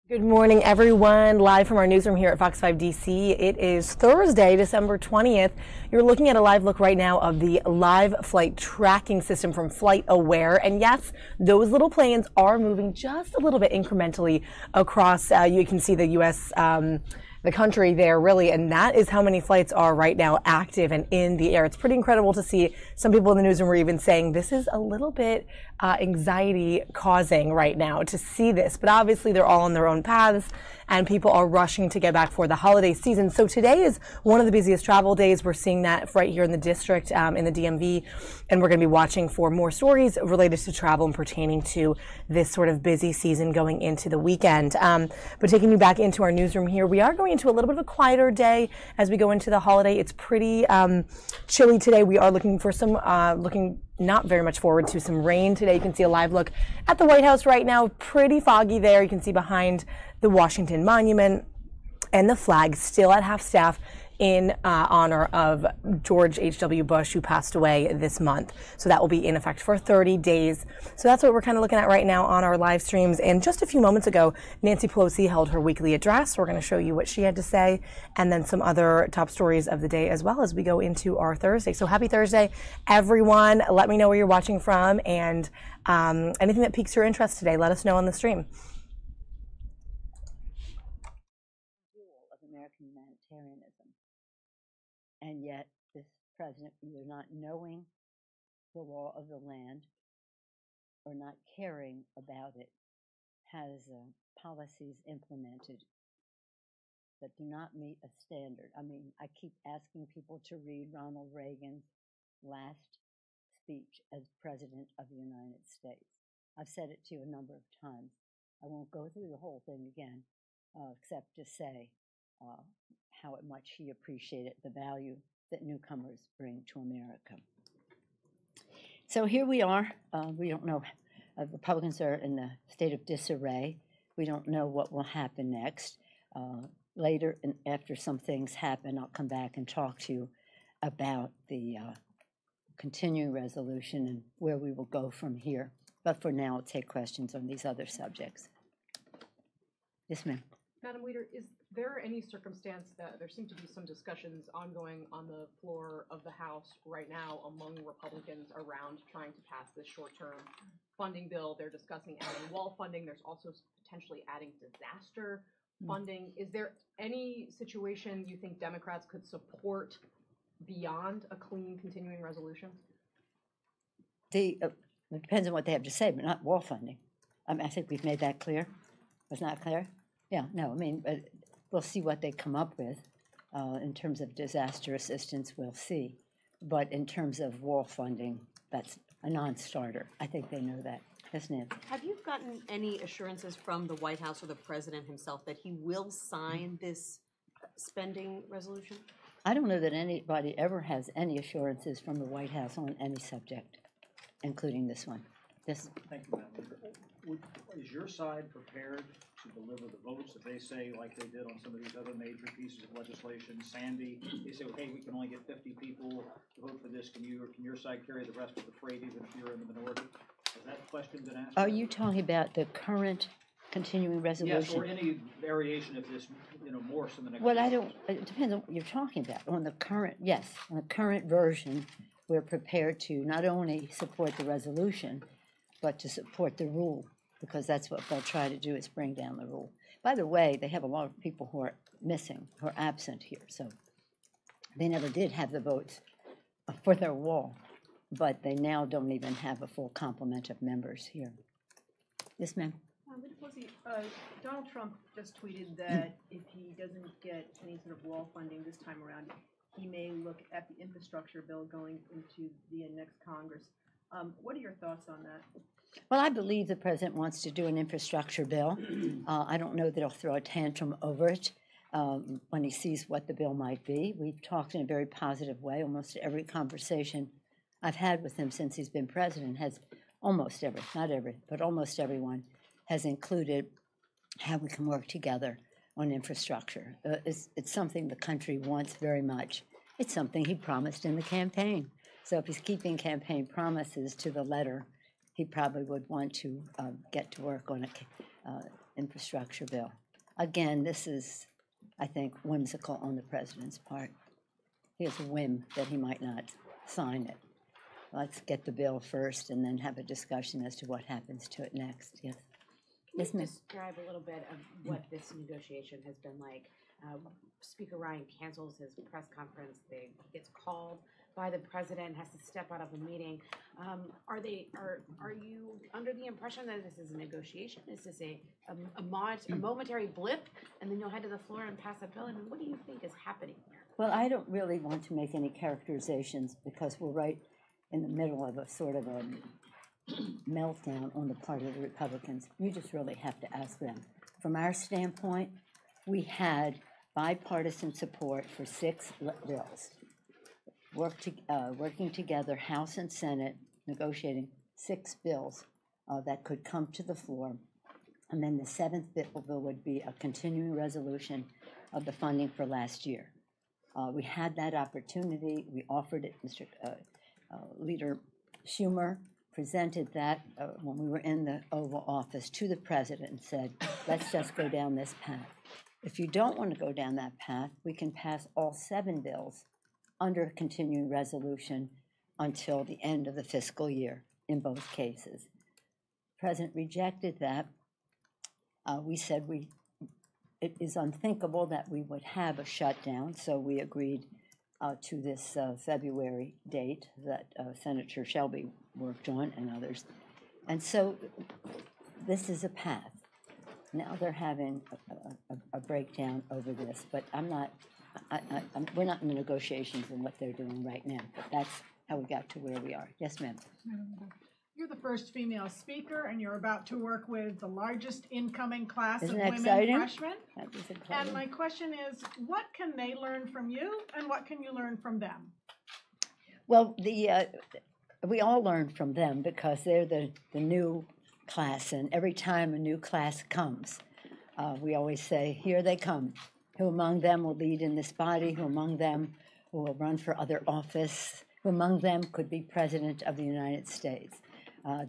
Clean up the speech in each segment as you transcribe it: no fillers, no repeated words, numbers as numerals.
Good morning, everyone. Live from our newsroom here at Fox 5 DC. It is Thursday, December 20th. You're looking at a live look right now of the live flight tracking system from FlightAware. And yes, those little planes are moving just a little bit incrementally across. You can see the U.S. The country there, really, and that is how many flights are right now active and in the air. It's pretty incredible to see. Some people in the newsroom were even saying this is a little bit anxiety causing right now to see this, but obviously they're all on their own paths and people are rushing to get back for the holiday season. So today is one of the busiest travel days. We're seeing that right here in the district, in the DMV, and we're going to be watching for more stories related to travel and pertaining to this sort of busy season going into the weekend. But taking you back into our newsroom here, we are going into a little bit of a quieter day as we go into the holiday. It's pretty chilly today. We are looking for some, not very much forward to some rain today. You can see a live look at the White House right now. Pretty foggy there. You can see behind the Washington Monument and the flag still at half staff in honor of George H.W. Bush, who passed away this month. So that will be in effect for 30 days. So that's what we're kind of looking at right now on our live streams. And just a few moments ago, Nancy Pelosi held her weekly address. We're going to show you what she had to say and then some other top stories of the day as well as we go into our Thursday. So happy Thursday, everyone. Let me know where you're watching from, and anything that piques your interest today, let us know on the stream. Of American humanitarianism. And yet, this president, either not knowing the law of the land or not caring about it, has policies implemented that do not meet a standard. I mean, I keep asking people to read Ronald Reagan's last speech as President of the United States. I've said it to you a number of times. I won't go through the whole thing again, except to say how much he appreciated the value that newcomers bring to America. So here we are. We don't know. Republicans are in a state of disarray. We don't know what will happen next. Later, and after some things happen, I'll come back and talk to you about the continuing resolution and where we will go from here. But for now, I'll take questions on these other subjects. Yes, ma'am. Madam Leader, is there any circumstance that there seem to be some discussions ongoing on the floor of the House right now among Republicans around trying to pass this short-term funding bill? They're discussing adding wall funding. There's also potentially adding disaster funding. Is there any situation you think Democrats could support beyond a clean continuing resolution? It depends on what they have to say, but not wall funding. I mean, I think we've made that clear. Was not clear? Yeah, no, I mean, we'll see what they come up with. In terms of disaster assistance, we'll see. But in terms of wall funding, that's a non-starter. I think they know that. Yes, Nancy. Have you gotten any assurances from the White House or the president himself that he will sign this spending resolution? I don't know that anybody ever has any assurances from the White House on any subject, including this one. This. Thank you, Madam Leader. Is your side prepared to deliver the votes that they say, like they did on some of these other major pieces of legislation? Sandy, they say, hey, we can only get 50 people to vote for this. Can your side carry the rest of the freight, even if you're in the minority? Has that question been asked? Are you talking about the current continuing resolution? Yes, or any variation if this, morphs in the next. Well, it depends on what you're talking about. On the current, yes, on the current version, we're prepared to not only support the resolution, but to support the rule, because that's what they'll try to do, is bring down the rule. By the way, they have a lot of people who are missing, who are absent here, so they never did have the votes for their wall, but they now don't even have a full complement of members here. Yes, ma'am. Pelosi, Donald Trump just tweeted that if he doesn't get any sort of wall funding this time around, he may look at the infrastructure bill going into the next Congress. What are your thoughts on that? Well, I believe the president wants to do an infrastructure bill. I don't know that he'll throw a tantrum over it when he sees what the bill might be. We've talked in a very positive way. Almost every conversation I've had with him since he's been president has almost every, not every, but almost everyone has included how we can work together on infrastructure. It's something the country wants very much. It's something he promised in the campaign. So if he's keeping campaign promises to the letter, he probably would want to get to work on it infrastructure bill. Again, this is, I think, whimsical on the president's part. He has a whim that he might not sign it. Let's get the bill first and then have a discussion as to what happens to it next. Yes. Yes, Can you ma'am. describe a little bit of what this negotiation has been like? Speaker Ryan cancels his press conference. He gets called by the president, has to step out of a meeting. Are you under the impression that this is a negotiation? Is this a momentary blip, and then you'll head to the floor and pass a bill? I mean, what do you think is happening here? Well, I don't really want to make any characterizations because we're right in the middle of a sort of a meltdown on the part of the Republicans. You just really have to ask them. From our standpoint, we had bipartisan support for 6 bills. Working together, House and Senate, negotiating 6 bills that could come to the floor. And then the 7th bill would be a continuing resolution of the funding for last year. We had that opportunity. We offered it. Leader Schumer presented that when we were in the Oval Office to the president and said, let's just go down this path. If you don't want to go down that path, we can pass all 7 bills under a continuing resolution until the end of the fiscal year in both cases. The president rejected that. We said it is unthinkable that we would have a shutdown, so we agreed to this February date that Senator Shelby worked on and others. And so this is a path. Now they're having a breakdown over this, but we're not in the negotiations in what they're doing right now, but that's how we got to where we are. Yes, ma'am. You're the first female speaker, and you're about to work with the largest incoming class Isn't of that women exciting? freshmen. That was And exciting. my question is, what can they learn from you, and what can you learn from them? Well, we all learn from them because they're the new class, and every time a new class comes, we always say, here they come. Who among them will lead in this body? Who among them will run for other office? Who among them could be president of the United States?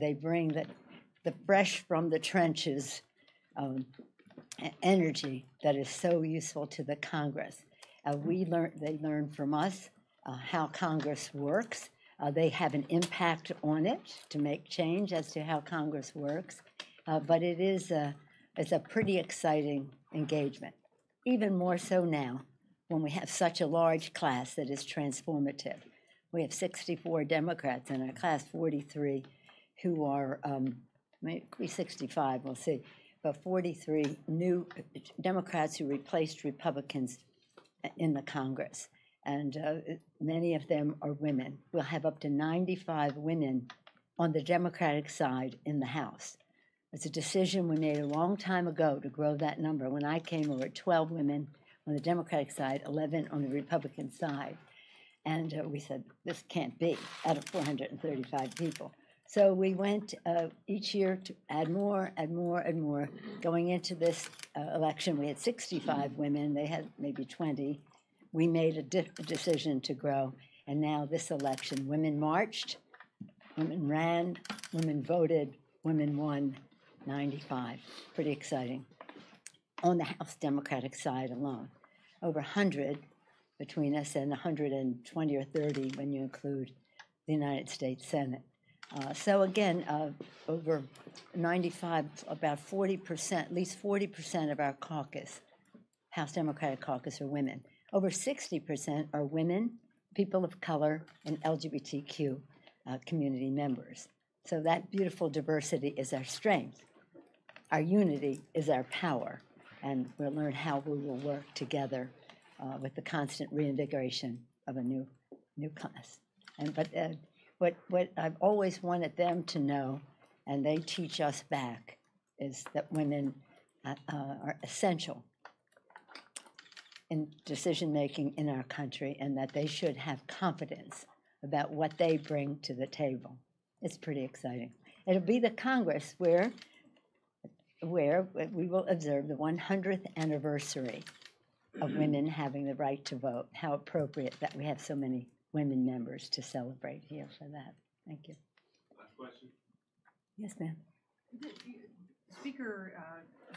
They bring the fresh from the trenches energy that is so useful to the Congress. They learn from us how Congress works. They have an impact on it to make change as to how Congress works. But it's a pretty exciting engagement, even more so now when we have such a large class that is transformative. We have 64 Democrats in our class, 43 who are, maybe 65, we'll see, but 43 new Democrats who replaced Republicans in the Congress. And many of them are women. We'll have up to 95 women on the Democratic side in the House. It's a decision we made a long time ago to grow that number. When I came, there were 12 women on the Democratic side, 11 on the Republican side. And we said, this can't be out of 435 people. So we went each year to add more and more and more. Going into this election, we had 65 women. They had maybe 20. We made a decision to grow. And now this election, women marched, women ran, women voted, women won 95. Pretty exciting. On the House Democratic side alone, over 100 between us and 120 or 30 when you include the United States Senate. So again, over 95, about 40%, at least 40% of our caucus, House Democratic caucus, are women. Over 60% are women, people of color, and LGBTQ community members. So that beautiful diversity is our strength. Our unity is our power, and we'll learn how we will work together with the constant reinvigoration of a new class. But what I've always wanted them to know, and they teach us back, is that women are essential in decision-making in our country, and that they should have confidence about what they bring to the table. It's pretty exciting. It'll be the Congress where we will observe the 100th anniversary of women having the right to vote. How appropriate that we have so many women members to celebrate here for that. Thank you. Last question. Yes, ma'am. Speaker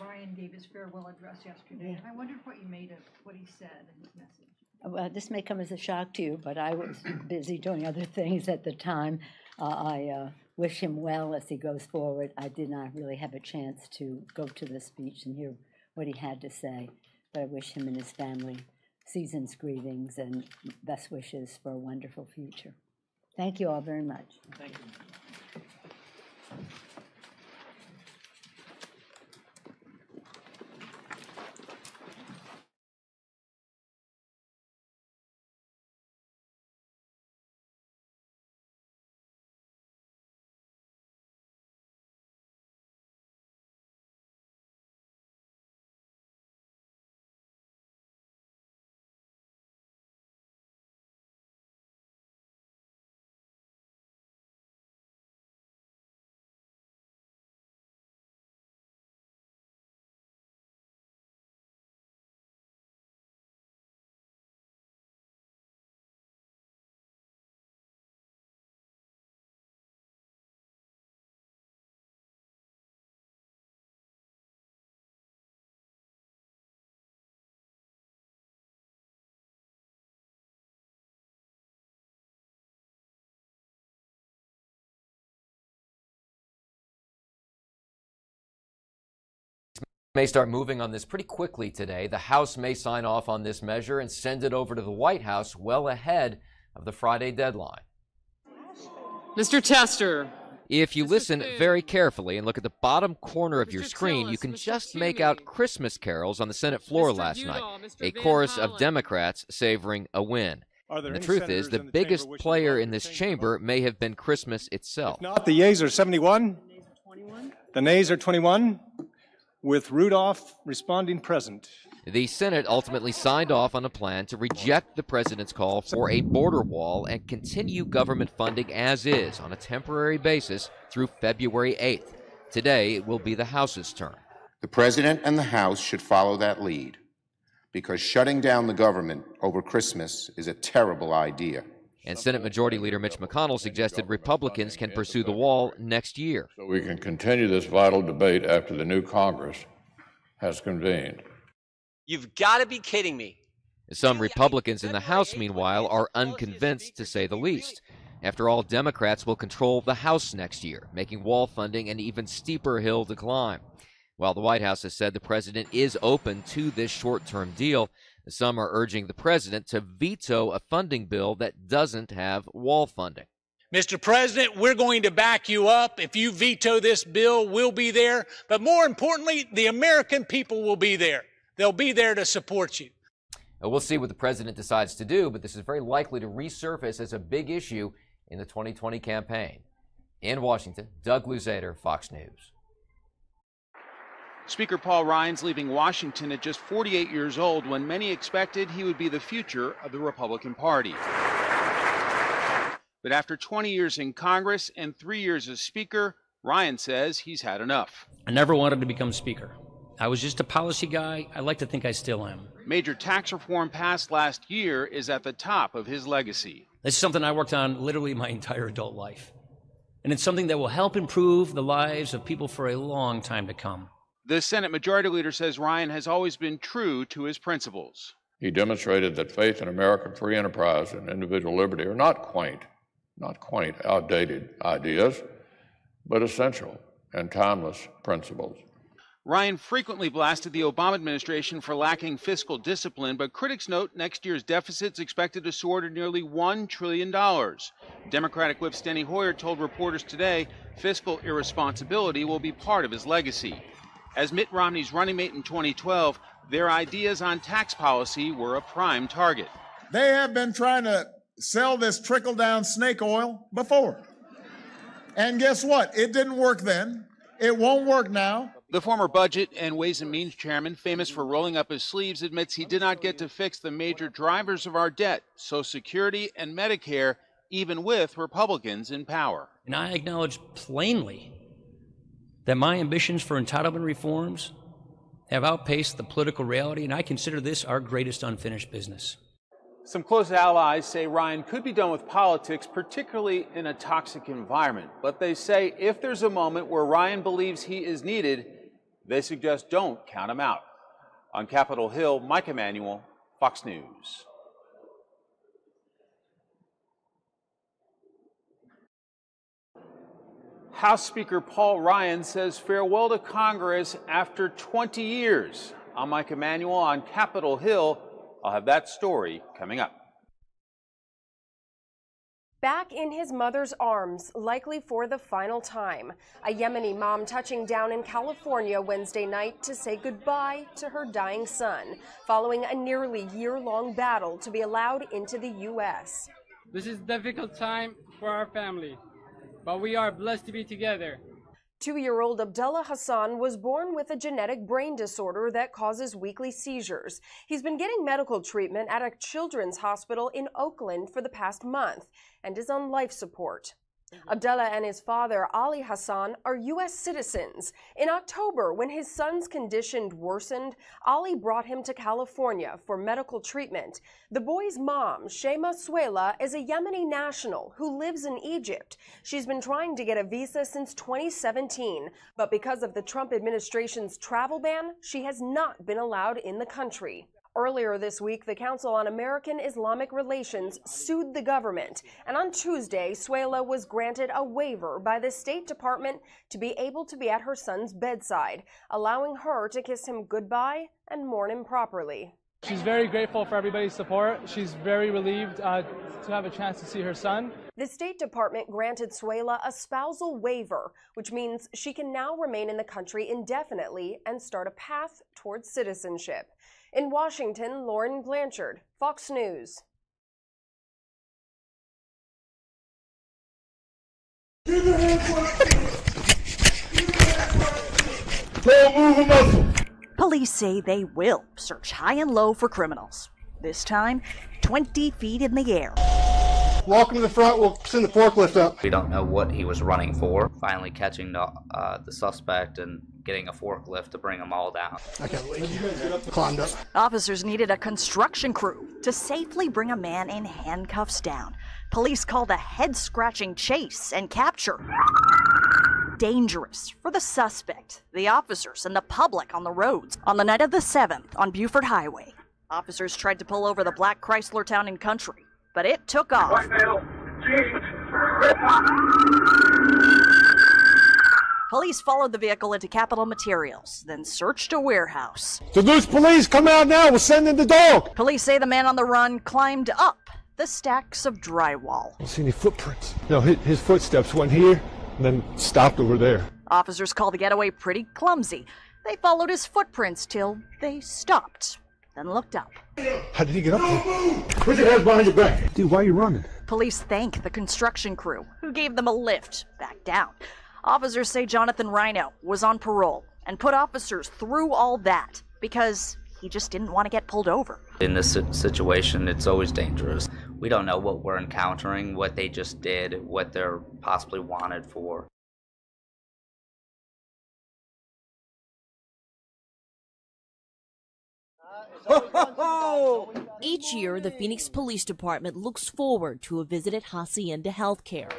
Ryan gave his farewell address yesterday, and I wondered what you made of what he said in his message. Well, this may come as a shock to you, but I was busy doing other things at the time. I wish him well as he goes forward. I did not really have a chance to go to the speech and hear what he had to say, but I wish him and his family season's greetings and best wishes for a wonderful future. Thank you all very much. Thank you. May start moving on this pretty quickly today. The House may sign off on this measure and send it over to the White House well ahead of the Friday deadline. Mr. Tester. If you listen very carefully and look at the bottom corner of your screen, you can just make out Christmas carols on the Senate floor last night, a chorus of Democrats savoring a win. And the truth is, the biggest player in this chamber may have been Christmas itself. If not, the yeas are 71. The nays are 21. With Rudolph responding present. The Senate ultimately signed off on a plan to reject the president's call for a border wall and continue government funding as is on a temporary basis through February 8th. Today, it will be the House's turn. The president and the House should follow that lead, because shutting down the government over Christmas is a terrible idea. And Senate Majority Leader Mitch McConnell suggested Republicans can pursue the wall next year. So we can continue this vital debate after the new Congress has convened. You've got to be kidding me. Some Republicans in the House, meanwhile, are unconvinced, to say the least. After all, Democrats will control the House next year, making wall funding an even steeper hill to climb. While the White House has said the president is open to this short-term deal, some are urging the president to veto a funding bill that doesn't have wall funding. Mr. President, we're going to back you up. If you veto this bill, we'll be there. But more importantly, the American people will be there. They'll be there to support you. We'll see what the president decides to do, but this is very likely to resurface as a big issue in the 2020 campaign. In Washington, Doug Luzader, Fox News. Speaker Paul Ryan's leaving Washington at just 48 years old when many expected he would be the future of the Republican Party. But after 20 years in Congress and 3 years as Speaker, Ryan says he's had enough. I never wanted to become Speaker. I was just a policy guy. I like to think I still am. Major tax reform passed last year is at the top of his legacy. This is something I worked on literally my entire adult life. And it's something that will help improve the lives of people for a long time to come. The Senate Majority Leader says Ryan has always been true to his principles. He demonstrated that faith in American free enterprise and individual liberty are not quaint, outdated ideas, but essential and timeless principles. Ryan frequently blasted the Obama administration for lacking fiscal discipline, but critics note next year's deficit's expected to soar to nearly $1 trillion. Democratic Whip Steny Hoyer told reporters today fiscal irresponsibility will be part of his legacy. As Mitt Romney's running mate in 2012, their ideas on tax policy were a prime target. They have been trying to sell this trickle-down snake oil before. And guess what? It didn't work then. It won't work now. The former Budget and Ways and Means chairman, famous for rolling up his sleeves, admits he did not get to fix the major drivers of our debt, Social Security and Medicare, even with Republicans in power. And I acknowledge plainly that my ambitions for entitlement reforms have outpaced the political reality, and I consider this our greatest unfinished business. Some close allies say Ryan could be done with politics, particularly in a toxic environment. But they say if there's a moment where Ryan believes he is needed, They suggest don't count him out. On Capitol Hill, Mike Emanuel, Fox News. House Speaker Paul Ryan says farewell to Congress after 20 years. I'm Mike Emanuel on Capitol Hill. I'll have that story coming up. Back in his mother's arms, likely for the final time. A Yemeni mom touching down in California Wednesday night to say goodbye to her dying son, following a nearly year-long battle to be allowed into the U.S. This is a difficult time for our family, but we are blessed to be together. 2-year-old Abdullah Hassan was born with a genetic brain disorder that causes weekly seizures. He's been getting medical treatment at a children's hospital in Oakland for the past month and is on life support. Abdullah and his father, Ali Hassan, are U.S. citizens. In October, when his son's condition worsened, Ali brought him to California for medical treatment. The boy's mom, Shema Suela, is a Yemeni national who lives in Egypt. She's been trying to get a visa since 2017, but because of the Trump administration's travel ban, she has not been allowed in the country. Earlier this week, the Council on American Islamic Relations sued the government, and on Tuesday, Suela was granted a waiver by the State Department to be able to be at her son's bedside, allowing her to kiss him goodbye and mourn him properly. She's very grateful for everybody's support. She's very relieved to have a chance to see her son. The State Department granted Suela a spousal waiver, which means she can now remain in the country indefinitely and start a path towards citizenship. In Washington, Lauren Blanchard, Fox News. Police say they will search high and low for criminals. This time, 20 feet in the air. Walk to the front, we'll send the forklift up. We don't know what he was running for. Finally catching the suspect and getting a forklift to bring them all down. Okay, you guys get up, climbed up. Officers needed a construction crew to safely bring a man in handcuffs down. Police called a head-scratching chase and capture. Dangerous for the suspect, the officers, and the public on the roads. On the night of the 7th on Buford Highway, officers tried to pull over the black Chrysler Town and Country, but it took off. Police followed the vehicle into Capitol Materials, then searched a warehouse. Duluth police, come out now, we're sending the dog. Police say the man on the run climbed up the stacks of drywall. I don't see any footprints. No, his footsteps went here and then stopped over there. Officers called the getaway pretty clumsy. They followed his footprints till they stopped, then looked up. How did he get up there? Put your hands behind your back. Dude, why are you running? Police thank the construction crew, who gave them a lift back down. Officers say Jonathan Rhino was on parole and put officers through all that because he just didn't want to get pulled over. In this situation, it's always dangerous. We don't know what we're encountering, what they just did, what they're possibly wanted for. Each year, the Phoenix Police Department looks forward to a visit at Hacienda Healthcare.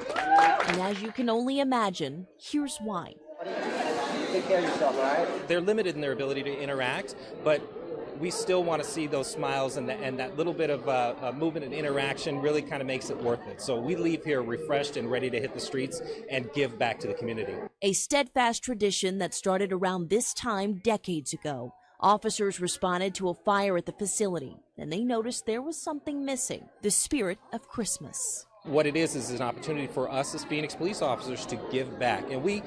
And as you can only imagine, here's why. Take care of yourself, all right? They're limited in their ability to interact, but we still want to see those smiles, and that little bit of movement and interaction really kind of makes it worth it. So we leave here refreshed and ready to hit the streets and give back to the community. A steadfast tradition that started around this time decades ago. Officers responded to a fire at the facility, and they noticed there was something missing, the spirit of Christmas. What it is an opportunity for us as Phoenix police officers to give back. And we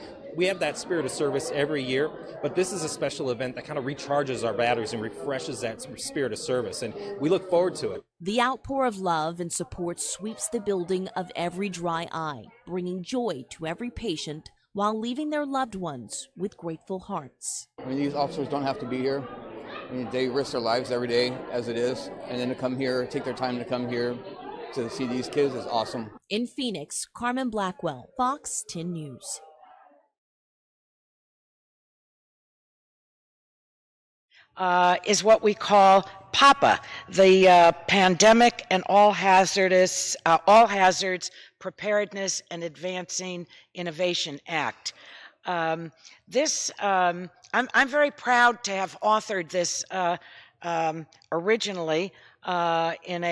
have that spirit of service every year, but this is a special event that kind of recharges our batteries and refreshes that spirit of service, and we look forward to it. The outpour of love and support sweeps the building of every dry eye, bringing joy to every patient while leaving their loved ones with grateful hearts. I mean, these officers don't have to be here. I mean, they risk their lives every day as it is, and then to come here, take their time to come here to see these kids is awesome. In Phoenix, Carmen Blackwell, Fox 10 News. Is what we call PAPA, the Pandemic and All Hazards Preparedness and Advancing Innovation Act. I'm very proud to have authored this originally in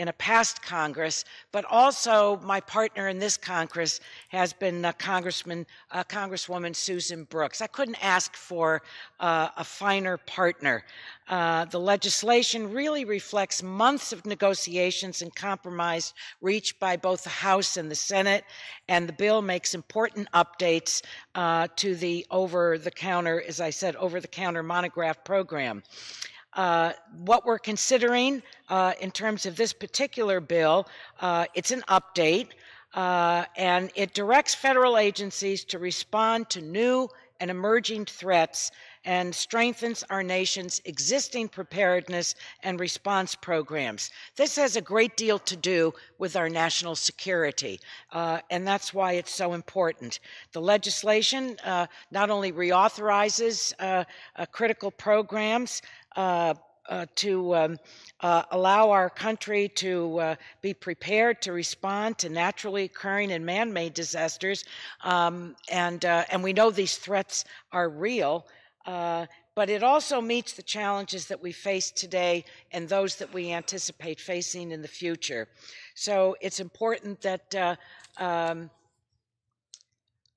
a past Congress, but also my partner in this Congress has been Congresswoman Susan Brooks. I couldn't ask for a finer partner. The legislation really reflects months of negotiations and compromise reached by both the House and the Senate, and the bill makes important updates to the over-the-counter, as I said, over-the-counter monograph program. What we're considering in terms of this particular bill, it's an update, and it directs federal agencies to respond to new and emerging threats and strengthens our nation's existing preparedness and response programs. This has a great deal to do with our national security, and that's why it's so important. The legislation not only reauthorizes critical programs to allow our country to be prepared to respond to naturally occurring and man-made disasters, and we know these threats are real, but it also meets the challenges that we face today and those that we anticipate facing in the future. So it's important that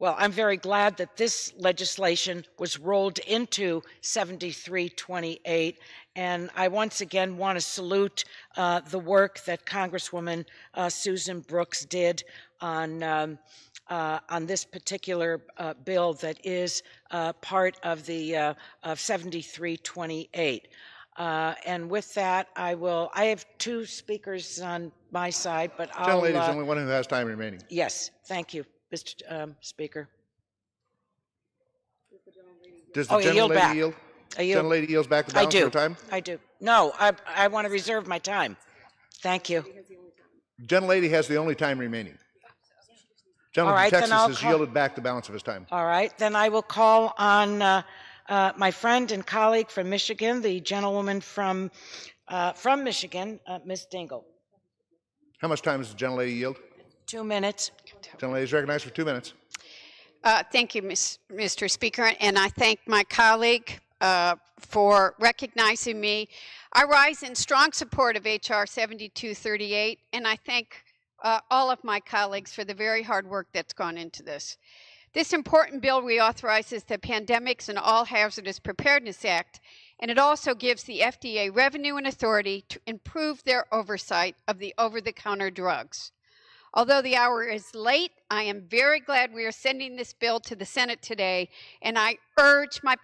well, I'm very glad that this legislation was rolled into 7328, and I once again want to salute the work that Congresswoman Susan Brooks did on this particular bill that is part of the of 7328. And with that, I have two speakers on my side, but I'll... Gentlelady is the only one who has time remaining. Yes, thank you, Mr. Speaker. Does the gentlelady yield? Gentlelady yields back the balance of her time? I do. No, I want to reserve my time. Thank you. Gentlelady has the only time remaining. Gentleman from Texas has yielded back the balance of his time. All right, then I will call on my friend and colleague from Michigan, the gentlewoman from Michigan, Ms. Dingell. How much time does the gentlelady yield? 2 minutes. Gentlelady is recognized for 2 minutes. Thank you, Mr. Speaker, and I thank my colleague for recognizing me. I rise in strong support of H.R. 7238, and I thank all of my colleagues for the very hard work that's gone into this. This important bill reauthorizes the Pandemics and All Hazardous Preparedness Act, and it also gives the FDA revenue and authority to improve their oversight of the over-the-counter drugs. Although the hour is late, I am very glad we are sending this bill to the Senate today, and I urge my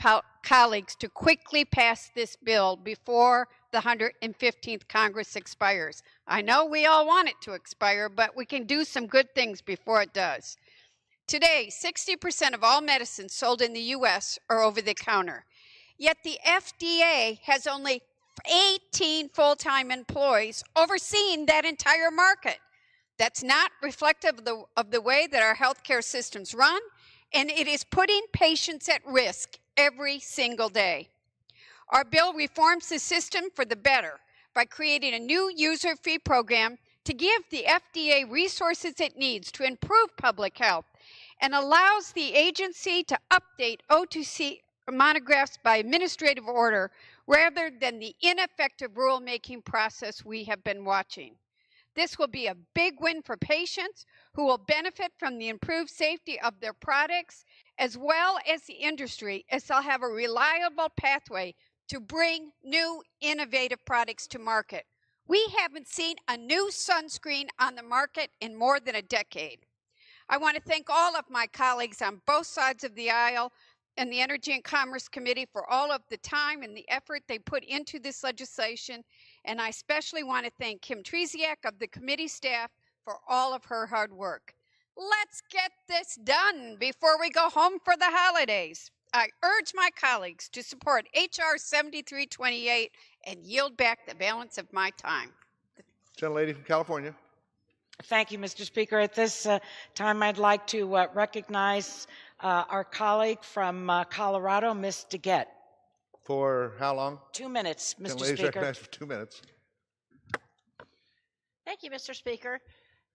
colleagues to quickly pass this bill before the 115th Congress expires. I know we all want it to expire, but we can do some good things before it does. Today, 60% of all medicines sold in the U.S. are over-the-counter, yet the FDA has only 18 full-time employees overseeing that entire market. That's not reflective of the way that our healthcare systems run, and it is putting patients at risk every single day. Our bill reforms the system for the better by creating a new user fee program to give the FDA resources it needs to improve public health and allows the agency to update O2C monographs by administrative order rather than the ineffective rulemaking process we have been watching. This will be a big win for patients who will benefit from the improved safety of their products, as well as the industry, as they'll have a reliable pathway to bring new innovative products to market. We haven't seen a new sunscreen on the market in more than a decade. I want to thank all of my colleagues on both sides of the aisle and the Energy and Commerce Committee for all of the time and the effort they put into this legislation. And I especially want to thank Kim Tresiak of the committee staff for all of her hard work. Let's get this done before we go home for the holidays. I urge my colleagues to support H.R. 7328 and yield back the balance of my time. Gentlelady from California. Thank you, Mr. Speaker. At this time, I'd like to recognize our colleague from Colorado, Ms. DeGette. For how long? 2 minutes, Mr. Gentlelady's Speaker. recognized for 2 minutes. Thank you, Mr. Speaker.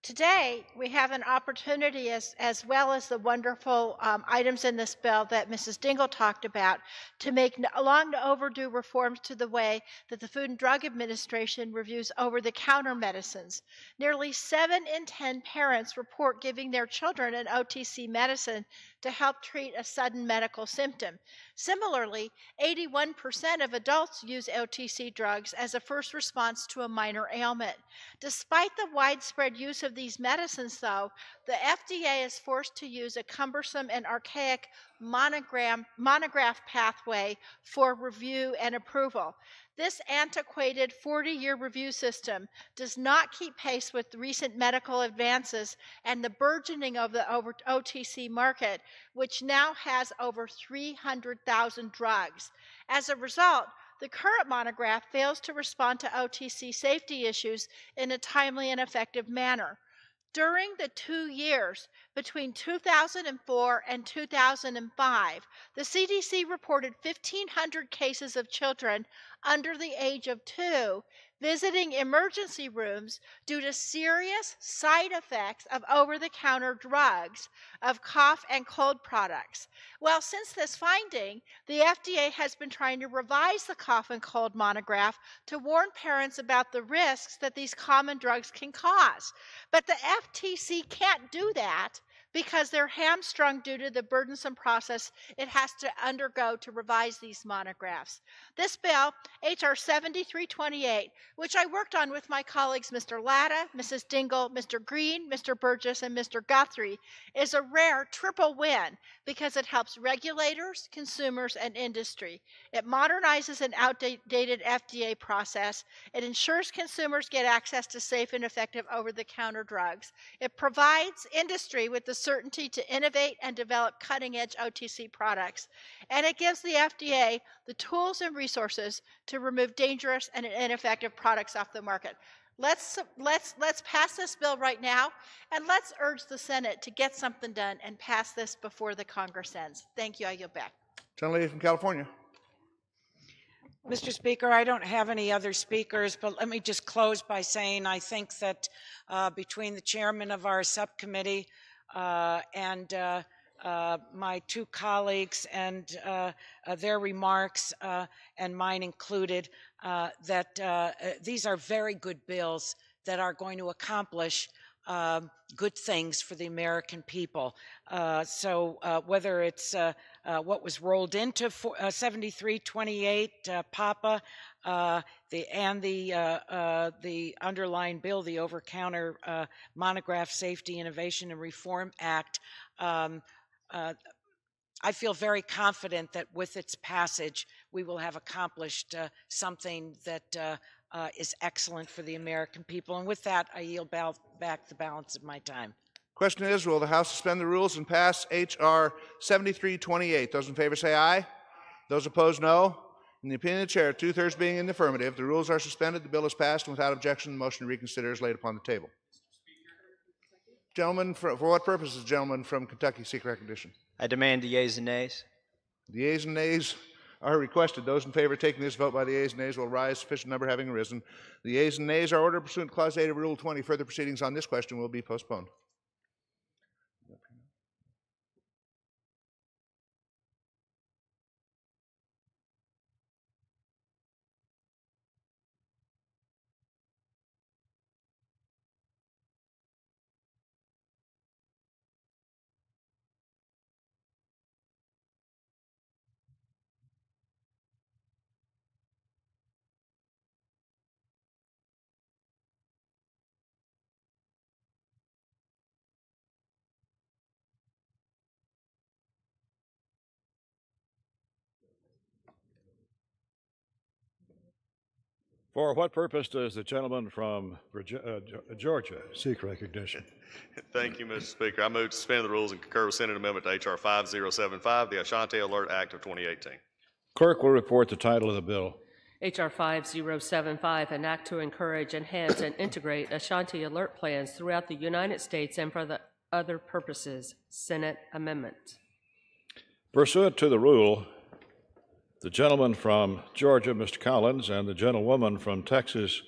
Today, we have an opportunity, as well as the wonderful items in this bill that Mrs. Dingell talked about, to make long overdue reforms to the way that the Food and Drug Administration reviews over-the-counter medicines. Nearly 7 in 10 parents report giving their children an OTC medicine to help treat a sudden medical symptom. Similarly, 81% of adults use OTC drugs as a first response to a minor ailment. Despite the widespread use of these medicines, though, the FDA is forced to use a cumbersome and archaic monograph pathway for review and approval. This antiquated 40-year review system does not keep pace with recent medical advances and the burgeoning of the OTC market, which now has over 300,000 drugs. As a result, the current monograph fails to respond to OTC safety issues in a timely and effective manner. During the 2 years between 2004 and 2005, the CDC reported 1,500 cases of children under the age of 2 visiting emergency rooms due to serious side effects of over-the-counter drugs, of cough and cold products. Well, since this finding, the FDA has been trying to revise the cough and cold monograph to warn parents about the risks that these common drugs can cause. But the FTC can't do that because they're hamstrung due to the burdensome process it has to undergo to revise these monographs. This bill, H.R. 7328, which I worked on with my colleagues Mr. Latta, Mrs. Dingell, Mr. Green, Mr. Burgess, and Mr. Guthrie, is a rare triple win because it helps regulators, consumers, and industry. It modernizes an outdated FDA process. It ensures consumers get access to safe and effective over-the-counter drugs. It provides industry with the certainty to innovate and develop cutting-edge OTC products. And it gives the FDA the tools and resources to remove dangerous and ineffective products off the market. Let's pass this bill right now, and let's urge the Senate to get something done and pass this before the Congress ends. Thank you. I yield back. Gentlelady from California. Mr. Speaker, I don't have any other speakers, but let me just close by saying I think that between the chairman of our subcommittee and my 2 colleagues and their remarks, and mine included, that these are very good bills that are going to accomplish good things for the American people. So whether it's what was rolled into 7328, PAPA, the underlying bill, the Over-Counter Monograph Safety, Innovation, and Reform Act, I feel very confident that with its passage, we will have accomplished something that is excellent for the American people. And with that, I yield back the balance of my time. Question is, will the House suspend the rules and pass H.R. 7328? Those in favor say aye. Those opposed, no. In the opinion of the chair, 2/3 being in the affirmative, the rules are suspended, the bill is passed, and without objection, the motion to reconsider is laid upon the table. Gentlemen, for what purpose does the gentleman from Kentucky seek recognition? I demand the yeas and nays. The yeas and nays are requested. Those in favor of taking this vote by the yeas and nays will rise, sufficient number having arisen. The yeas and nays are ordered pursuant to Clause 8 of Rule 20. Further proceedings on this question will be postponed. For what purpose does the gentleman from Georgia seek recognition? Thank you, Mr. Speaker. I move to suspend the rules and concur with Senate Amendment to H.R. 5075, the Ashanti Alert Act of 2018. Clerk will report the title of the bill. H.R. 5075, an act to encourage, enhance, and integrate Ashanti alert plans throughout the United States and for the other purposes. Senate Amendment. Pursuant to the rule, the gentleman from Georgia, Mr. Collins, and the gentlewoman from Texas,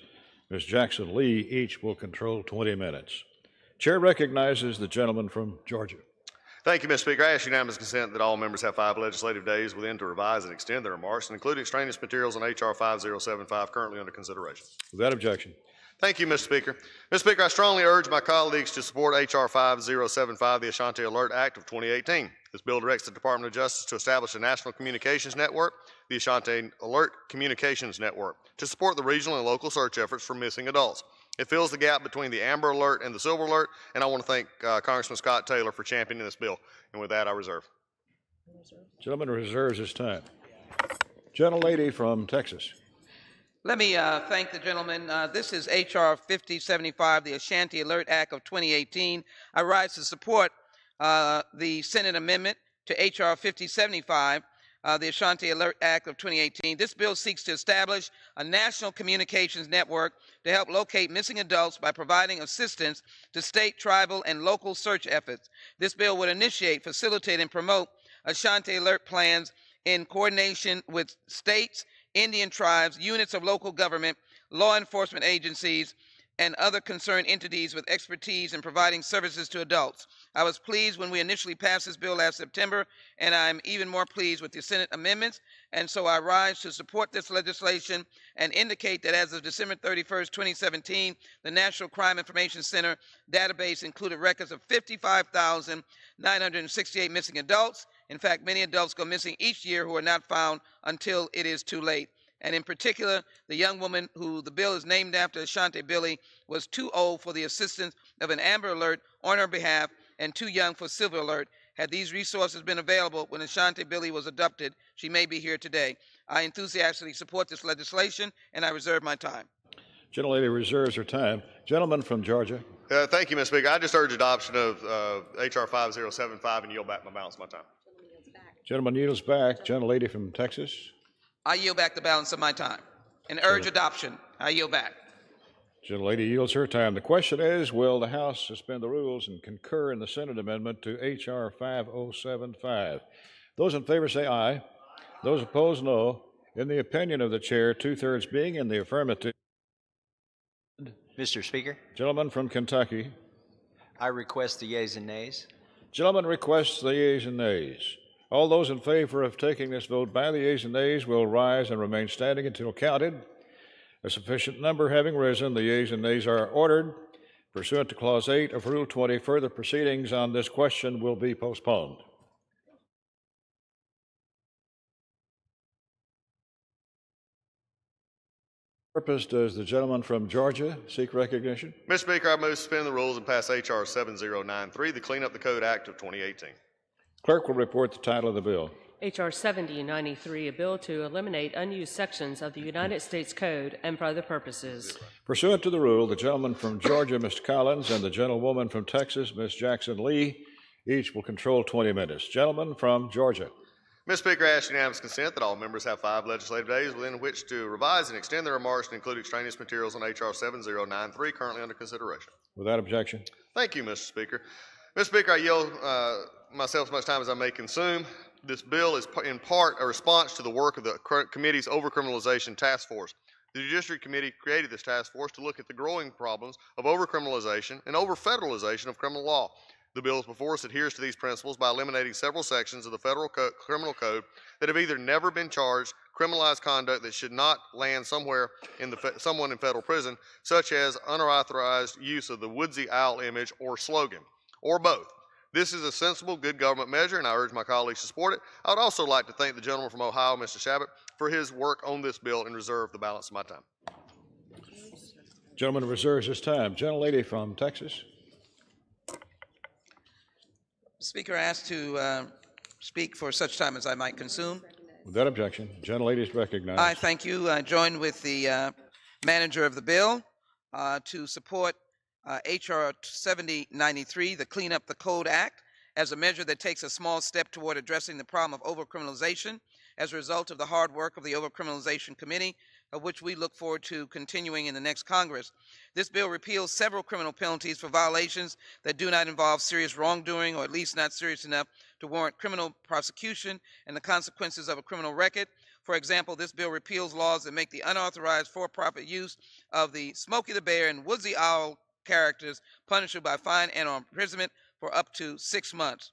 Ms. Jackson Lee, each will control 20 minutes. Chair recognizes the gentleman from Georgia. Thank you, Mr. Speaker. I ask unanimous consent that all members have 5 legislative days within to revise and extend their remarks and include extraneous materials on H.R. 5075 currently under consideration. Without objection. Thank you, Mr. Speaker. Mr. Speaker, I strongly urge my colleagues to support H.R. 5075, the Ashanti Alert Act of 2018. This bill directs the Department of Justice to establish a national communications network, the Ashanti Alert Communications Network, to support the regional and local search efforts for missing adults. It fills the gap between the Amber Alert and the Silver Alert, and I want to thank Congressman Scott Taylor for championing this bill. And with that, I reserve. Gentleman reserves his time. Gentlelady from Texas. Let me thank the gentleman. This is H.R. 5075, the Ashanti Alert Act of 2018. I rise to support the Senate amendment to H.R. 5075, the Ashanti Alert Act of 2018. This bill seeks to establish a national communications network to help locate missing adults by providing assistance to state, tribal, and local search efforts. This bill would initiate, facilitate, and promote Ashanti Alert plans in coordination with states, Indian tribes, units of local government, law enforcement agencies, and other concerned entities with expertise in providing services to adults. I was pleased when we initially passed this bill last September, and I'm even more pleased with the Senate amendments. And so I rise to support this legislation and indicate that as of December 31st, 2017, the National Crime Information Center database included records of 55,968 missing adults. In fact, many adults go missing each year who are not found until it is too late. And in particular, the young woman who the bill is named after, Ashanti Billy, was too old for the assistance of an Amber Alert on her behalf and too young for Silver Alert. Had these resources been available when Ashanti Billy was adopted, she may be here today. I enthusiastically support this legislation, and I reserve my time. Gentlelady reserves her time. Gentleman from Georgia. Thank you, Mr. Speaker. I just urge adoption of H.R. 5075 and yield back my balance of my time. Gentleman yields back. Gentlelady from Texas. I yield back the balance of my time and urge adoption. I yield back. Gentlelady yields her time. The question is, will the House suspend the rules and concur in the Senate amendment to H.R. 5075? Those in favor say aye. Those opposed, no. In the opinion of the chair, 2/3 being in the affirmative. Mr. Speaker, Gentleman from Kentucky. I request the yeas and nays. Gentleman requests the yeas and nays. All those in favor of taking this vote by the yeas and nays will rise and remain standing until counted. A sufficient number having risen, the yeas and nays are ordered. Pursuant to Clause 8 of Rule 20, further proceedings on this question will be postponed. Purpose does the gentleman from Georgia seek recognition? Mr. Speaker, I move to suspend the rules and pass H.R. 7093, the Clean Up the Code Act of 2018. Clerk will report the title of the bill. H.R. 7093, a bill to eliminate unused sections of the United States Code and for other purposes. Pursuant to the rule, the gentleman from Georgia, Mr. Collins, and the gentlewoman from Texas, Ms. Jackson Lee, each will control 20 minutes. Gentleman from Georgia. Mr. Speaker, I ask unanimous consent that all members have 5 legislative days within which to revise and extend their remarks and include extraneous materials on H.R. 7093 currently under consideration. Without objection. Thank you, Mr. Speaker. Mr. Speaker, I yield myself as much time as I may consume. This bill is in part a response to the work of the committee's overcriminalization task force. The Judiciary Committee created this task force to look at the growing problems of overcriminalization and over-federalization of criminal law. The bill before us adheres to these principles by eliminating several sections of the federal criminal code that have either never been charged, criminalized conduct that should not land somewhere in someone in federal prison, such as unauthorized use of the woodsy owl image or slogan, or both. This is a sensible, good government measure, and I urge my colleagues to support it. I would also like to thank the gentleman from Ohio, Mr. Shabbat, for his work on this bill and reserve the balance of my time. Gentleman reserves his time. Gentlelady from Texas. Speaker, I ask to speak for such time as I might consume. Without objection. Gentlelady is recognized. I thank you. I join with the manager of the bill to support H.R. 7093, the Clean Up the Code Act, as a measure that takes a small step toward addressing the problem of overcriminalization as a result of the hard work of the Overcriminalization Committee, of which we look forward to continuing in the next Congress. This bill repeals several criminal penalties for violations that do not involve serious wrongdoing, or at least not serious enough to warrant criminal prosecution and the consequences of a criminal record. For example, this bill repeals laws that make the unauthorized for-profit use of the Smokey the Bear and Woodsy Owl characters punishable by fine and or imprisonment for up to 6 months.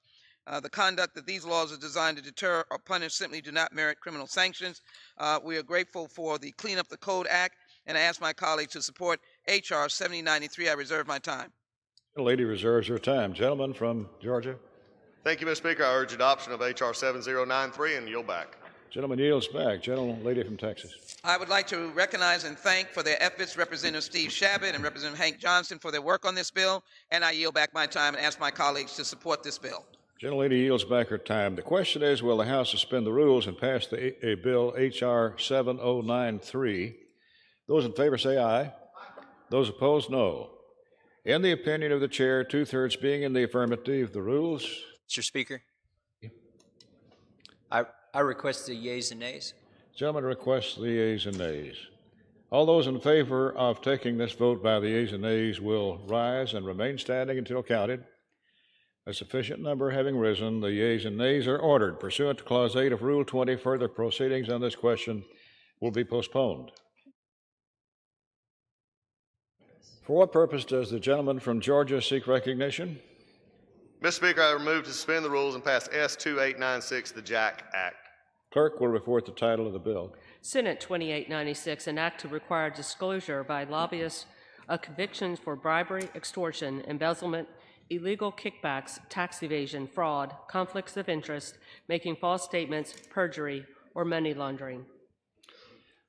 The conduct that these laws are designed to deter or punish simply do not merit criminal sanctions. We are grateful for the Clean Up the Code Act, and I ask my colleagues to support H.R. 7093. I reserve my time. The lady reserves her time. Gentleman from Georgia. Thank you, Mr. Speaker. I urge adoption of H.R. 7093 and yield back. Gentleman yields back. Lady from Texas. I would like to recognize and thank for their efforts Representative Steve Shabbat and Representative Hank Johnson for their work on this bill, and I yield back my time and ask my colleagues to support this bill. Gentlelady yields back her time. The question is, will the House suspend the rules and pass a bill H.R. 7093? Those in favor say aye. Those opposed, no. In the opinion of the chair, 2/3 being in the affirmative, the rules. Mr. Speaker, I request the yeas and nays. Gentleman requests the yeas and nays. All those in favor of taking this vote by the yeas and nays will rise and remain standing until counted. A sufficient number having risen, the yeas and nays are ordered. Pursuant to Clause 8 of Rule 20, further proceedings on this question will be postponed. For what purpose does the gentleman from Georgia seek recognition? Mr. Speaker, I move to suspend the rules and pass S2896, the Jack Act. Clerk will report the title of the bill. Senate 2896, an act to require disclosure by lobbyists of convictions for bribery, extortion, embezzlement, illegal kickbacks, tax evasion, fraud, conflicts of interest, making false statements, perjury, or money laundering.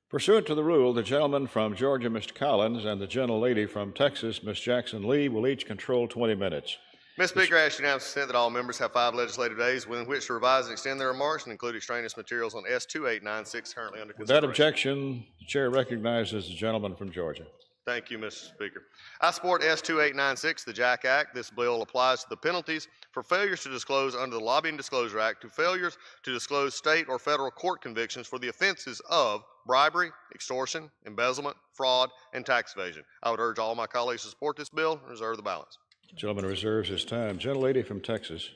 Pursuant to the rule, the gentleman from Georgia, Mr. Collins, and the gentlelady from Texas, Ms. Jackson Lee, will each control 20 minutes. Mr. Speaker, I ask unanimous consent that all members have 5 legislative days within which to revise and extend their remarks and include extraneous materials on S2896 currently under consideration. Without objection, the chair recognizes the gentleman from Georgia. Thank you, Mr. Speaker. I support S2896, the Jack Act. This bill applies to the penalties for failures to disclose under the Lobbying Disclosure Act to failures to disclose state or federal court convictions for the offenses of bribery, extortion, embezzlement, fraud, and tax evasion. I would urge all my colleagues to support this bill and reserve the balance. Gentleman reserves his time. Gentlelady from Texas.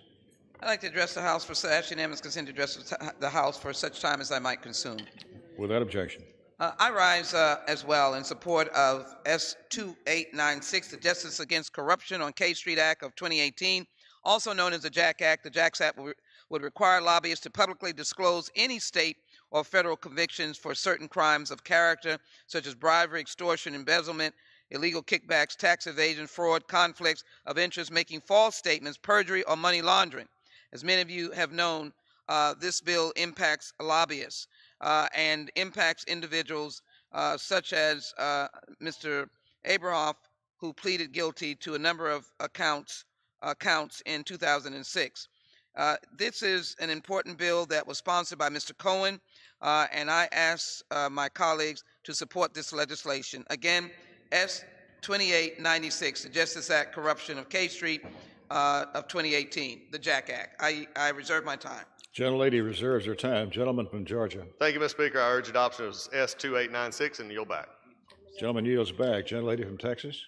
I'd like to address the House for ask unanimous consent to address the House for such time as I might consume. Without objection. I rise as well in support of S2896, the Justice Against Corruption on K Street Act of 2018, also known as the Jack Act. The Jack Act would require lobbyists to publicly disclose any state or federal convictions for certain crimes of character, such as bribery, extortion, embezzlement, illegal kickbacks, tax evasion, fraud, conflicts of interest, making false statements, perjury, or money laundering. As many of you have known, this bill impacts lobbyists and impacts individuals such as Mr. Abrahoff, who pleaded guilty to a number of counts in 2006. This is an important bill that was sponsored by Mr. Cohen, and I ask my colleagues to support this legislation. Again, S2896, the Justice Act Corruption of K Street of 2018, the Jack Act. I reserve my time. Gentlelady reserves her time. Gentleman from Georgia. Thank you, Mr. Speaker. I urge adoption of S2896 and yield back. Gentleman yields back. Gentlelady from Texas.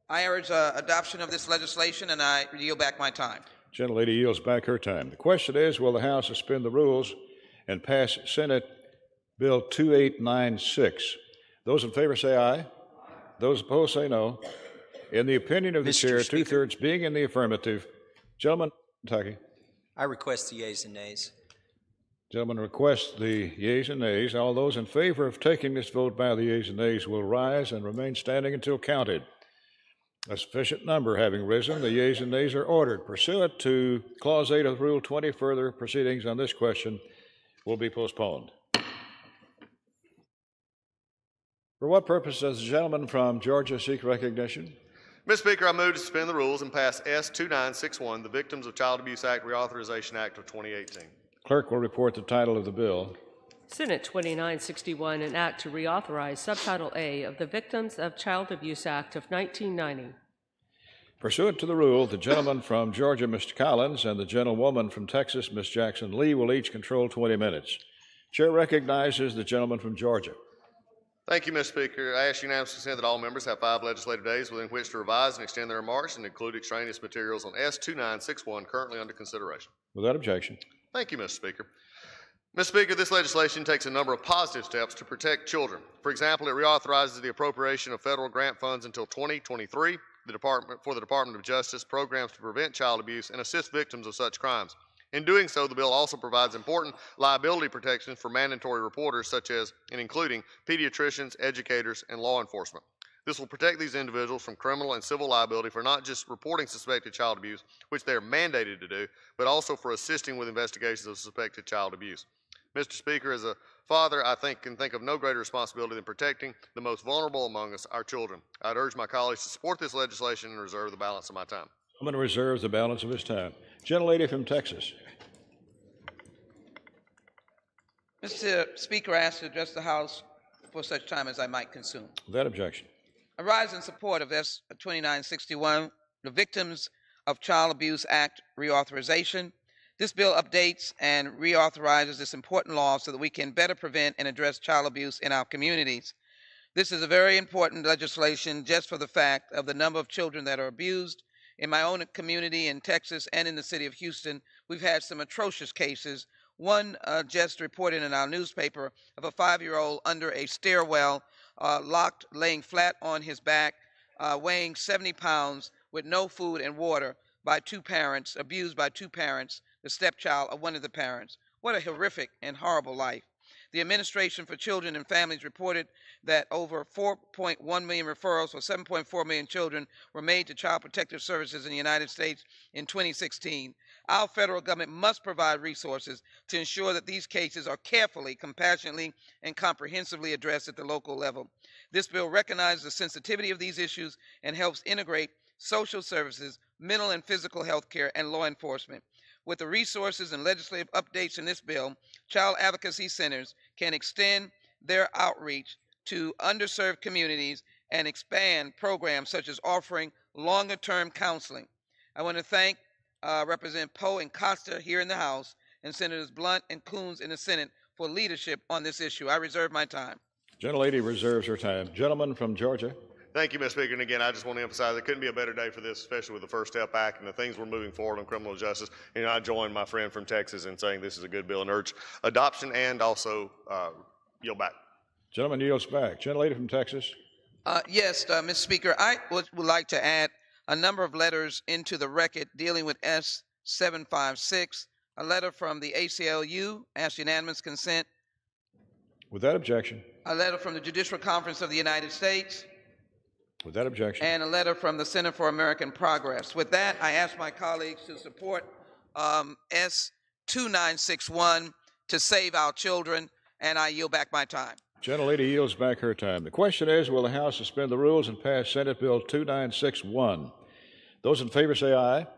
I urge adoption of this legislation, and I yield back my time. Gentlelady yields back her time. The question is, will the House suspend the rules and pass Senate Bill 2896? Those in favor say aye. Those opposed say no. In the opinion of the chair, 2/3 being in the affirmative, gentleman from Kentucky. I request the yeas and nays. Gentleman requests the yeas and nays. All those in favor of taking this vote by the yeas and nays will rise and remain standing until counted. A sufficient number having risen, the yeas and nays are ordered. Pursuant to Clause 8 of Rule 20, further proceedings on this question will be postponed. For what purpose does the gentleman from Georgia seek recognition? Mr. Speaker, I move to suspend the rules and pass S2961, the Victims of Child Abuse Act Reauthorization Act of 2018. Clerk will report the title of the bill. Senate 2961, an act to reauthorize Subtitle A of the Victims of Child Abuse Act of 1990. Pursuant to the rule, the gentleman from Georgia, Mr. Collins, and the gentlewoman from Texas, Ms. Jackson Lee, will each control 20 minutes. Chair recognizes the gentleman from Georgia. Thank you, Mr. Speaker. I ask unanimous consent that all members have 5 legislative days within which to revise and extend their remarks and include extraneous materials on S2961 currently under consideration. Without objection. Thank you, Mr. Speaker. Mr. Speaker, this legislation takes a number of positive steps to protect children. For example, it reauthorizes the appropriation of federal grant funds until 2023 for the Department of Justice programs to prevent child abuse and assist victims of such crimes. In doing so, the bill also provides important liability protections for mandatory reporters such as and including pediatricians, educators, and law enforcement. This will protect these individuals from criminal and civil liability for not just reporting suspected child abuse, which they are mandated to do, but also for assisting with investigations of suspected child abuse. Mr. Speaker, as a father, I can think of no greater responsibility than protecting the most vulnerable among us, our children. I'd urge my colleagues to support this legislation and reserve the balance of my time. I'm going to reserve the balance of his time. Gentlelady from Texas. Mr. Speaker, I ask to address the House for such time as I might consume. Without objection. I rise in support of S. 2961, the Victims of Child Abuse Act reauthorization. This bill updates and reauthorizes this important law so that we can better prevent and address child abuse in our communities. This is a very important legislation just for the fact of the number of children that are abused. In my own community in Texas and in the city of Houston, we've had some atrocious cases. One just reported in our newspaper of a 5-year-old under a stairwell, locked, laying flat on his back, weighing 70 pounds with no food and water by two parents, abused by two parents, the stepchild of one of the parents. What a horrific and horrible life. The Administration for Children and Families reported that over 4.1 million referrals for 7.4 million children were made to Child Protective Services in the United States in 2016. Our federal government must provide resources to ensure that these cases are carefully, compassionately, and comprehensively addressed at the local level. This bill recognizes the sensitivity of these issues and helps integrate social services, mental and physical health care, and law enforcement. With the resources and legislative updates in this bill, child advocacy centers can extend their outreach to underserved communities and expand programs such as offering longer-term counseling. I want to thank Representative Poe and Costa here in the House and Senators Blunt and Coons in the Senate for leadership on this issue. I reserve my time. Gentlelady reserves her time. Gentleman from Georgia. Thank you, Mr. Speaker. And again, I just want to emphasize it couldn't be a better day for this, especially with the First Step Act and the things we're moving forward on criminal justice. And I join my friend from Texas in saying this is a good bill and urge adoption and also yield back. Gentleman yields back. Gentlelady from Texas. Yes, Mr. Speaker, I would like to add a number of letters into the record dealing with S756, a letter from the ACLU, ask unanimous consent. Without objection. A letter from the Judicial Conference of the United States. Without objection. And a letter from the Center for American Progress. With that, I ask my colleagues to support S2961 to save our children, and I yield back my time. Gentlelady yields back her time. The question is, will the House suspend the rules and pass Senate Bill 2961? Those in favor say aye.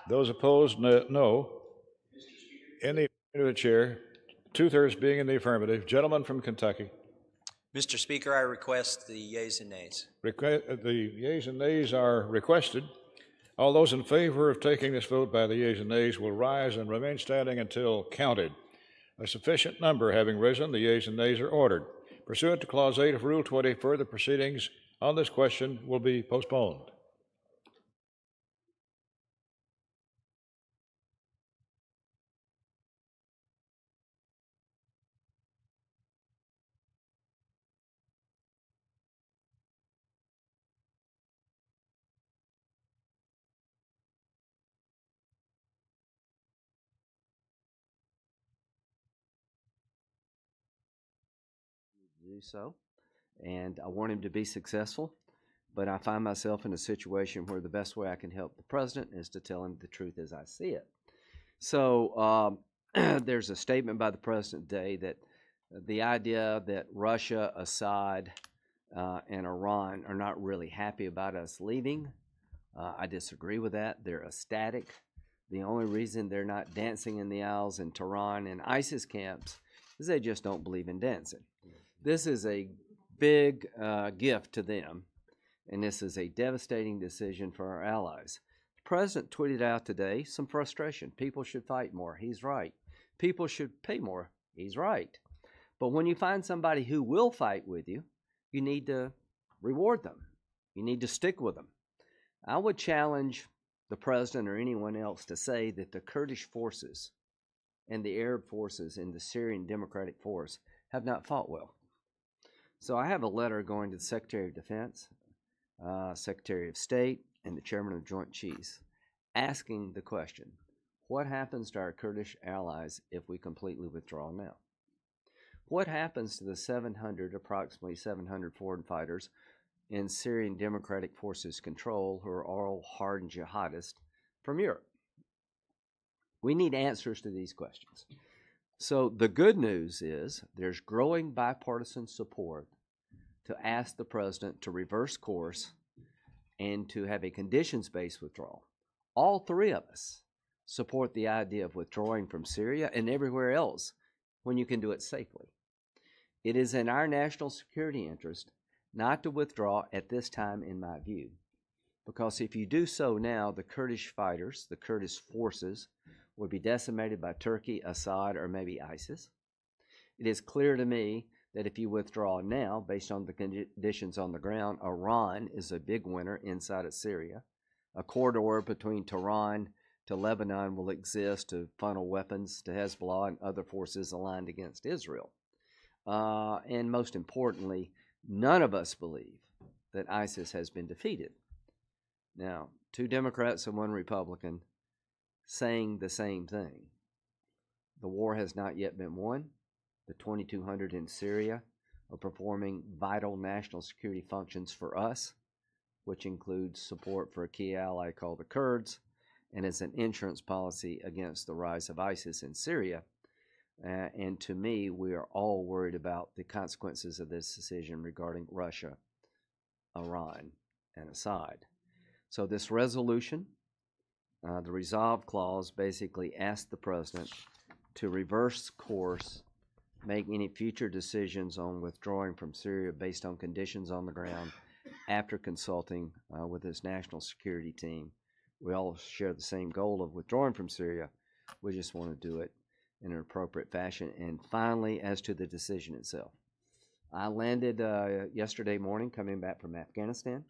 Those opposed, no. In the affirmative of the chair, 2/3 being in the affirmative. Gentleman from Kentucky. Mr. Speaker, I request the yeas and nays. The yeas and nays are requested. All those in favor of taking this vote by the yeas and nays will rise and remain standing until counted. A sufficient number having risen, the yeas and nays are ordered. Pursuant to Clause 8 of Rule 20, further proceedings on this question will be postponed. Do so, and I want him to be successful, but I find myself in a situation where the best way I can help the president is to tell him the truth as I see it. So there's a statement by the president today that the idea that Russia, Assad, and Iran are not really happy about us leaving, I disagree with that. They're ecstatic. The only reason they're not dancing in the aisles in Tehran and ISIS camps is they just don't believe in dancing. This is a big gift to them, and this is a devastating decision for our allies. The president tweeted out today some frustration. People should fight more. He's right. People should pay more. He's right. But when you find somebody who will fight with you, you need to reward them. You need to stick with them. I would challenge the president or anyone else to say that the Kurdish forces and the Arab forces in the Syrian Democratic Force have not fought well. So I have a letter going to the Secretary of Defense, Secretary of State, and the Chairman of Joint Chiefs asking the question, what happens to our Kurdish allies if we completely withdraw now? What happens to the approximately 700 foreign fighters in Syrian Democratic Forces control who are all hardened jihadists from Europe? We need answers to these questions. So the good news is there's growing bipartisan support to ask the president to reverse course and to have a conditions-based withdrawal. All three of us support the idea of withdrawing from Syria and everywhere else when you can do it safely. It is in our national security interest not to withdraw at this time, in my view, because if you do so now, the Kurdish fighters, the Kurdish forces, would be decimated by Turkey, Assad, or maybe ISIS. It is clear to me that if you withdraw now, based on the conditions on the ground, Iran is a big winner inside of Syria. A corridor between Tehran to Lebanon will exist to funnel weapons to Hezbollah and other forces aligned against Israel. And most importantly, none of us believe that ISIS has been defeated. Now, 2 Democrats and 1 Republican saying the same thing. The war has not yet been won. The 2,200 in Syria are performing vital national security functions for us, which includes support for a key ally called the Kurds, and as an insurance policy against the rise of ISIS in Syria. And to me, we are all worried about the consequences of this decision regarding Russia, Iran, and Assad. So this resolution, the resolve clause, basically asks the president to reverse course, make any future decisions on withdrawing from Syria based on conditions on the ground after consulting with his national security team. We all share the same goal of withdrawing from Syria. We just want to do it in an appropriate fashion. And finally, as to the decision itself, I landed yesterday morning coming back from Afghanistan.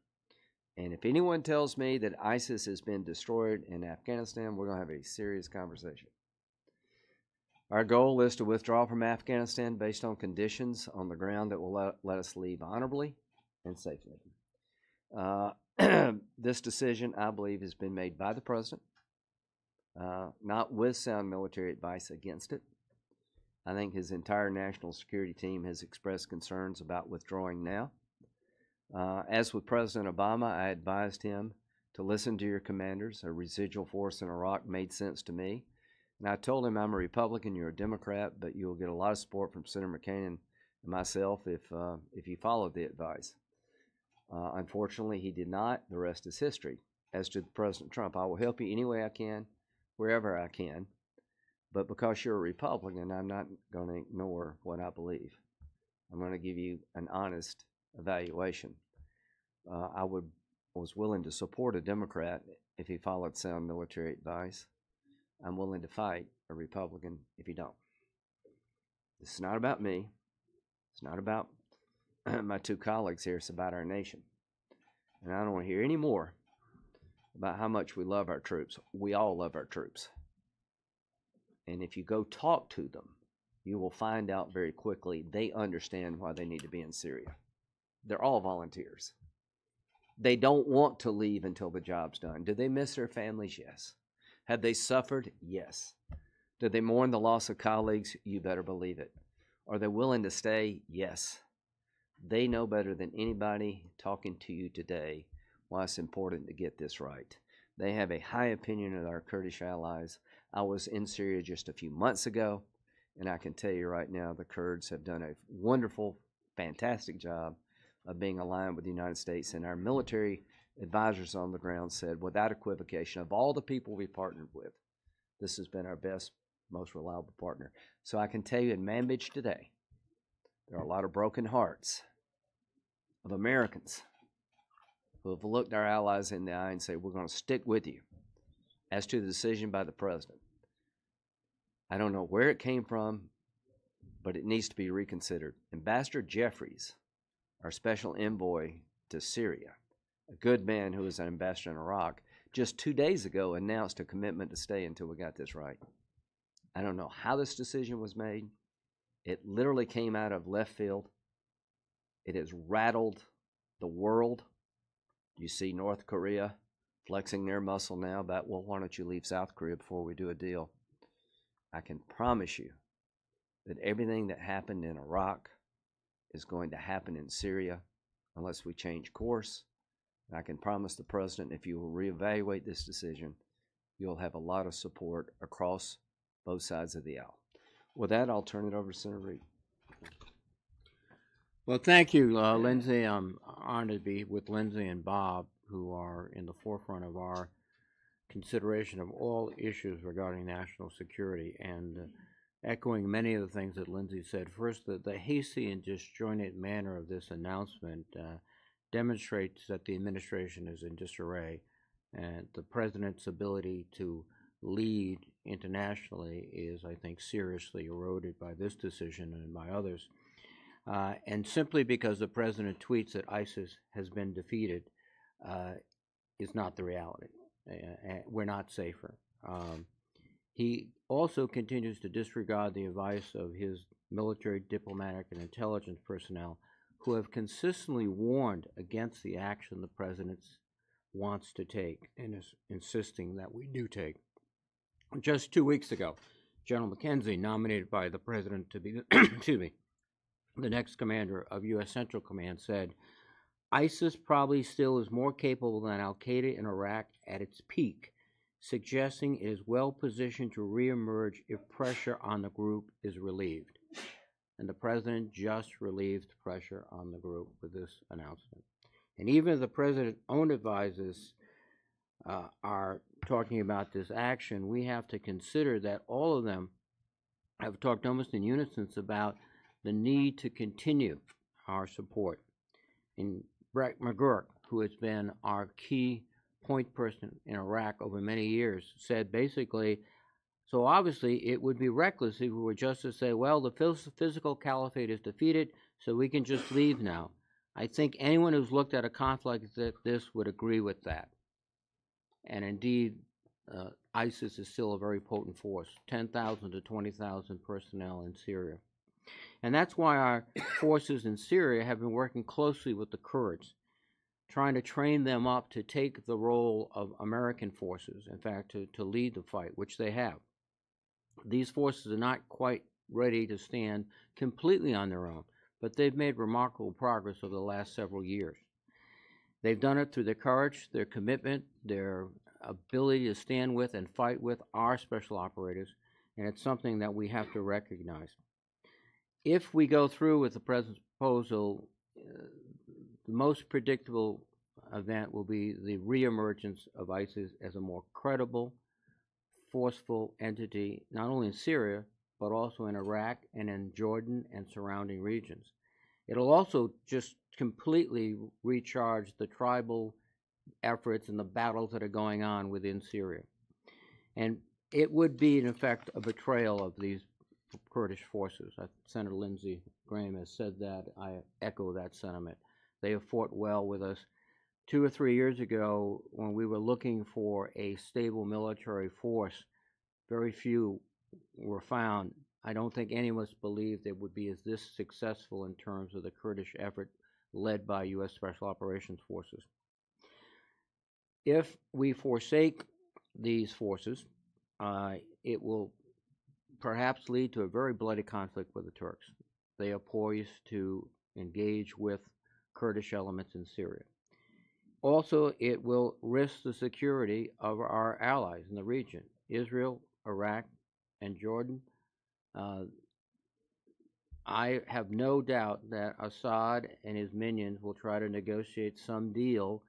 And if anyone tells me that ISIS has been destroyed in Afghanistan, we're going to have a serious conversation. Our goal is to withdraw from Afghanistan based on conditions on the ground that will let us leave honorably and safely. This decision, I believe, has been made by the president, not with sound military advice against it. I think his entire national security team has expressed concerns about withdrawing now. As with President Obama, I advised him to listen to your commanders. A residual force in Iraq made sense to me. And I told him, I'm a Republican, you're a Democrat, but you'll get a lot of support from Senator McCain and myself if you follow the advice. Unfortunately, he did not. The rest is history. As to President Trump, I will help you any way I can, wherever I can. But because you're a Republican, I'm not going to ignore what I believe. I'm going to give you an honest evaluation. I was willing to support a Democrat if he followed sound military advice. I'm willing to fight a Republican if he don't. This is not about me. It's not about my 2 colleagues here. It's about our nation. And I don't want to hear any more about how much we love our troops. We all love our troops. And if you go talk to them, you will find out very quickly they understand why they need to be in Syria. They're all volunteers. They don't want to leave until the job's done. Do they miss their families? Yes. Have they suffered? Yes. Do they mourn the loss of colleagues? You better believe it. Are they willing to stay? Yes. They know better than anybody talking to you today why it's important to get this right. They have a high opinion of our Kurdish allies. I was in Syria just a few months ago, and I can tell you right now the Kurds have done a wonderful, fantastic job of being aligned with the United States, and our military advisors on the ground said, without equivocation, of all the people we partnered with, this has been our best, most reliable partner. So I can tell you in Manbij today, there are a lot of broken hearts of Americans who have looked our allies in the eye and say, we're going to stick with you. As to the decision by the president, I don't know where it came from, but it needs to be reconsidered. Ambassador Jeffries, our special envoy to Syria, a good man who is an ambassador in Iraq, just 2 days ago announced a commitment to stay until we got this right. I don't know how this decision was made. It literally came out of left field. It has rattled the world. You see North Korea flexing their muscle now about, well, why don't you leave South Korea before we do a deal? I can promise you that everything that happened in Iraq is going to happen in Syria unless we change course. And I can promise the president, if you will reevaluate this decision, you'll have a lot of support across both sides of the aisle. With that, I'll turn it over to Senator Reid. Well, thank you, Lindsay. I'm honored to be with Lindsay and Bob, who are in the forefront of our consideration of all issues regarding national security, and echoing many of the things that Lindsay said. First, the hasty and disjointed manner of this announcement demonstrates that the administration is in disarray, and the president's ability to lead internationally is, I think, seriously eroded by this decision and by others. And simply because the president tweets that ISIS has been defeated is not the reality. We're not safer. He also continues to disregard the advice of his military, diplomatic, and intelligence personnel who have consistently warned against the action the president wants to take and is insisting that we do take. Just 2 weeks ago, General McKenzie, nominated by the president to be excuse me, the next commander of U.S. Central Command, said, ISIS probably still is more capable than al-Qaeda in Iraq at its peak, suggesting it is well positioned to reemerge if pressure on the group is relieved. And the president just relieved pressure on the group with this announcement. And even if the president's own advisors are talking about this action, we have to consider that all of them have talked almost in unison about the need to continue our support. And Brett McGurk, who has been our key point person in Iraq over many years, said basically, so obviously it would be reckless if we were just to say, well, the physical caliphate is defeated, so we can just leave now. I think anyone who's looked at a conflict like this would agree with that. And indeed, ISIS is still a very potent force, 10,000 to 20,000 personnel in Syria. And that's why our forces in Syria have been working closely with the Kurds, trying to train them up to take the role of American forces, in fact, to lead the fight, which they have. These forces are not quite ready to stand completely on their own, but they've made remarkable progress over the last several years. They've done it through their courage, their commitment, their ability to stand with and fight with our special operators, and it's something that we have to recognize. If we go through with the president's proposal, the most predictable event will be the reemergence of ISIS as a more credible, forceful entity, not only in Syria, but also in Iraq and in Jordan and surrounding regions. It'll also just completely recharge the tribal efforts and the battles that are going on within Syria. And it would be, in effect, a betrayal of these Kurdish forces. Senator Lindsey Graham has said that. I echo that sentiment. They have fought well with us. 2 or 3 years ago, when we were looking for a stable military force, very few were found. I don't think any of us believed they would be as this successful in terms of the Kurdish effort led by U.S. Special Operations Forces. If we forsake these forces, it will perhaps lead to a very bloody conflict with the Turks. They are poised to engage with Kurdish elements in Syria. Also, it will risk the security of our allies in the region, Israel, Iraq, and Jordan. I have no doubt that Assad and his minions will try to negotiate some deal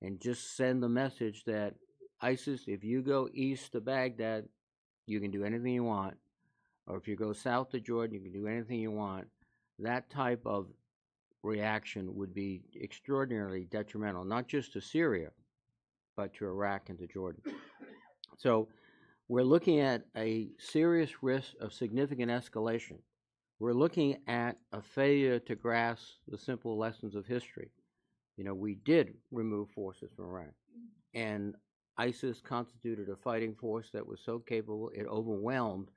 and just send the message that ISIS, if you go east to Baghdad, you can do anything you want. Or if you go south to Jordan, you can do anything you want. That type of reaction would be extraordinarily detrimental, not just to Syria, but to Iraq and to Jordan. So we're looking at a serious risk of significant escalation. We're looking at a failure to grasp the simple lessons of history. You know, we did remove forces from Iraq, and ISIS constituted a fighting force that was so capable it overwhelmed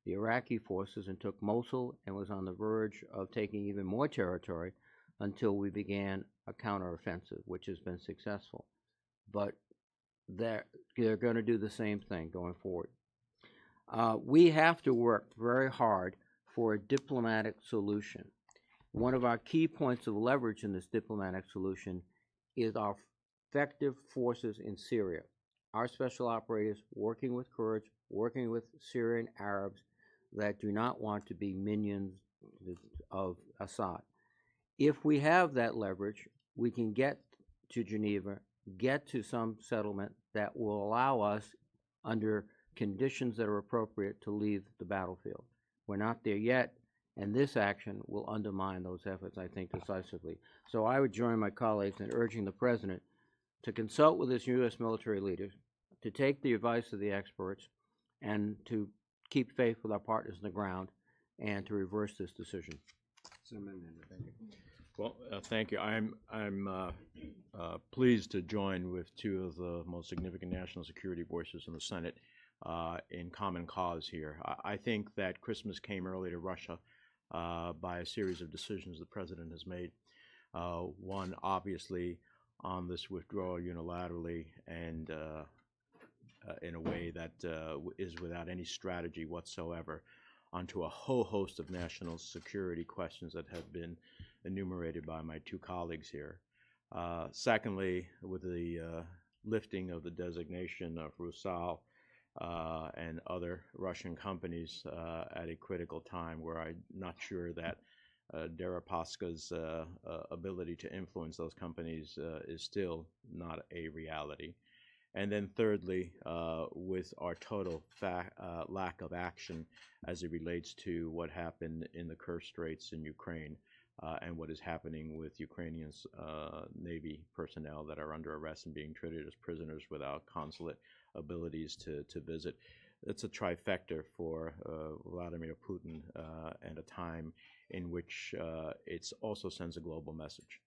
the Iraqi forces and took Mosul and was on the verge of taking even more territory until we began a counteroffensive, which has been successful. But they're going to do the same thing going forward. We have to work very hard for a diplomatic solution. One of our key points of leverage in this diplomatic solution is our effective forces in Syria. Our special operators working with Kurds, working with Syrian Arabs that do not want to be minions of Assad. If we have that leverage, we can get to Geneva, get to some settlement that will allow us, under conditions that are appropriate, to leave the battlefield. We're not there yet, and this action will undermine those efforts, I think, decisively. So I would join my colleagues in urging the President to consult with his U.S. military leaders, to take the advice of the experts, and to keep faith with our partners on the ground, and to reverse this decision. Thank you. Well, thank you. I'm pleased to join with two of the most significant national security voices in the Senate in common cause here. I think that Christmas came early to Russia by a series of decisions the President has made. One, obviously, on this withdrawal unilaterally and in a way that is without any strategy whatsoever onto a whole host of national security questions that have been enumerated by my two colleagues here. Secondly, with the lifting of the designation of Rusal and other Russian companies at a critical time where I'm not sure that Deripaska's ability to influence those companies is still not a reality. And then thirdly, with our total lack of action as it relates to what happened in the Kerch Straits in Ukraine and what is happening with Ukrainian Navy personnel that are under arrest and being treated as prisoners without consulate abilities to visit. It's a trifecta for Vladimir Putin at a time in which it also sends a global message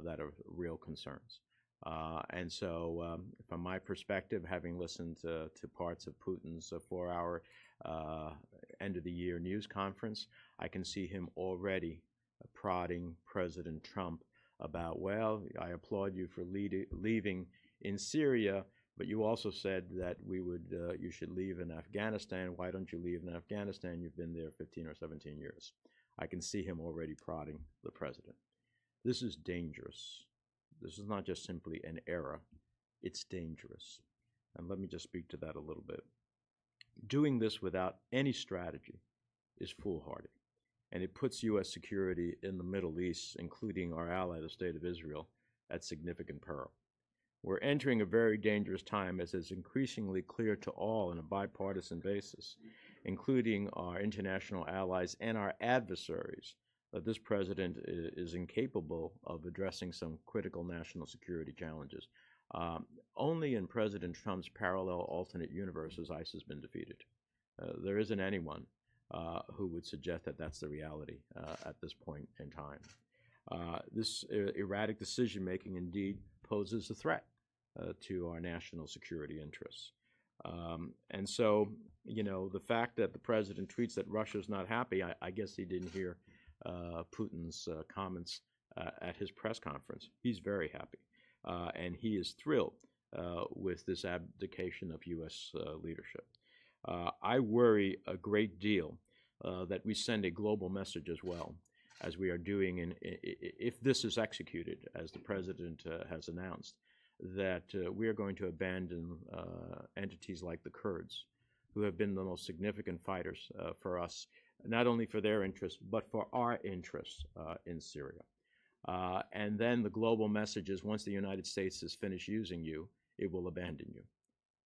that are real concerns. And so from my perspective, having listened to parts of Putin's 4-hour end-of-the-year news conference, I can see him already prodding President Trump about, well, I applaud you for leaving in Syria, but you also said that you should leave in Afghanistan. Why don't you leave in Afghanistan? You've been there 15 or 17 years. I can see him already prodding the president. This is dangerous. This is not just simply an error, it's dangerous. And let me just speak to that a little bit. Doing this without any strategy is foolhardy, and it puts U.S. security in the Middle East, including our ally, the State of Israel, at significant peril. We're entering a very dangerous time, as is increasingly clear to all on a bipartisan basis, including our international allies and our adversaries, that this president is incapable of addressing some critical national security challenges. Only in President Trump's parallel alternate universe has ISIS been defeated. There isn't anyone who would suggest that that's the reality at this point in time. This erratic decision-making indeed poses a threat to our national security interests. And so, the fact that the president tweets that Russia's not happy, I guess he didn't hear Putin's comments at his press conference. He's very happy, and he is thrilled with this abdication of U.S. leadership. I worry a great deal that we send a global message as well, as we are doing, if this is executed, as the president has announced, that we are going to abandon entities like the Kurds, who have been the most significant fighters for us, not only for their interests, but for our interests in Syria. And then the global message is, once the United States is finished using you, it will abandon you.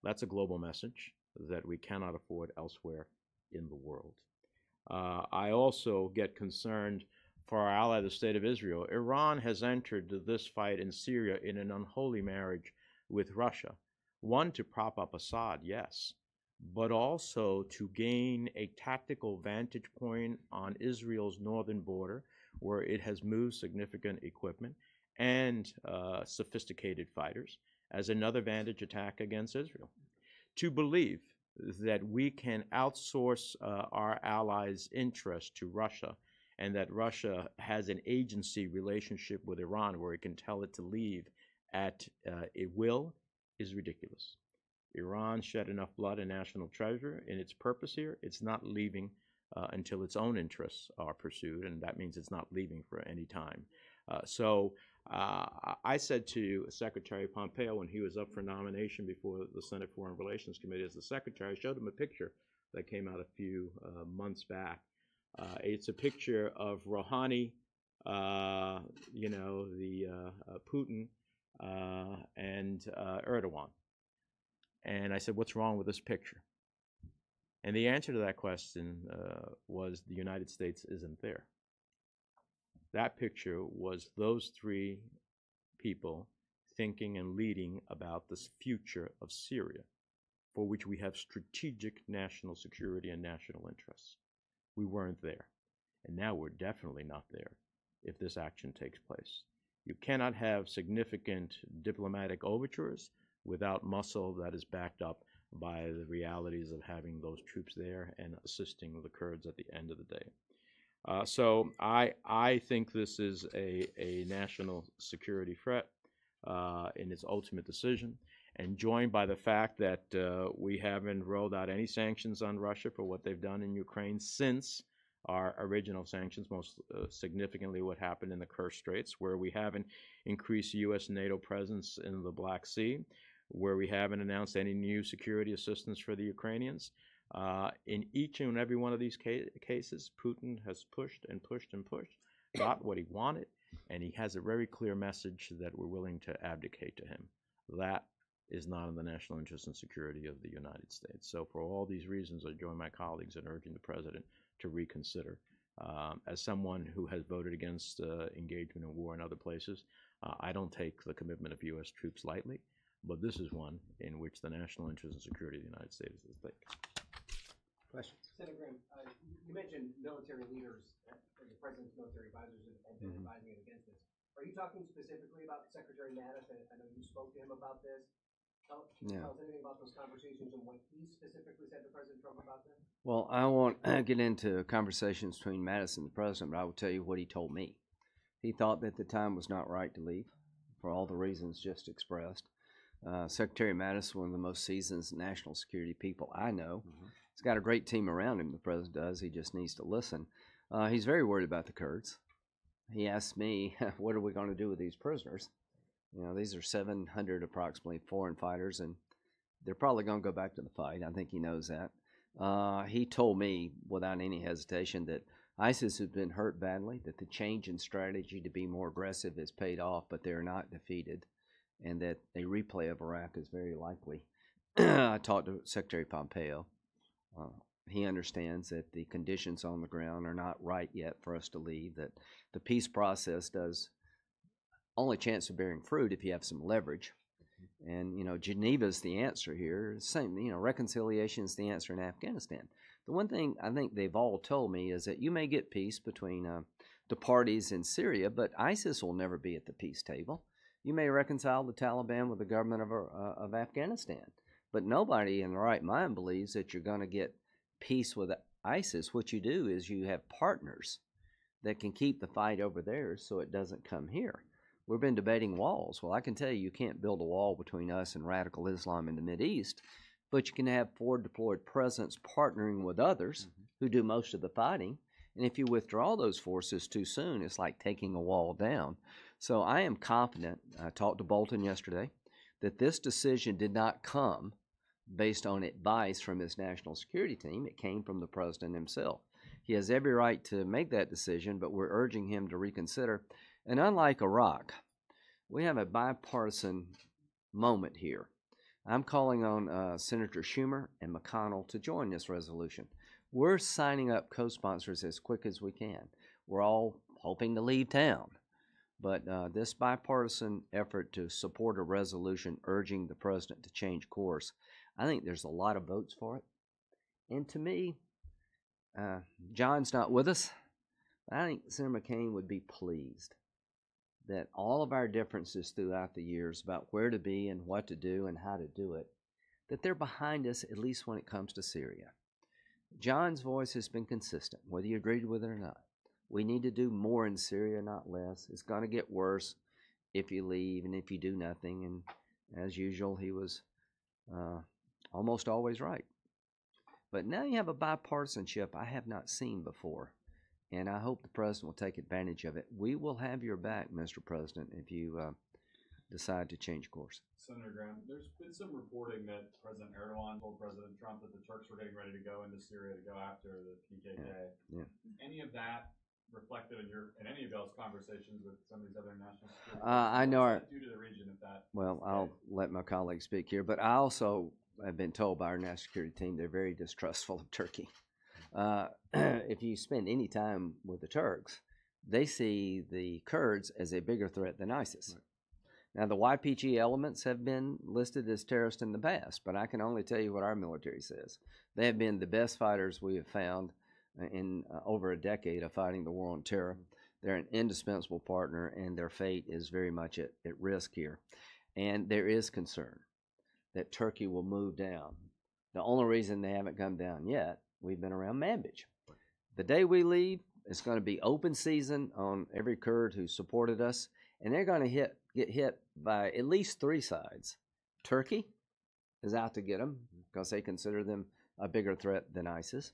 That's a global message that we cannot afford elsewhere in the world. I also get concerned for our ally, the State of Israel. Iran has entered this fight in Syria in an unholy marriage with Russia. One, to prop up Assad, yes, but also to gain a tactical vantage point on Israel's northern border, where it has moved significant equipment and sophisticated fighters as another vantage attack against Israel. To believe that we can outsource our allies' interest to Russia, and that Russia has an agency relationship with Iran where it can tell it to leave at it will, is ridiculous. Iran shed enough blood and national treasure in its purpose here. It's not leaving until its own interests are pursued, and that means it's not leaving for any time. So I said to Secretary Pompeo when he was up for nomination before the Senate Foreign Relations Committee as the secretary, I showed him a picture that came out a few months back. It's a picture of Rouhani, Putin, and Erdogan. And I said, what's wrong with this picture? And the answer to that question was the United States isn't there. That picture was those three people thinking and leading about the future of Syria, for which we have strategic national security and national interests. We weren't there. And now we're definitely not there if this action takes place. You cannot have significant diplomatic overtures without muscle that is backed up by the realities of having those troops there and assisting the Kurds at the end of the day. So I think this is a national security threat in its ultimate decision, and joined by the fact that we haven't rolled out any sanctions on Russia for what they've done in Ukraine since our original sanctions, most significantly what happened in the Kerch Straits, where we haven't increased U.S. NATO presence in the Black Sea, where we haven't announced any new security assistance for the Ukrainians. In each and every one of these cases, Putin has pushed and pushed and pushed, got what he wanted, and he has a very clear message that we're willing to abdicate to him. That is not in the national interest and security of the United States. So for all these reasons, I join my colleagues in urging the President to reconsider. As someone who has voted against engagement in war in other places, I don't take the commitment of U.S. troops lightly, but this is one in which the national interest and security of the United States is at stake. Questions? Senator Graham, you mentioned military leaders, the president's military advisors have been advising it against this. Are you talking specifically about Secretary Mattis? I know you spoke to him about this. Can you tell us anything about those conversations and what he specifically said to President Trump about this? Well, I won't get into conversations between Mattis and the president, but I will tell you what he told me. He thought that the time was not right to leave for all the reasons just expressed. Secretary Mattis, one of the most seasoned national security people I know. He's got a great team around him, the president does. He just needs to listen. He's very worried about the Kurds. He asked me, what are we going to do with these prisoners? You know, these are 700 approximately foreign fighters, and they're probably going to go back to the fight. I think he knows that. He told me without any hesitation that ISIS has been hurt badly, that the change in strategy to be more aggressive has paid off, but they're not defeated, and that a replay of Iraq is very likely. I talked to Secretary Pompeo. He understands that the conditions on the ground are not right yet for us to leave, that the peace process does only chance of bearing fruit if you have some leverage. And, you know, Geneva's the answer here. Same, you know, reconciliation is the answer in Afghanistan. The one thing I think they've all told me is that you may get peace between the parties in Syria, but ISIS will never be at the peace table. You may reconcile the Taliban with the government of Afghanistan, but nobody in the right mind believes that you're going to get peace with ISIS. What you do is you have partners that can keep the fight over there so it doesn't come here. We've been debating walls. Well, I can tell you, you can't build a wall between us and radical Islam in the Mideast, but you can have forward deployed presence partnering with others who do most of the fighting. And if you withdraw those forces too soon, it's like taking a wall down. So I am confident, I talked to Bolton yesterday, that this decision did not come based on advice from his national security team. It came from the president himself. He has every right to make that decision, but we're urging him to reconsider. And unlike Iraq, we have a bipartisan moment here. I'm calling on Senator Schumer and McConnell to join this resolution. We're signing up co-sponsors as quick as we can. We're all hoping to leave town. But this bipartisan effort to support a resolution urging the president to change course, I think there's a lot of votes for it. And to me, John's not with us, but I think Senator McCain would be pleased that all of our differences throughout the years about where to be and what to do and how to do it, that they're behind us, at least when it comes to Syria. John's voice has been consistent, whether you agreed with it or not. We need to do more in Syria, not less. It's going to get worse if you leave and if you do nothing. And as usual, he was almost always right. But now you have a bipartisanship I have not seen before, and I hope the president will take advantage of it. We will have your back, Mr. President, if you decide to change course. Senator Graham, there's been some reporting that President Erdogan told President Trump that the Turks were getting ready to go into Syria to go after the PKK. Yeah. Any of that reflected in any of y'all's conversations with some of these other national security? I know. Due to the region, if that. Well, I'll let my colleagues speak here, but I also have been told by our national security team they're very distrustful of Turkey. If you spend any time with the Turks, they see the Kurds as a bigger threat than ISIS. Right. Now, the YPG elements have been listed as terrorists in the past, but I can only tell you what our military says. They have been the best fighters we have found in over a decade of fighting the war on terror. They're an indispensable partner, and their fate is very much at risk here. And there is concern that Turkey will move down. The only reason they haven't come down yet, we've been around Manbij. The day we leave, it's going to be open season on every Kurd who supported us, and they're going to get hit by at least three sides. Turkey is out to get them because they consider them a bigger threat than ISIS.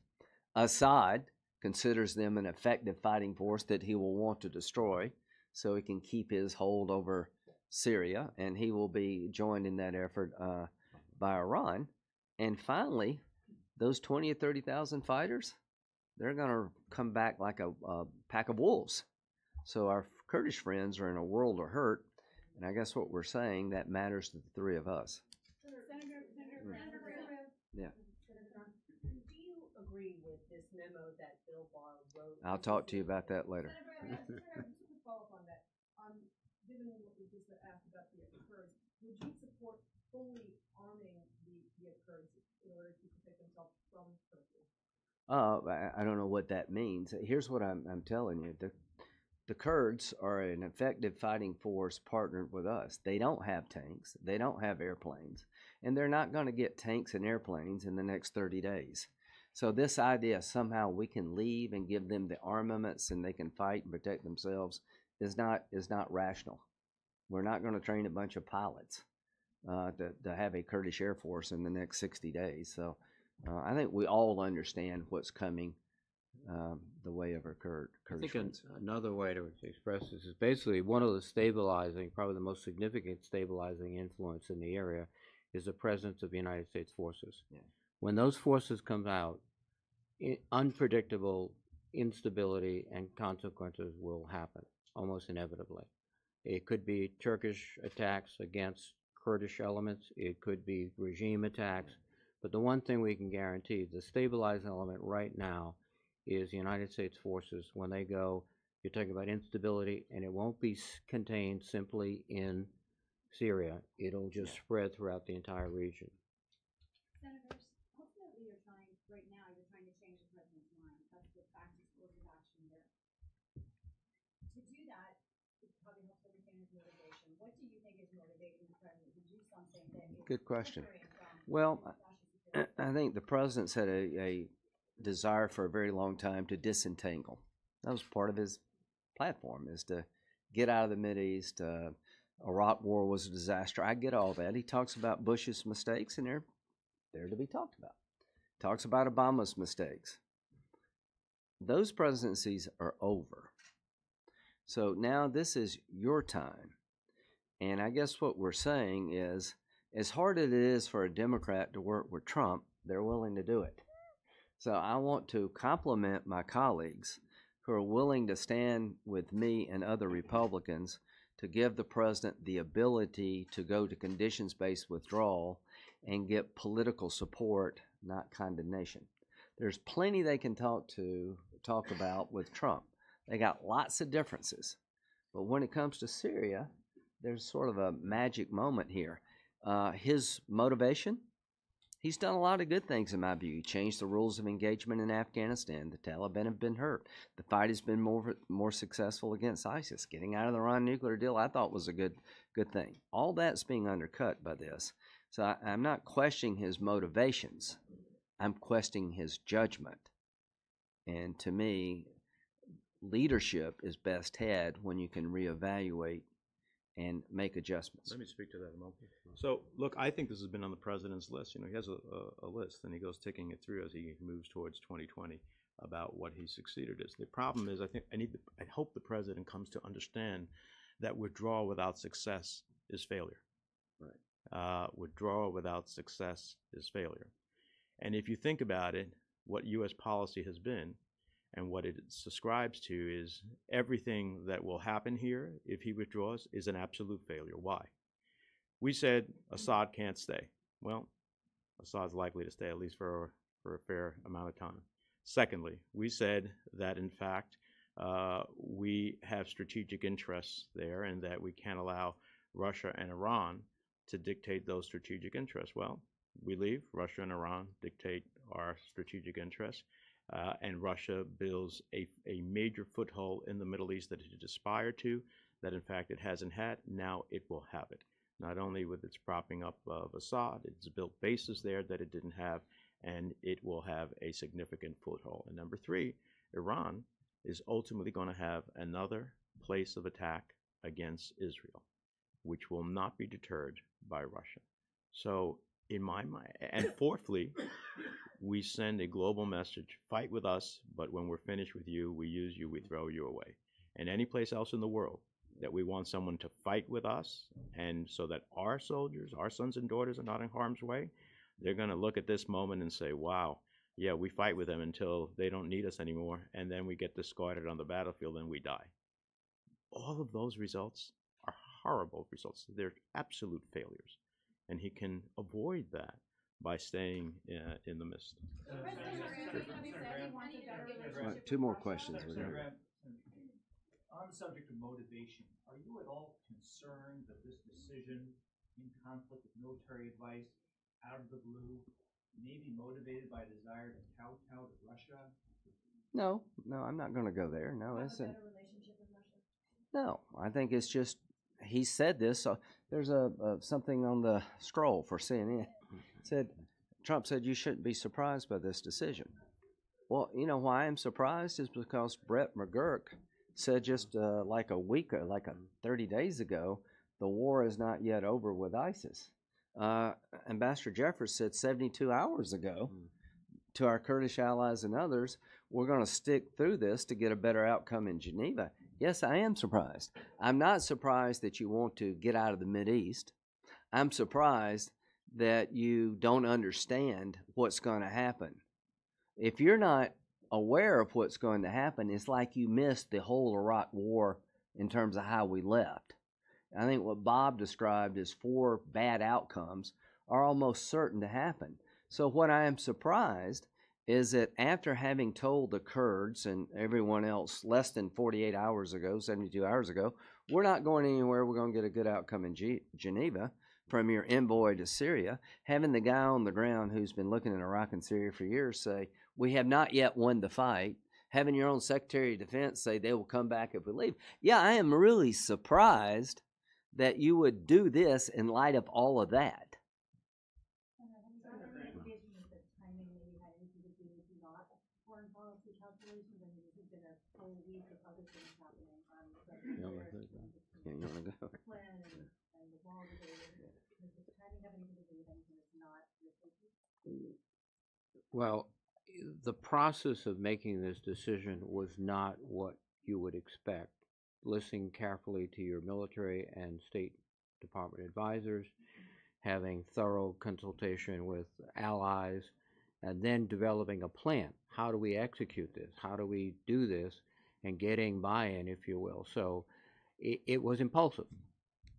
Assad considers them an effective fighting force that he will want to destroy so he can keep his hold over Syria, and he will be joined in that effort by Iran. And finally, those 20 or 30,000 fighters, they're going to come back like a pack of wolves. So our Kurdish friends are in a world of hurt, and I guess what we're saying, that matters to the three of us. Yeah. Do you agree with this memo that Bill Barr wrote? I'll talk to you about that later. Senator, just to follow up on that, given what we just asked about the Kurds, would you support fully arming the Kurds in order to protect themselves from Turkey? I don't know what that means. Here's what I'm telling you. The Kurds are an effective fighting force partnered with us. They don't have tanks. They don't have airplanes. And they're not going to get tanks and airplanes in the next 30 days. So this idea somehow we can leave and give them the armaments and they can fight and protect themselves is not rational. We're not going to train a bunch of pilots to have a Kurdish Air Force in the next 60 days. So I think we all understand what's coming the way of our Kurdish friends. Another way to express this is basically one of the stabilizing, probably the most significant stabilizing influence in the area is the presence of the United States forces. Yeah. When those forces come out, unpredictable instability and consequences will happen, almost inevitably. It could be Turkish attacks against Kurdish elements. It could be regime attacks. But the one thing we can guarantee, the stabilizing element right now, is the United States forces. When they go, you're talking about instability, and it won't be contained simply in Syria. It'll just spread throughout the entire region. Senators, ultimately you're trying to change the president's mind. That's the fastest course of action there. To do that, it probably helps understand his motivation. What do you think is motivating the president to do something that is Good question. Well, I think the president's had a desire for a very long time to disentangle. That was part of his platform, is to get out of the Mideast. Iraq war was a disaster. I get all that. He talks about Bush's mistakes, and they're to be talked about. Talks about Obama's mistakes. Those presidencies are over. So now this is your time. And I guess what we're saying is, as hard as it is for a Democrat to work with Trump, they're willing to do it. So I want to compliment my colleagues who are willing to stand with me and other Republicans to give the president the ability to go to conditions-based withdrawal and get political support, not condemnation. There's plenty they can talk about with Trump. They got lots of differences. But when it comes to Syria, there's sort of a magic moment here. His motivation He's done a lot of good things in my view. He changed the rules of engagement in Afghanistan. The Taliban have been hurt. The fight has been more successful against ISIS. Getting out of the Iran nuclear deal, I thought, was a good thing. All that's being undercut by this. So I'm not questioning his motivations. I'm questioning his judgment. And to me, leadership is best had when you can reevaluate and make adjustments. Let me speak to that a moment. So, look, I think this has been on the president's list. You know, he has a list, and he goes ticking it through as he moves towards 2020 about what he succeeded as. The problem is, I hope the president comes to understand that withdrawal without success is failure. Right. Withdrawal without success is failure. And if you think about it, what U.S. policy has been and what it subscribes to is everything that will happen here if he withdraws is an absolute failure. Why? We said Assad can't stay. Well, Assad's likely to stay at least for a fair amount of time. Secondly, we said that in fact we have strategic interests there and that we can't allow Russia and Iran to dictate those strategic interests. Well, we leave. Russia and Iran dictate our strategic interests. And Russia builds a major foothold in the Middle East that it had aspired to, that in fact it hasn't had. Now it will have it. Not only with its propping up of Assad, it's built bases there that it didn't have, and it will have a significant foothold. And number three, Iran is ultimately going to have another place of attack against Israel, which will not be deterred by Russia. So in my mind, and fourthly, we send a global message, fight with us, but when we're finished with you, we use you, we throw you away. And any place else in the world that we want someone to fight with us, and so that our soldiers, our sons and daughters are not in harm's way, they're going to look at this moment and say, wow, yeah, we fight with them until they don't need us anymore, and then we get discarded on the battlefield and we die. All of those results are horrible results. They're absolute failures. And he can avoid that by staying in the midst. Right, two more questions. On the subject of motivation, are you at all concerned that this decision, in conflict with military advice, out of the blue, may be motivated by a desire to kowtow to Russia? No, I'm not going to go there. No, it's a relationship with Russia. No, I think it's just he said this. So there's something on the scroll for CNN. Trump said you shouldn't be surprised by this decision. Well, you know why I'm surprised is because Brett McGurk said just like 30 days ago, the war is not yet over with ISIS. Ambassador Jeffers said 72 hours ago to our Kurdish allies and others, we're going to stick through this to get a better outcome in Geneva. Yes, I am surprised. I'm not surprised that you want to get out of the Mideast. I'm surprised that you don't understand what's going to happen. If you're not aware of what's going to happen, it's like you missed the whole Iraq war in terms of how we left. I think what Bob described as 4 bad outcomes are almost certain to happen. So what I am surprised is that after having told the Kurds and everyone else less than 48 hours ago, 72 hours ago, we're not going anywhere, we're going to get a good outcome in Geneva, from your envoy to Syria, having the guy on the ground who's been looking at Iraq and Syria for years say, we have not yet won the fight, having your own Secretary of Defense say they will come back if we leave. Yeah, I am really surprised that you would do this in light of all of that. You want to go? Well, the process of making this decision was not what you would expect. Listening carefully to your military and State Department advisors, having thorough consultation with allies, and then developing a plan. How do we execute this? How do we do this? And getting buy-in, if you will. So it was impulsive.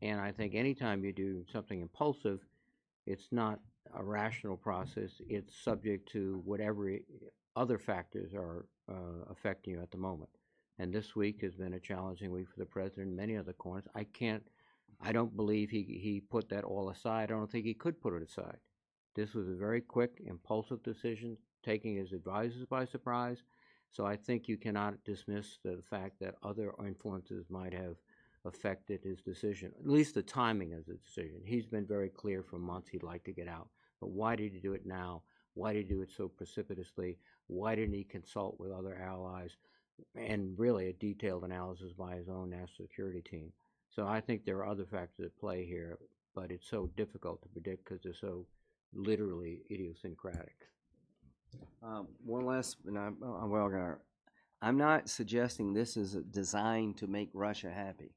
And I think anytime you do something impulsive, it's not a rational process. It's subject to whatever other factors are affecting you at the moment. And this week has been a challenging week for the president in many other corners. I don't believe he put that all aside. I don't think he could put it aside. This was a very quick, impulsive decision, taking his advisors by surprise. So I think you cannot dismiss the fact that other influences might have affected his decision, at least the timing of the decision. He's been very clear for months he'd like to get out. But why did he do it now? Why did he do it so precipitously? Why didn't he consult with other allies? And really a detailed analysis by his own national security team. So I think there are other factors at play here, but it's so difficult to predict because they're so literally idiosyncratic. One last, and I'm not suggesting this is designed to make Russia happy.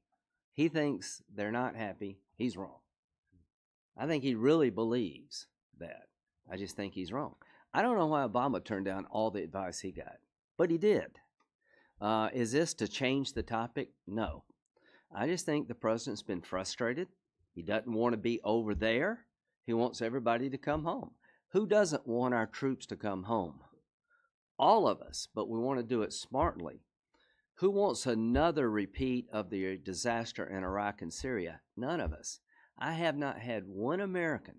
He thinks they're not happy. He's wrong. I think he really believes that. I just think he's wrong. I don't know why Obama turned down all the advice he got, but he did. Is this to change the topic? No. I just think the president's been frustrated. He doesn't want to be over there. He wants everybody to come home. Who doesn't want our troops to come home? All of us, but we want to do it smartly. Who wants another repeat of the disaster in Iraq and Syria? None of us. I have not had one American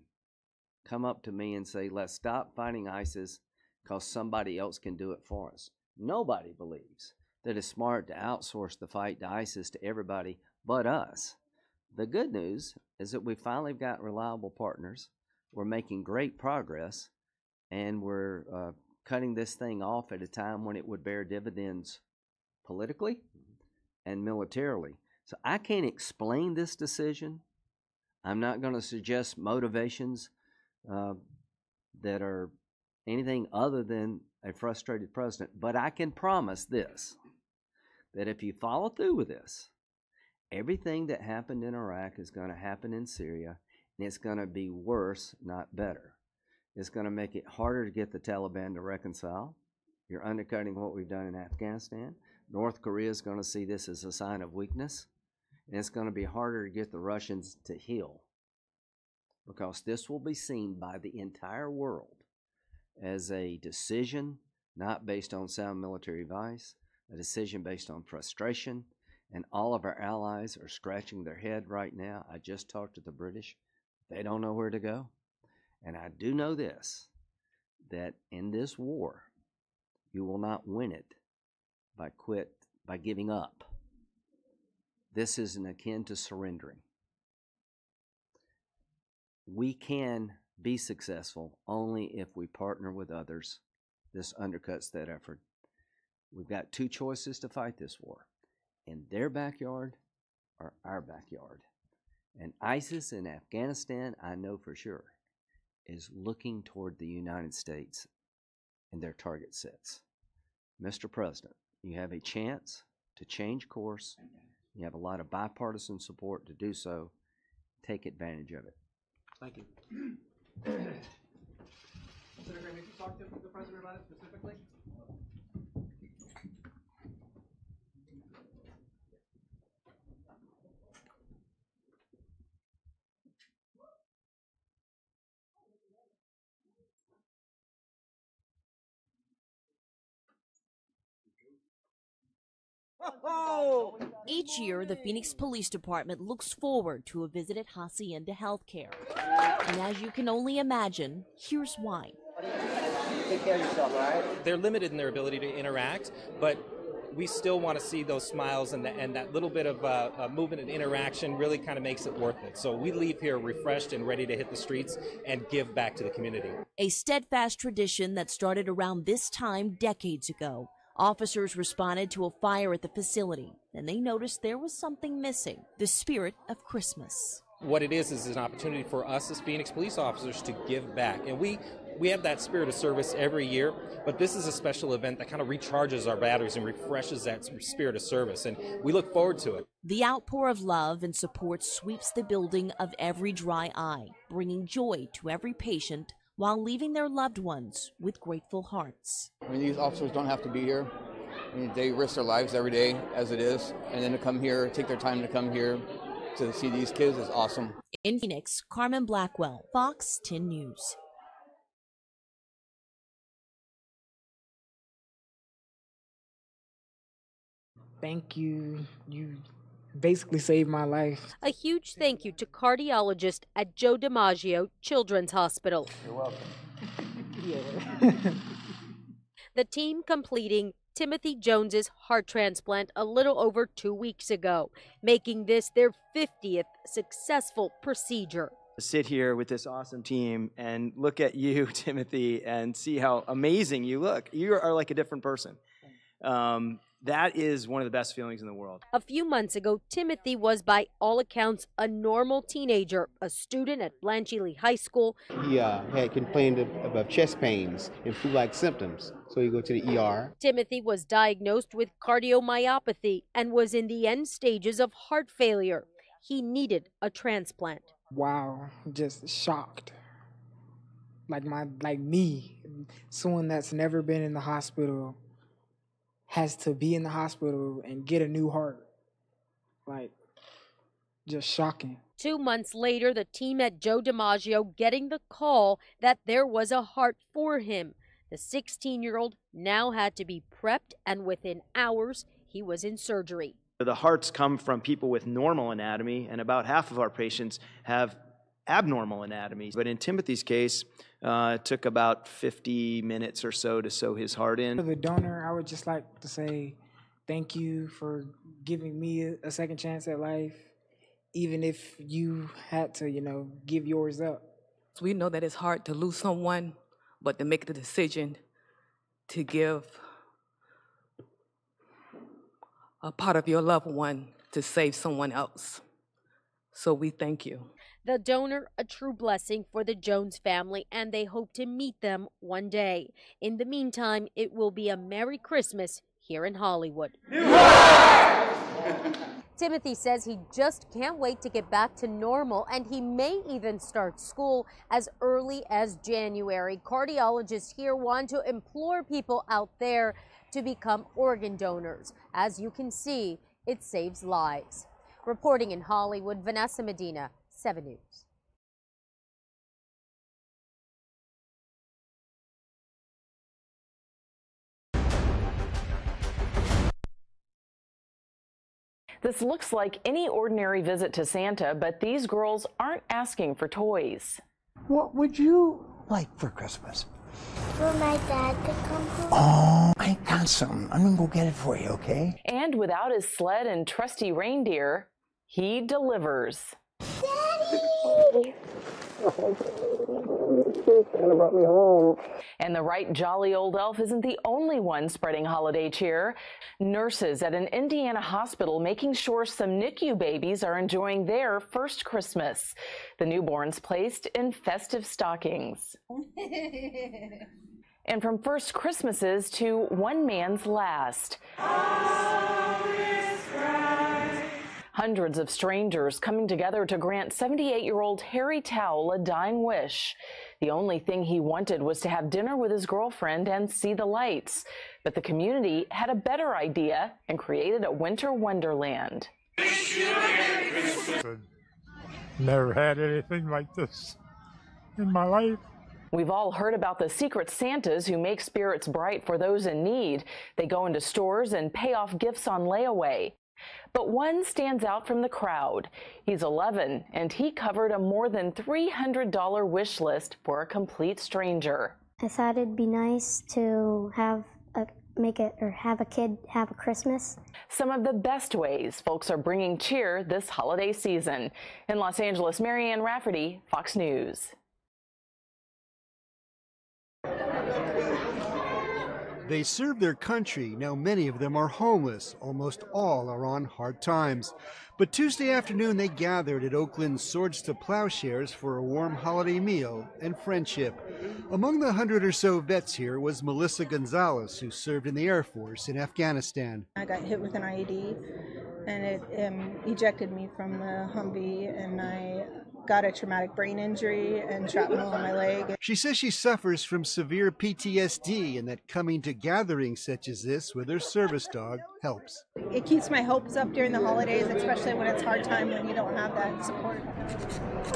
come up to me and say, let's stop fighting ISIS because somebody else can do it for us. Nobody believes that it's smart to outsource the fight to ISIS to everybody but us. The good news is that we finally got reliable partners. We're making great progress, and we're cutting this thing off at a time when it would bear dividends politically and militarily. So I can't explain this decision. I'm not going to suggest motivations that are anything other than a frustrated president. But I can promise this, that if you follow through with this, everything that happened in Iraq is going to happen in Syria, and it's going to be worse, not better. It's going to make it harder to get the Taliban to reconcile. You're undercutting what we've done in Afghanistan. North Korea is going to see this as a sign of weakness, and it's going to be harder to get the Russians to heal, because this will be seen by the entire world as a decision not based on sound military advice, a decision based on frustration, and all of our allies are scratching their head right now. I just talked to the British. They don't know where to go. And I do know this, that in this war, you will not win it by giving up. This isn't akin to surrendering. We can be successful only if we partner with others. This undercuts that effort. We've got two choices to fight this war: in their backyard or our backyard. And ISIS in Afghanistan, I know for sure, is looking toward the United States and their target sets. Mr. President, you have a chance to change course. You have a lot of bipartisan support to do so. Take advantage of it. Thank you. Senator Graham, did you talk to the president about it specifically? Each year, the Phoenix Police Department looks forward to a visit at Hacienda Healthcare. And as you can only imagine, here's why. Take care of yourself, all right? They're limited in their ability to interact, but we still want to see those smiles, and that little bit of movement and interaction really kind of makes it worth it. So we leave here refreshed and ready to hit the streets and give back to the community. A steadfast tradition that started around this time decades ago. Officers responded to a fire at the facility, and they noticed there was something missing: the spirit of Christmas. What it is an opportunity for us as Phoenix police officers to give back. And we have that spirit of service every year, but this is a special event that kind of recharges our batteries and refreshes that spirit of service, and we look forward to it. The outpour of love and support sweeps the building of every dry eye, bringing joy to every patient while leaving their loved ones with grateful hearts. I mean, these officers don't have to be here. I mean, they risk their lives every day as it is, and then to come here, take their time to come here to see these kids is awesome. In Phoenix, Carmen Blackwell, Fox 10 News. Thank you. You basically saved my life. A huge thank you to cardiologist at Joe DiMaggio Children's Hospital. You're welcome. The team completing Timothy Jones's heart transplant a little over 2 weeks ago, making this their 50th successful procedure. Sit here with this awesome team and look at you, Timothy, and see how amazing you look. You are like a different person. That is one of the best feelings in the world. A few months ago, Timothy was by all accounts a normal teenager, a student at Blanchely High School. He had complained of chest pains and flu-like symptoms, so he go to the ER. Timothy was diagnosed with cardiomyopathy and was in the end stages of heart failure. He needed a transplant. Wow, just shocked. Like me, someone that's never been in the hospital has to be in the hospital and get a new heart. Like, just shocking. 2 months later, the team at Joe DiMaggio getting the call that there was a heart for him. The 16-year-old now had to be prepped, and within hours, he was in surgery. The hearts come from people with normal anatomy, and about half of our patients have abnormal anatomy. But in Timothy's case, it took about 50 minutes or so to sew his heart in. For the donor, I would just like to say thank you for giving me a second chance at life, even if you had to, give yours up. We know that it's hard to lose someone, but to make the decision to give a part of your loved one to save someone else. So we thank you. The donor, a true blessing for the Jones family, and they hope to meet them one day. In the meantime, it will be a Merry Christmas here in Hollywood. Timothy says he just can't wait to get back to normal, and he may even start school as early as January. Cardiologists here want to implore people out there to become organ donors. As you can see, it saves lives. Reporting in Hollywood, Vanessa Medina, 7 News. This looks like any ordinary visit to Santa, but these girls aren't asking for toys. What would you like for Christmas? For my dad to come home. Oh, I got something. I'm gonna go get it for you, okay? And without his sled and trusty reindeer, he delivers. Daddy! Santa brought me home. And the right jolly old elf isn't the only one spreading holiday cheer. Nurses at an Indiana hospital making sure some NICU babies are enjoying their first Christmas. The newborns placed in festive stockings. And from first Christmases to one man's last. Hundreds of strangers coming together to grant 78-year-old Harry Towle a dying wish. The only thing he wanted was to have dinner with his girlfriend and see the lights. But the community had a better idea and created a winter wonderland. Never had anything like this in my life. We've all heard about the secret Santas who make spirits bright for those in need. They go into stores and pay off gifts on layaway. But one stands out from the crowd. He's 11, and he covered a more than $300 wish list for a complete stranger. I thought it'd be nice to have a kid have a Christmas. Some of the best ways folks are bringing cheer this holiday season. In Los Angeles, Marianne Rafferty, Fox News. They serve their country. Now many of them are homeless. Almost all are on hard times. But Tuesday afternoon they gathered at Oakland's Swords to Plowshares for a warm holiday meal and friendship. Among the 100 or so vets here was Melissa Gonzalez, who served in the Air Force in Afghanistan. I got hit with an IED and it ejected me from the Humvee, and I got a traumatic brain injury and shrapnel on my leg. She says she suffers from severe PTSD and that coming to gatherings such as this with her service dog helps. It keeps my hopes up during the holidays, especially when it's hard time when you don't have that support.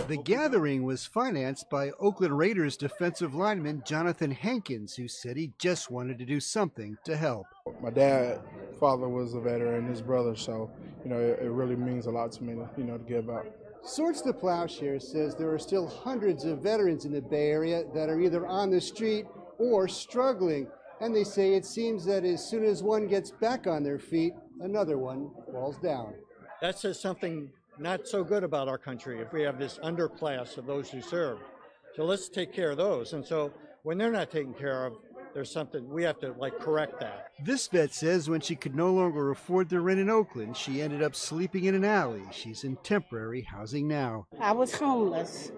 The gathering was financed by Oakland Raiders defensive lineman Jonathan Hankins, who said he just wanted to do something to help. My dad father was a veteran, his brother, so, you know, it really means a lot to me, you know, to give up. Swords to Plowshares says there are still hundreds of veterans in the Bay Area that are either on the street or struggling. And they say it seems that as soon as one gets back on their feet, another one falls down. That says something not so good about our country if we have this underclass of those who serve. So let's take care of those. And so when they're not taken care of, there's something, we have to correct that. This vet says when she could no longer afford the rent in Oakland, she ended up sleeping in an alley. She's in temporary housing now. I was homeless.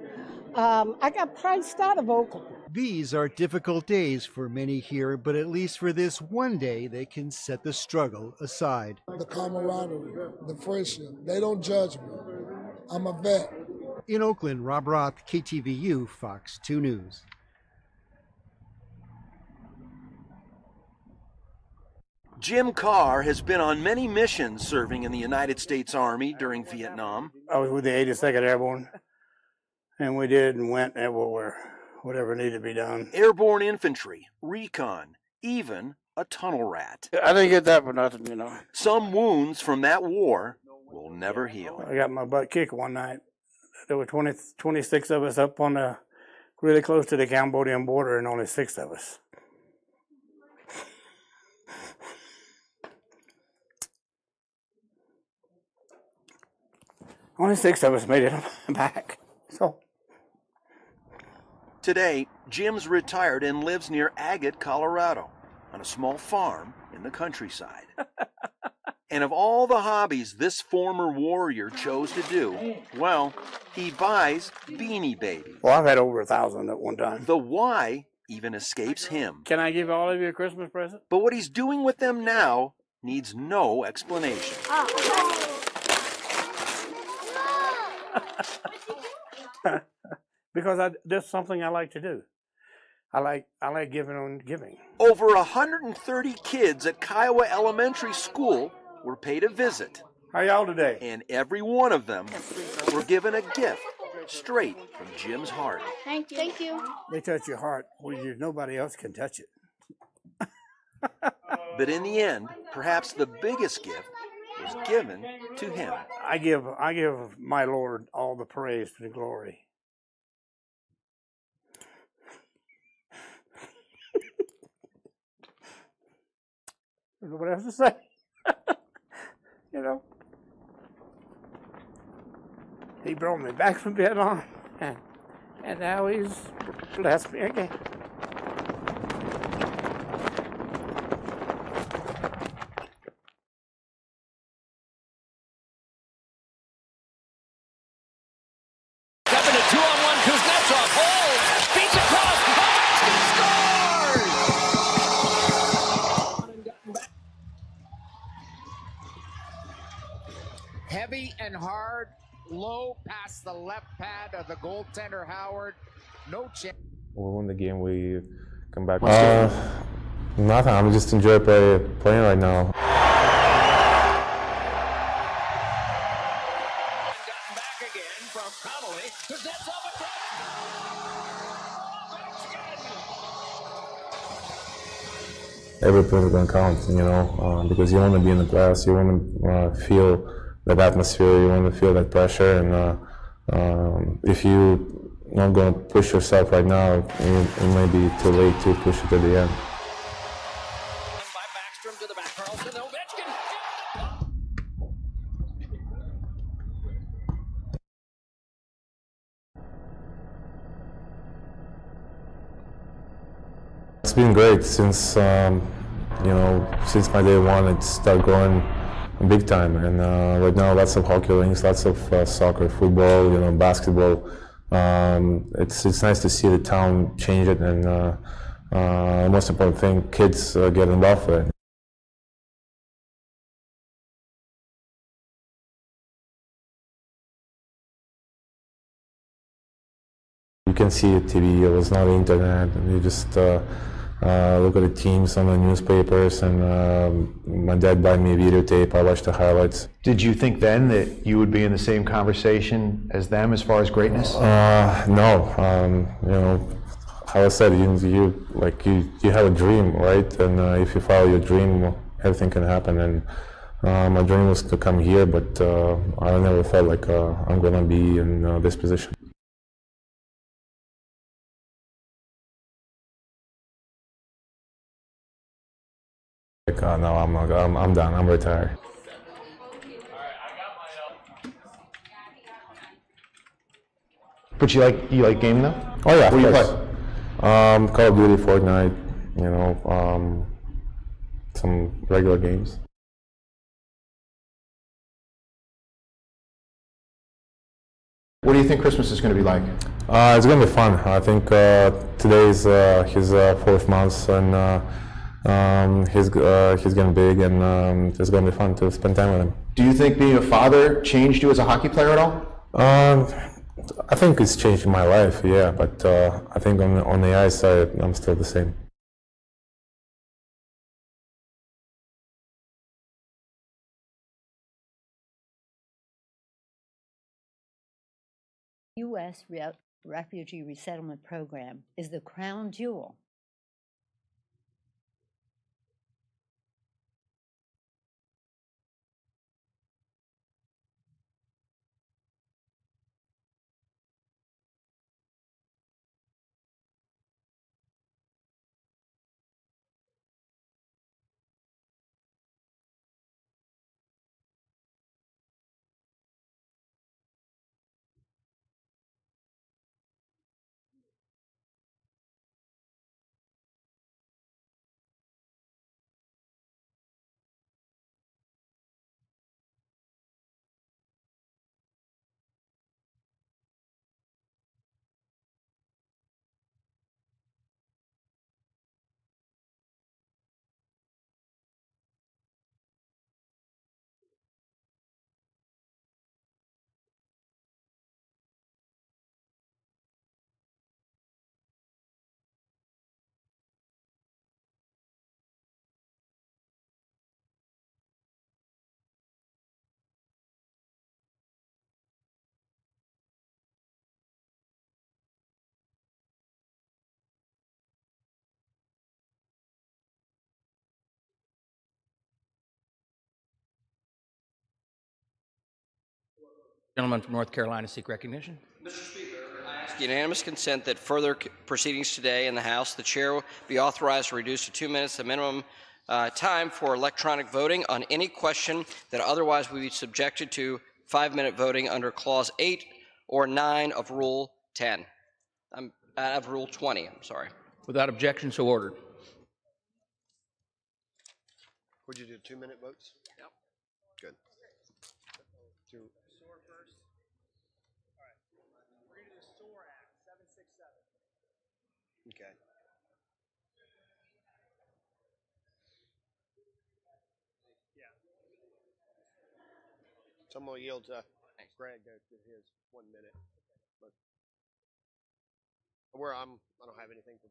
I got priced out of Oakland. These are difficult days for many here, but at least for this one day, they can set the struggle aside. The camaraderie, the friendship, they don't judge me. I'm a vet. In Oakland, Rob Roth, KTVU, Fox 2 News. Jim Carr has been on many missions serving in the United States Army during Vietnam. I was with the 82nd Airborne, and we did and went everywhere, whatever needed to be done. Airborne infantry, recon, even a tunnel rat. I didn't get that for nothing, you know. Some wounds from that war will never heal. I got my butt kicked one night. There were 26 of us up on the, really close to the Cambodian border, and only 6 of us. Only 6 of us made it back. So today, Jim's retired and lives near Agate, Colorado, on a small farm in the countryside. And of all the hobbies this former warrior chose to do, well, he buys Beanie Babies. Well, I've had over 1,000 at one time. The why even escapes him. Can I give all of you a Christmas present? But what he's doing with them now needs no explanation. Because that's something I like to do. I like giving on giving. Over 130 kids at Kiowa Elementary School were paid a visit. How y'all today? And every one of them were given a gift straight from Jim's heart. Thank you. Thank you. They touch your heart where nobody else can touch it. But in the end, perhaps the biggest gift was given to him. I give my Lord all the praise and the glory. There's nobody else to say. You know, he brought me back from Vietnam, and now he's blessed me again. Heavy and hard, low past the left pad of the goaltender Howard. No chance. We won the game. We come back. Nothing. I'm just enjoying playing right now. Every point is going to count, you know, because you want to be in the glass, you want to feel that atmosphere, you want to feel that pressure, and if you're not going to push yourself right now, it may be too late to push it to the end. It's been great since, you know, since my day one, it started growing big time, and right now lots of hockey rinks, lots of soccer, football, you know, basketball. It's nice to see the town change it, and the most important thing, kids get involved with it. You can see it TV, it was not the internet, and you just look at the teams on the newspapers, and my dad bought me a videotape, I watched the highlights. Did you think then that you would be in the same conversation as them as far as greatness? No, you know, how I said, you have a dream, right? And if you follow your dream everything can happen. And my dream was to come here, but I never felt like I'm gonna be in this position. Like, no, I'm done. I'm retired. But you like gaming though? Oh yeah, what do you play? Call of Duty, Fortnite, you know, some regular games. What do you think Christmas is going to be like? It's going to be fun. I think today is his 4th month, and he's getting big, and it's going to be fun to spend time with him. Do you think being a father changed you as a hockey player at all? I think it's changed my life, yeah, but I think on the ice side, I'm still the same. U.S. Refugee Resettlement Program is the crown jewel. Gentleman from North Carolina seek recognition. Mr. Speaker, I ask unanimous consent that further proceedings today in the House, the chair be authorized to reduce to 2 minutes the minimum time for electronic voting on any question that otherwise would be subjected to 5-minute voting under Clause 8 or 9 of Rule 10. Of Rule 20, I'm sorry. Without objection, so ordered. Would you do 2-minute votes? Yep. Good. Okay. Yeah. So I'm going to yield to Greg to his 1 minute. But I don't have anything to.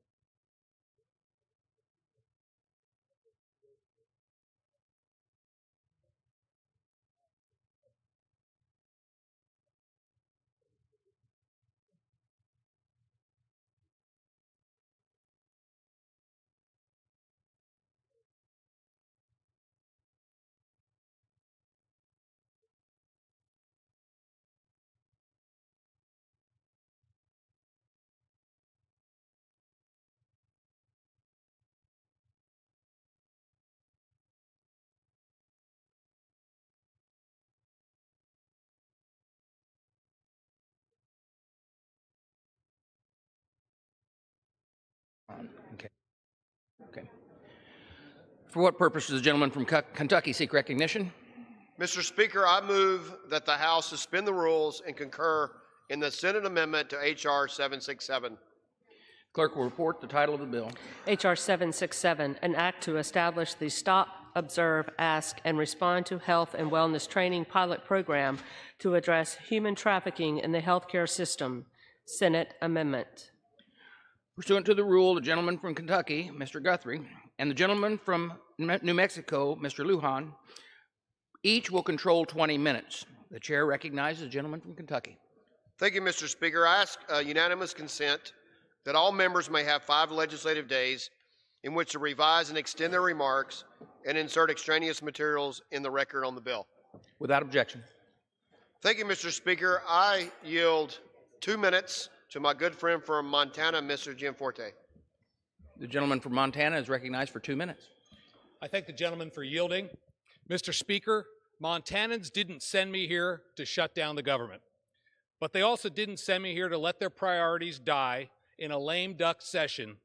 Okay. Okay. For what purpose does the gentleman from Kentucky seek recognition? Mr. Speaker, I move that the House suspend the rules and concur in the Senate amendment to H.R. 767. Clerk will report the title of the bill. H.R. 767, an act to establish the Stop, Observe, Ask, and Respond to Health and Wellness Training pilot program to address human trafficking in the healthcare system. Senate amendment. Pursuant to the rule, the gentleman from Kentucky, Mr. Guthrie, and the gentleman from New Mexico, Mr. Lujan, each will control 20 minutes. The chair recognizes the gentleman from Kentucky. Thank you, Mr. Speaker. I ask unanimous consent that all members may have 5 legislative days in which to revise and extend their remarks and insert extraneous materials in the record on the bill. Without objection. Thank you, Mr. Speaker. I yield 2 minutes to my good friend from Montana, Mr. Gianforte. The gentleman from Montana is recognized for 2 minutes. I thank the gentleman for yielding. Mr. Speaker, Montanans didn't send me here to shut down the government, but they also didn't send me here to let their priorities die in a lame duck session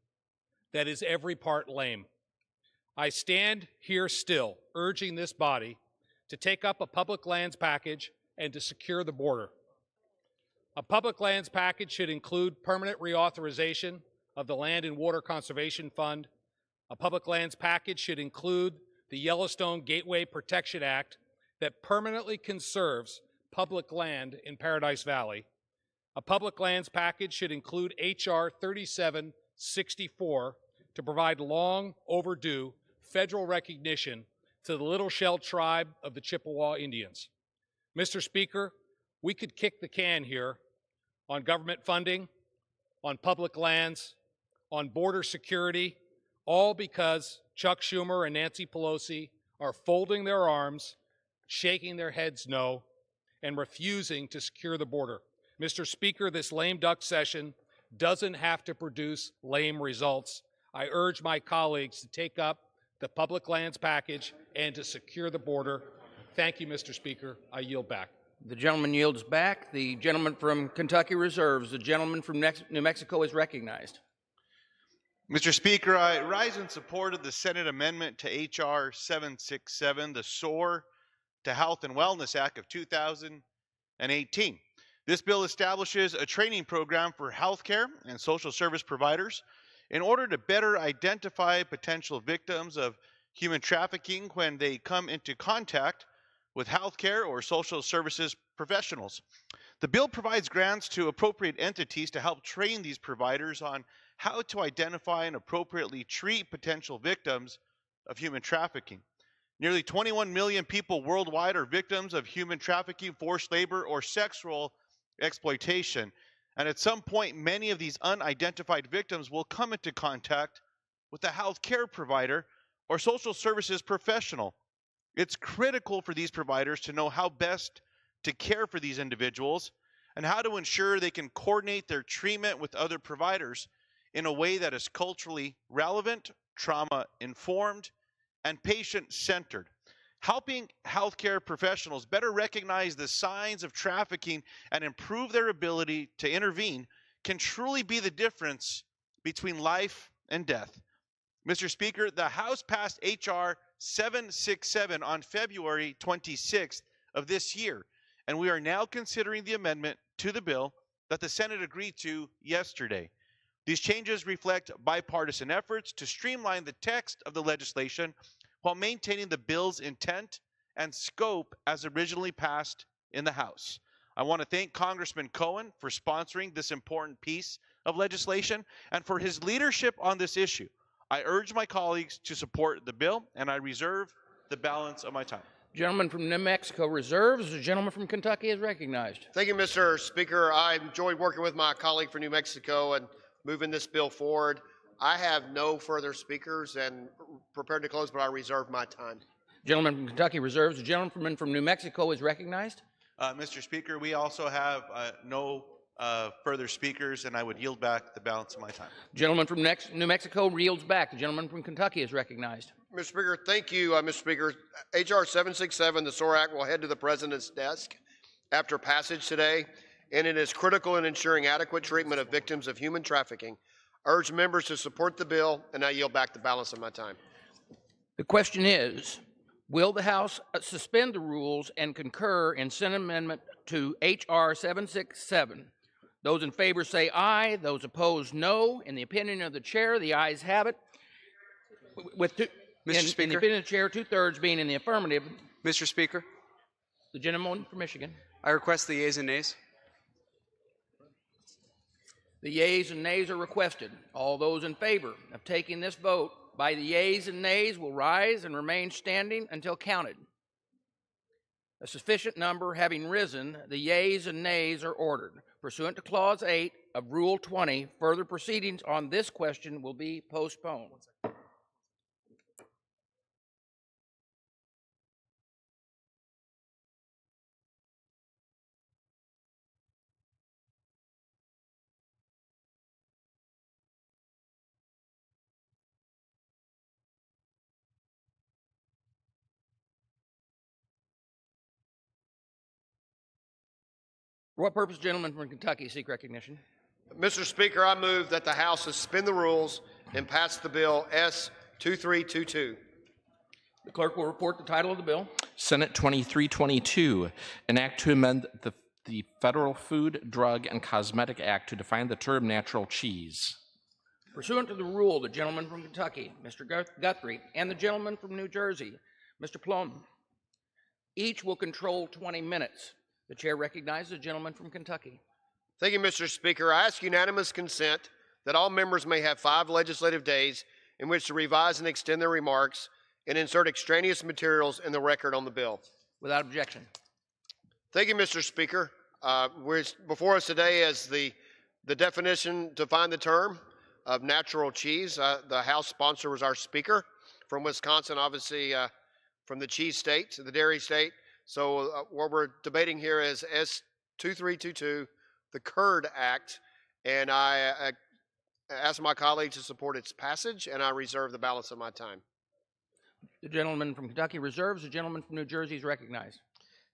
that is every part lame. I stand here still, urging this body to take up a public lands package and to secure the border. A public lands package should include permanent reauthorization of the Land and Water Conservation Fund. A public lands package should include the Yellowstone Gateway Protection Act that permanently conserves public land in Paradise Valley. A public lands package should include H.R. 3764 to provide long overdue federal recognition to the Little Shell tribe of the Chippewa Indians. Mr. Speaker, we could kick the can here on government funding, on public lands, on border security, all because Chuck Schumer and Nancy Pelosi are folding their arms, shaking their heads no, and refusing to secure the border. Mr. Speaker, this lame duck session doesn't have to produce lame results. I urge my colleagues to take up the public lands package and to secure the border. Thank you, Mr. Speaker. I yield back. The gentleman yields back. The gentleman from Kentucky reserves. The gentleman from New Mexico is recognized. Mr. Speaker, I rise in support of the Senate amendment to H.R. 767, the SOAR to Health and Wellness Act of 2018. This bill establishes a training program for healthcare and social service providers in order to better identify potential victims of human trafficking when they come into contact with healthcare or social services professionals. The bill provides grants to appropriate entities to help train these providers on how to identify and appropriately treat potential victims of human trafficking. Nearly 21 million people worldwide are victims of human trafficking, forced labor, or sexual exploitation. And at some point, many of these unidentified victims will come into contact with a health care provider or social services professional. It's critical for these providers to know how best to care for these individuals and how to ensure they can coordinate their treatment with other providers in a way that is culturally relevant, trauma-informed, and patient-centered. Helping healthcare professionals better recognize the signs of trafficking and improve their ability to intervene can truly be the difference between life and death. Mr. Speaker, the House passed H.R. 767 on February 26th of this year, and we are now considering the amendment to the bill that the Senate agreed to yesterday. These changes reflect bipartisan efforts to streamline the text of the legislation while maintaining the bill's intent and scope as originally passed in the House. I want to thank Congressman Cohen for sponsoring this important piece of legislation and for his leadership on this issue. I urge my colleagues to support the bill, and I reserve the balance of my time. Gentleman from New Mexico reserves. The gentleman from Kentucky is recognized. Thank you, Mr. Speaker. I enjoyed working with my colleague from New Mexico and moving this bill forward. I have no further speakers and prepared to close, but I reserve my time. Gentleman from Kentucky reserves. The gentleman from New Mexico is recognized. Mr. Speaker, we also have no further speakers, and I would yield back the balance of my time. Gentleman from New Mexico yields back. The gentleman from Kentucky is recognized. Mr. Speaker, thank you, Mr. Speaker. H.R. 767, the SOAR Act, will head to the President's desk after passage today, and it is critical in ensuring adequate treatment of victims of human trafficking. I urge members to support the bill, and I yield back the balance of my time. The question is, will the House suspend the rules and concur in Senate amendment to H.R. 767? Those in favor say aye. Those opposed, no. In the opinion of the chair, the ayes have it. In the opinion of the chair, 2/3 being in the affirmative. Mr. Speaker. The gentleman from Michigan. I request the yeas and nays. The yeas and nays are requested. All those in favor of taking this vote by the yeas and nays will rise and remain standing until counted. A sufficient number having risen, the yeas and nays are ordered. Pursuant to Clause 8 of Rule 20, further proceedings on this question will be postponed. For what purpose, gentleman from Kentucky seek recognition? Mr. Speaker, I move that the House suspend the rules and pass the bill S-2322. The clerk will report the title of the bill. Senate 2322, an act to amend the Federal Food, Drug, and Cosmetic Act to define the term natural cheese. Pursuant to the rule, the gentleman from Kentucky, Mr. Guthrie, and the gentleman from New Jersey, Mr. Plum, each will control 20 minutes. The chair recognizes the gentleman from Kentucky. Thank you, Mr. Speaker. I ask unanimous consent that all members may have 5 legislative days in which to revise and extend their remarks and insert extraneous materials in the record on the bill. Without objection. Thank you, Mr. Speaker. Before us today is the definition to define the term of natural cheese. The House sponsor was our speaker from Wisconsin, obviously from the cheese state, the dairy state. So what we're debating here is S-2322, the Curd Act, and I ask my colleagues to support its passage, and I reserve the balance of my time. The gentleman from Kentucky reserves. The gentleman from New Jersey is recognized.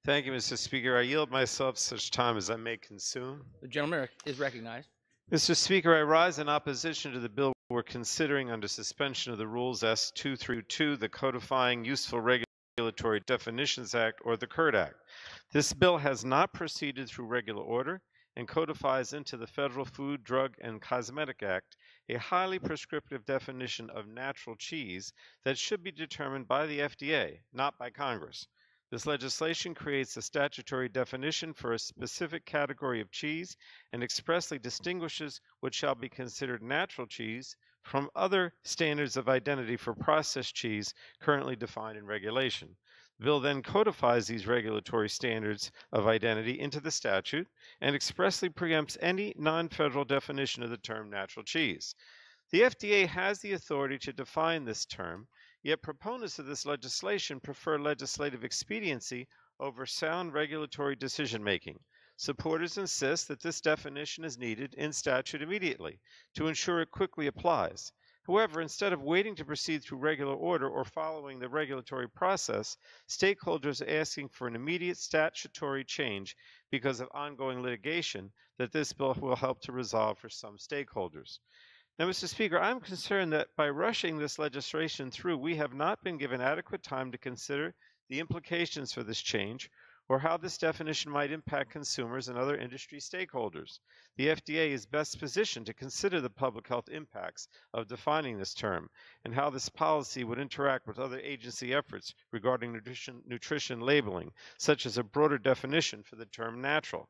Thank you, Mr. Speaker. I yield myself such time as I may consume. The gentleman is recognized. Mr. Speaker, I rise in opposition to the bill we're considering under suspension of the rules S-2322, the Codifying Useful Regulatory Definitions Act, or the Curd Act. This bill has not proceeded through regular order and codifies into the Federal Food, Drug, and Cosmetic Act a highly prescriptive definition of natural cheese that should be determined by the FDA, not by Congress. This legislation creates a statutory definition for a specific category of cheese and expressly distinguishes what shall be considered natural cheese from other standards of identity for processed cheese currently defined in regulation. The bill then codifies these regulatory standards of identity into the statute and expressly preempts any non-federal definition of the term natural cheese. The FDA has the authority to define this term, yet proponents of this legislation prefer legislative expediency over sound regulatory decision-making. Supporters insist that this definition is needed in statute immediately to ensure it quickly applies. However, instead of waiting to proceed through regular order or following the regulatory process, stakeholders are asking for an immediate statutory change because of ongoing litigation that this bill will help to resolve for some stakeholders. Now, Mr. Speaker, I'm concerned that by rushing this legislation through, we have not been given adequate time to consider the implications for this change or how this definition might impact consumers and other industry stakeholders. The FDA is best positioned to consider the public health impacts of defining this term and how this policy would interact with other agency efforts regarding nutrition labeling, such as a broader definition for the term natural.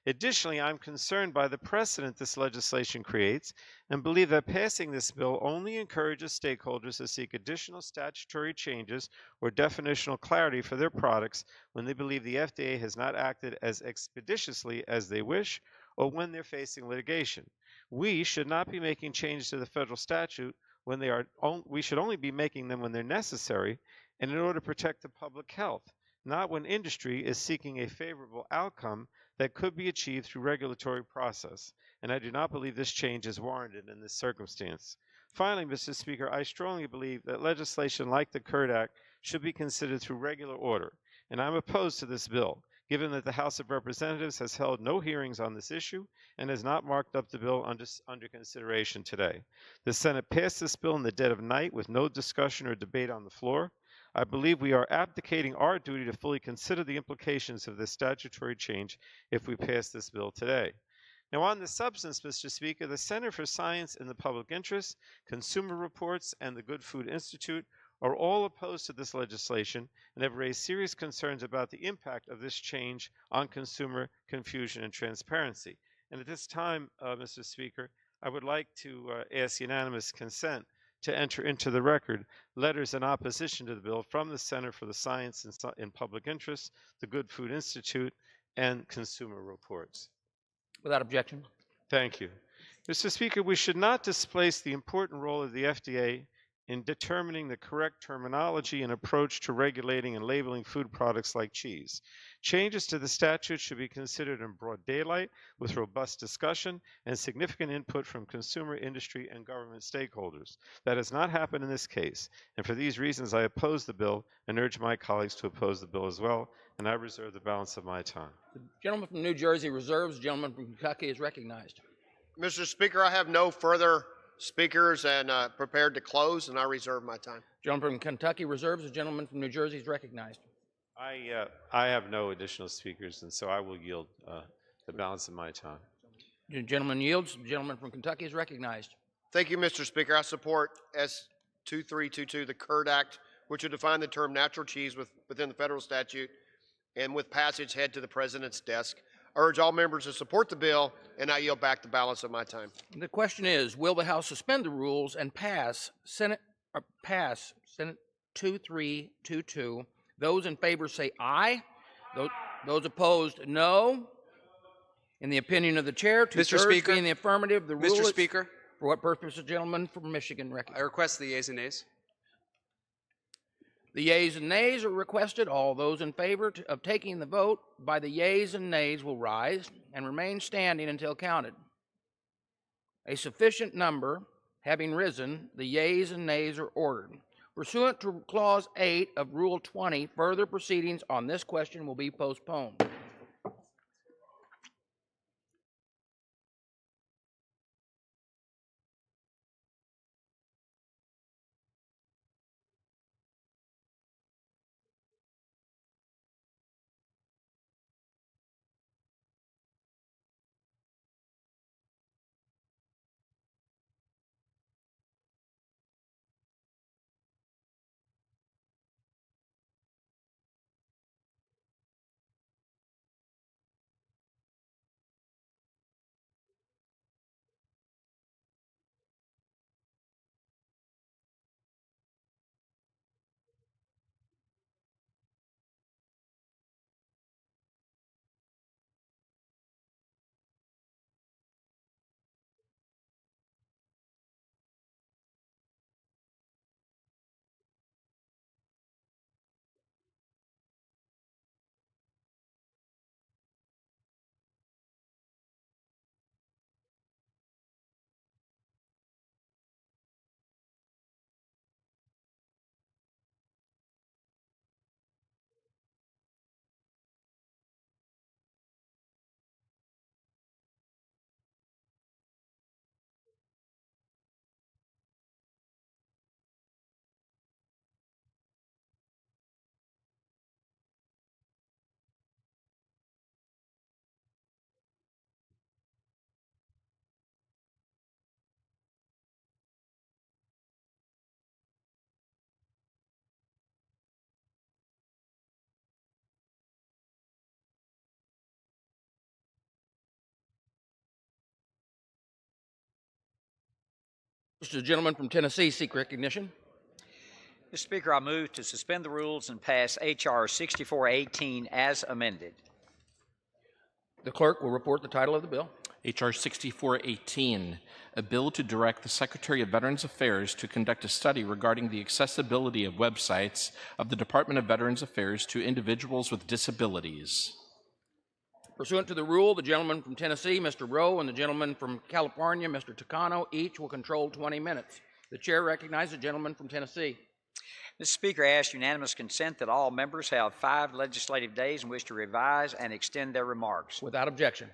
Additionally, I'm concerned by the precedent this legislation creates and believe that passing this bill only encourages stakeholders to seek additional statutory changes or definitional clarity for their products when they believe the FDA has not acted as expeditiously as they wish or when they're facing litigation. We should not be making changes to the federal statute when they are. We should only be making them when they're necessary and in order to protect the public health, not when industry is seeking a favorable outcome that could be achieved through regulatory process, and I do not believe this change is warranted in this circumstance. Finally, Mr. Speaker, I strongly believe that legislation like the Curd Act should be considered through regular order, and I'm opposed to this bill, given that the House of Representatives has held no hearings on this issue and has not marked up the bill under consideration today. The Senate passed this bill in the dead of night with no discussion or debate on the floor. I believe we are abdicating our duty to fully consider the implications of this statutory change if we pass this bill today. Now, on the substance, Mr. Speaker, the Center for Science in the Public Interest, Consumer Reports, and the Good Food Institute are all opposed to this legislation and have raised serious concerns about the impact of this change on consumer confusion and transparency. And at this time, Mr. Speaker, I would like to ask unanimous consent to enter into the record letters in opposition to the bill from the Center for the Science in Public Interest, the Good Food Institute, and Consumer Reports. Without objection. Thank you. Mr. Speaker, we should not displace the important role of the FDA in determining the correct terminology and approach to regulating and labeling food products like cheese. Changes to the statute should be considered in broad daylight with robust discussion and significant input from consumer, industry, and government stakeholders. That has not happened in this case, and for these reasons I oppose the bill and urge my colleagues to oppose the bill as well, and I reserve the balance of my time. The gentleman from New Jersey reserves. The gentleman from Kentucky is recognized. Mr. Speaker, I have no further speakers and prepared to close, and I reserve my time. Gentleman from Kentucky reserves. The gentleman from New Jersey is recognized. I have no additional speakers, and so I will yield the balance of my time. The gentleman yields. The gentleman from Kentucky is recognized. Thank you, Mr. Speaker. I support S2322, the CURD Act, which would define the term natural cheese within the federal statute, and with passage head to the President's desk. I urge all members to support the bill, and I yield back the balance of my time. The question is, will the House suspend the rules and pass Senate 2322? Those in favor say aye. Those opposed, no. In the opinion of the chair, two-thirds being the affirmative, the rule is... Mr. Speaker. For what purpose, the gentleman from Michigan recognized? I request the yeas and nays. The yeas and nays are requested. All those in favor of taking the vote by the yeas and nays will rise and remain standing until counted. A sufficient number having risen, the yeas and nays are ordered. Pursuant to Clause 8 of Rule 20, further proceedings on this question will be postponed. Mr. Gentleman from Tennessee seek recognition. Mr. Speaker, I move to suspend the rules and pass H.R. 6418 as amended. The clerk will report the title of the bill. H.R. 6418, a bill to direct the Secretary of Veterans Affairs to conduct a study regarding the accessibility of websites of the Department of Veterans Affairs to individuals with disabilities. Pursuant to the rule, the gentleman from Tennessee, Mr. Rowe, and the gentleman from California, Mr. Takano, each will control 20 minutes. The chair recognizes the gentleman from Tennessee. Mr. Speaker, I ask unanimous consent that all members have 5 legislative days in which to revise and extend their remarks. Without objection.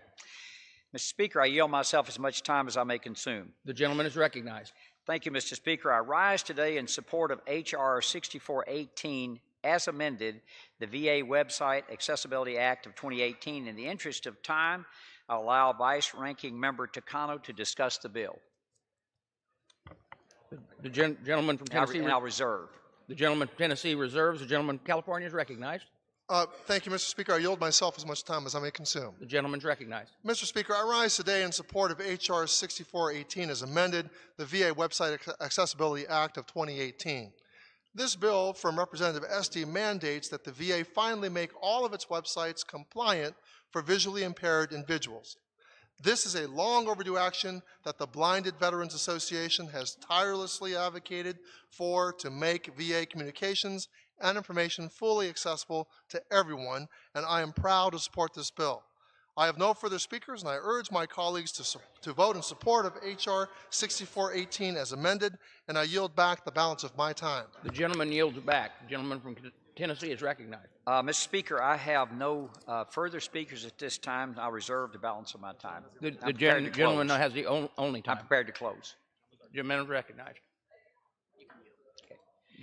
Mr. Speaker, I yield myself as much time as I may consume. The gentleman is recognized. Thank you, Mr. Speaker. I rise today in support of H.R. 6418 as amended, the VA Website Accessibility Act of 2018. In the interest of time, I'll allow Vice Ranking Member Takano to discuss the bill. The gentleman from Tennessee. And I'll reserve. The gentleman from Tennessee reserves. The gentleman from California is recognized. Thank you, Mr. Speaker. I yield myself as much time as I may consume. The gentleman is recognized. Mr. Speaker, I rise today in support of H.R. 6418 as amended, the VA Website Accessibility Act of 2018. This bill from Representative Esty mandates that the VA finally make all of its websites compliant for visually impaired individuals. This is a long overdue action that the Blinded Veterans Association has tirelessly advocated for to make VA communications and information fully accessible to everyone, and I am proud to support this bill. I have no further speakers, and I urge my colleagues to vote in support of H.R. 6418 as amended, and I yield back the balance of my time. The gentleman yields back. The gentleman from Tennessee is recognized. Mr. Speaker, I have no further speakers at this time. I'll reserve the balance of my time. The gentleman has the only time. I'm prepared to close. The gentleman is recognized.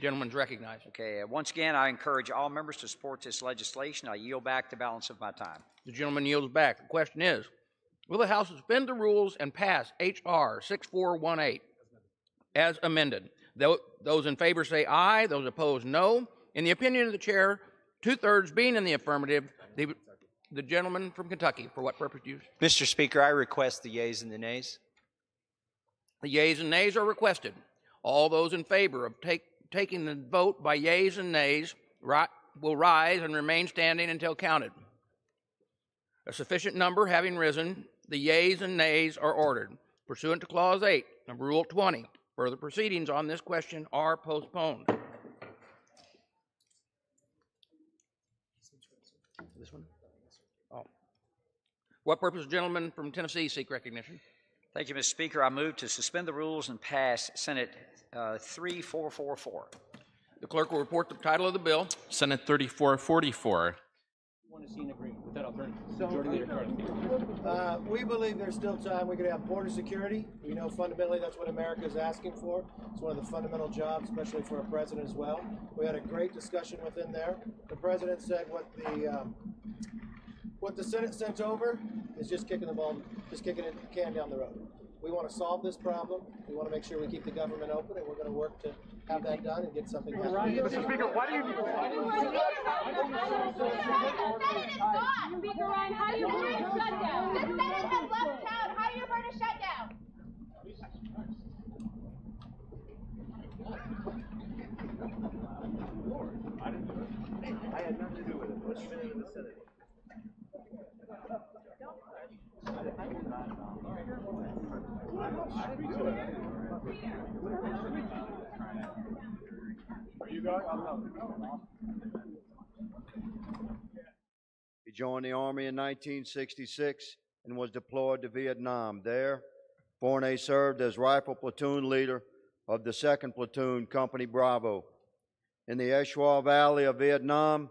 Gentleman's recognized. Okay, once again, I encourage all members to support this legislation. I yield back the balance of my time. The gentleman yields back. The question is, will the House suspend the rules and pass H.R. 6418 as amended? Those in favor say aye. Those opposed, no. In the opinion of the chair, 2/3 being in the affirmative, the gentleman from Kentucky, for what purpose use? Mr. Speaker, I request the yeas and the nays. The yeas and nays are requested. All those in favor of taking the vote by yeas and nays will rise and remain standing until counted. A sufficient number having risen, the yeas and nays are ordered. Pursuant to Clause 8 of Rule 20, further proceedings on this question are postponed. This one? Oh. What purpose, gentleman from Tennessee, seek recognition? Thank you, Mr. Speaker. I move to suspend the rules and pass Senate 3444. The clerk will report the title of the bill. Senate 3444. Want to see an agreement with that alternative. Majority Leader Carter. We believe there's still time. We're going to have border security. We know fundamentally that's what America is asking for. It's one of the fundamental jobs, especially for a president as well. We had a great discussion within there. The president said what the Senate sent over is just kicking the can down the road. We want to solve this problem. We want to make sure we keep the government open, and we're going to work to have that done and get something done. Mr. Speaker, why do you Speaker Ryan, how do you burn a shutdown? The Senate has left town. How do you burn a shutdown? I had nothing to do with it. What's been in the Senate? He joined the Army in 1966 and was deployed to Vietnam. There, Fournier served as rifle platoon leader of the 2nd Platoon, Company Bravo. In the Eshwa Valley of Vietnam,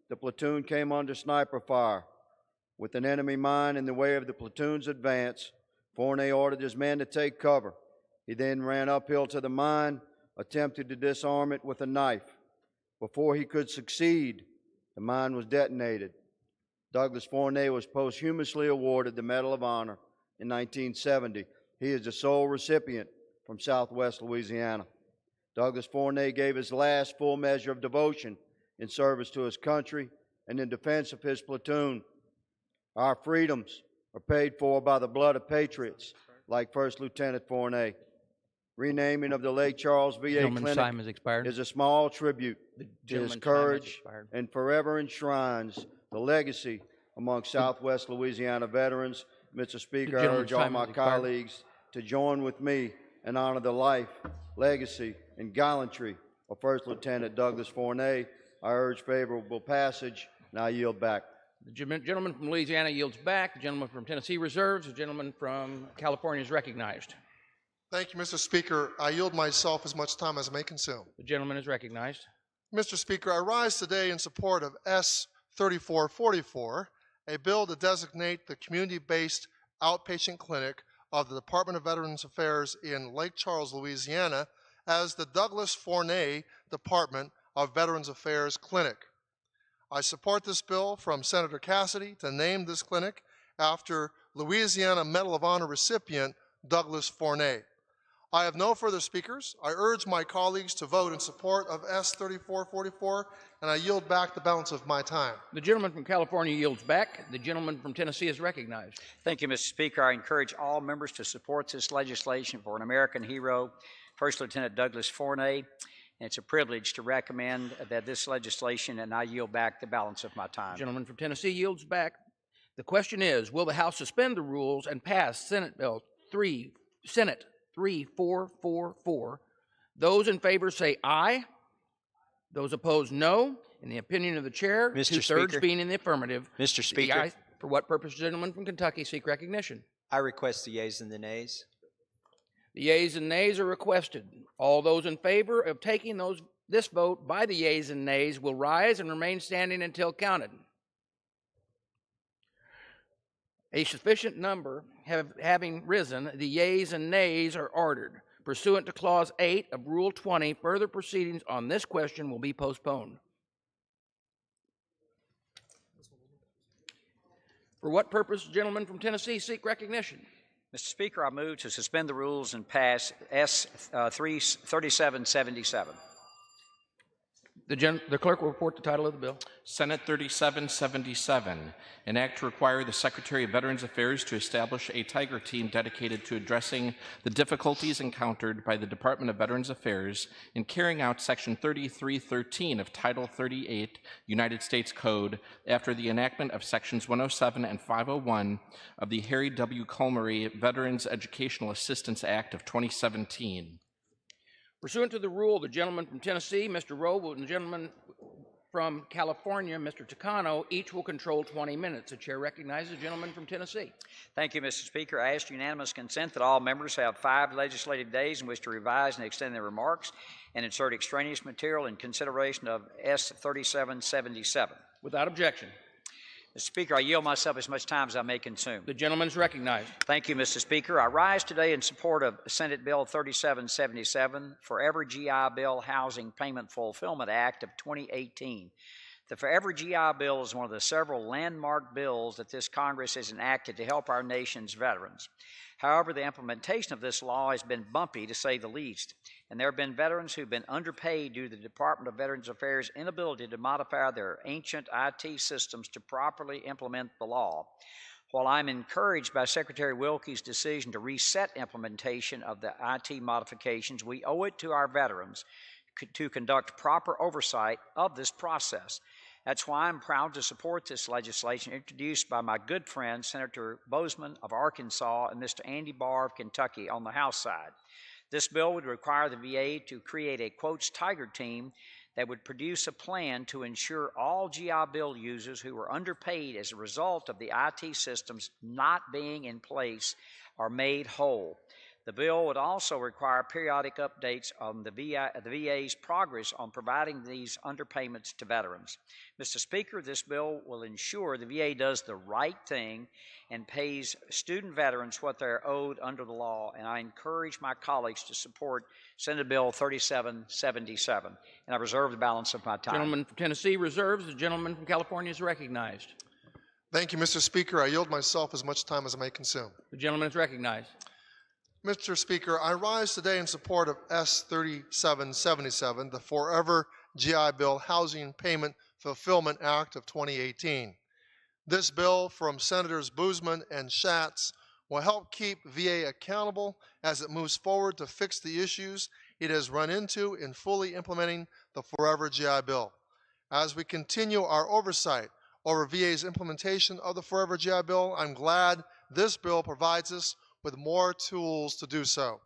the platoon came under sniper fire. With an enemy mine in the way of the platoon's advance, Fournier ordered his men to take cover. He then ran uphill to the mine, attempted to disarm it with a knife. Before he could succeed, the mine was detonated. Douglas Fournier was posthumously awarded the Medal of Honor in 1970. He is the sole recipient from Southwest Louisiana. Douglas Fournier gave his last full measure of devotion in service to his country and in defense of his platoon. Our freedoms are paid for by the blood of patriots like First Lieutenant Fournier. Renaming of the Lake Charles VA Clinic is a small tribute to his courage and forever enshrines the legacy among Southwest Louisiana veterans. Mr. Speaker, I urge all my colleagues to join with me and honor the life, legacy, and gallantry of First Lieutenant Douglas Fournier. I urge favorable passage, and I yield back. The gentleman from Louisiana yields back. The gentleman from Tennessee reserves. The gentleman from California is recognized. Thank you, Mr. Speaker. I yield myself as much time as I may consume. The gentleman is recognized. Mr. Speaker, I rise today in support of S. 3444, a bill to designate the community-based outpatient clinic of the Department of Veterans Affairs in Lake Charles, Louisiana, as the Douglas Fournier Department of Veterans Affairs Clinic. I support this bill from Senator Cassidy to name this clinic after Louisiana Medal of Honor recipient Douglas Fournier. I have no further speakers. I urge my colleagues to vote in support of S. 3444, and I yield back the balance of my time. The gentleman from California yields back. The gentleman from Tennessee is recognized. Thank you, Mr. Speaker. I encourage all members to support this legislation for an American hero, First Lieutenant Douglas Fournier. And it's a privilege to recommend that this legislation, and I yield back the balance of my time. The gentleman from Tennessee yields back. The question is, will the House suspend the rules and pass Senate 3444? Those in favor say aye. Those opposed, no. In the opinion of the chair, Mr. two-thirds Speaker. being in the affirmative. Mr. the Speaker. ayes- For what purpose, gentlemen from Kentucky seek recognition? I request the yeas and the nays. The yeas and nays are requested. All those in favor of taking this vote by the yeas and nays will rise and remain standing until counted. A sufficient number having risen, the yeas and nays are ordered. Pursuant to Clause 8 of Rule 20, further proceedings on this question will be postponed. For what purpose, gentlemen from Tennessee seek recognition? Mr. Speaker, I move to suspend the rules and pass S 3777. The clerk will report the title of the bill. Senate 3777, an act to require the Secretary of Veterans Affairs to establish a Tiger Team dedicated to addressing the difficulties encountered by the Department of Veterans Affairs in carrying out Section 3313 of Title 38 United States Code after the enactment of Sections 107 and 501 of the Harry W. Culmery Veterans Educational Assistance Act of 2017. Pursuant to the rule, the gentleman from Tennessee, Mr. Rowe, and the gentleman from California, Mr. Takano, each will control 20 minutes. The chair recognizes the gentleman from Tennessee. Thank you, Mr. Speaker. I ask unanimous consent that all members have 5 legislative days in which to revise and extend their remarks and insert extraneous material in consideration of S 3777. Without objection. Mr. Speaker, I yield myself as much time as I may consume. The gentleman is recognized. Thank you, Mr. Speaker. I rise today in support of Senate Bill 3777, Forever GI Bill Housing Payment Fulfillment Act of 2018. The Forever GI Bill is one of the several landmark bills that this Congress has enacted to help our nation's veterans. However, the implementation of this law has been bumpy, to say the least, and there have been veterans who've been underpaid due to the Department of Veterans Affairs' inability to modify their ancient IT systems to properly implement the law. While I'm encouraged by Secretary Wilkie's decision to reset implementation of the IT modifications, we owe it to our veterans to conduct proper oversight of this process. That's why I'm proud to support this legislation introduced by my good friend, Senator Bozeman of Arkansas and Mr. Andy Barr of Kentucky on the House side. This bill would require the VA to create a, quotes, Tiger Team that would produce a plan to ensure all GI Bill users who were underpaid as a result of the IT systems not being in place are made whole. The bill would also require periodic updates on the VA's progress on providing these underpayments to veterans. Mr. Speaker, this bill will ensure the VA does the right thing and pays student veterans what they're owed under the law, and I encourage my colleagues to support Senate Bill 3777, and I reserve the balance of my time. The gentleman from Tennessee reserves. The gentleman from California is recognized. Thank you, Mr. Speaker. I yield myself as much time as I may consume. The gentleman is recognized. Mr. Speaker, I rise today in support of S 3777, the Forever GI Bill Housing Payment Fulfillment Act of 2018. This bill from Senators Boozman and Schatz will help keep VA accountable as it moves forward to fix the issues it has run into in fully implementing the Forever GI Bill. As we continue our oversight over VA's implementation of the Forever GI Bill, I'm glad this bill provides us with more tools to do so.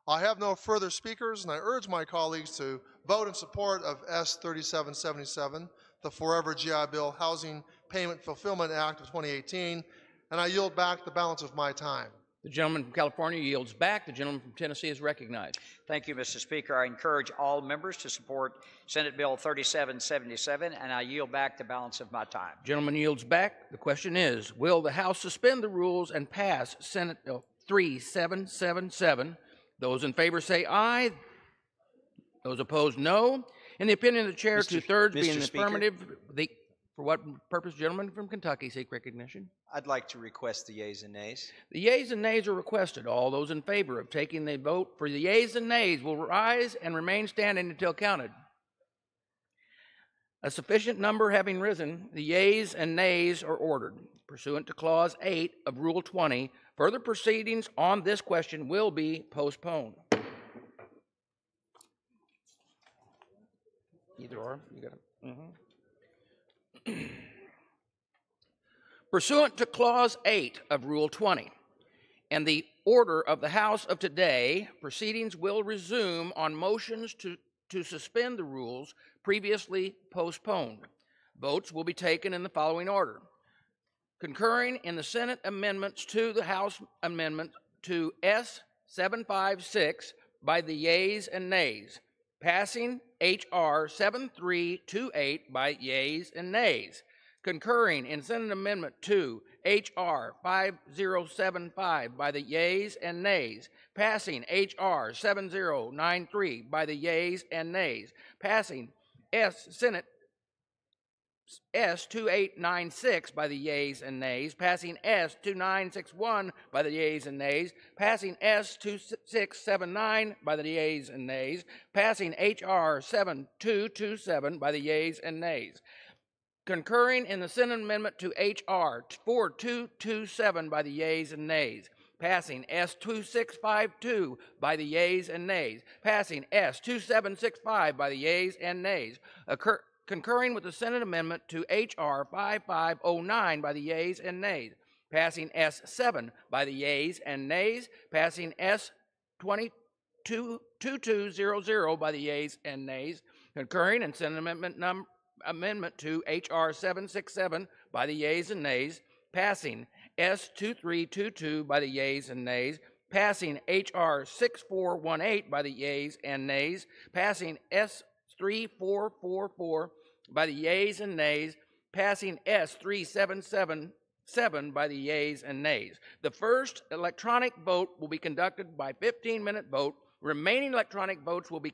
I have no further speakers, and I urge my colleagues to vote in support of S 3777, the Forever GI Bill Housing Payment Fulfillment Act of 2018, and I yield back the balance of my time. The gentleman from California yields back. The gentleman from Tennessee is recognized. Thank you, Mr. Speaker. I encourage all members to support Senate Bill 3777, and I yield back the balance of my time. Gentleman yields back. The question is, will the House suspend the rules and pass Senate Bill 3777? Those in favor say aye. Those opposed, no. In the opinion of the chair, two-thirds being in the affirmative. For what purpose, gentlemen from Kentucky seek recognition? I'd like to request the yeas and nays. The yeas and nays are requested. All those in favor of taking the vote for the yeas and nays will rise and remain standing until counted. A sufficient number having risen, the yeas and nays are ordered. Pursuant to Clause 8 of Rule 20, further proceedings on this question will be postponed. Either or, you got it. Pursuant to Clause 8 of Rule 20 and the order of the House of today, proceedings will resume on motions to suspend the rules previously postponed. Votes will be taken in the following order. Concurring in the Senate amendments to the House Amendment to S. 756 by the yeas and nays, passing H.R. 7328 by yeas and nays, concurring in Senate Amendment to H.R. 5075 by the yeas and nays, passing H.R. 7093 by the yeas and nays, passing Senate S. 2896 by the yeas and nays, passing S. 2961 by the yeas and nays, passing S. 2679 by the yeas and nays, passing H.R. 7227 by the yeas and nays, concurring in the Senate Amendment to H.R. 4227 by the yeas and nays, passing S. 2652 by the yeas and nays, passing S. 2765 by the yeas and nays, concurring with the Senate Amendment to H.R. 5509 by the yeas and nays, passing S. 7 by the yeas and nays, passing S. 2200 by the yeas and nays, concurring in Senate Amendment to H.R. 767 by the yeas and nays, passing S. 2322 by the yeas and nays, passing H.R. 6418 by the yeas and nays, passing S. 3444 by the yeas and nays, passing S. 3777 by the yeas and nays. The first electronic vote will be conducted by 15-minute vote. Remaining electronic votes will be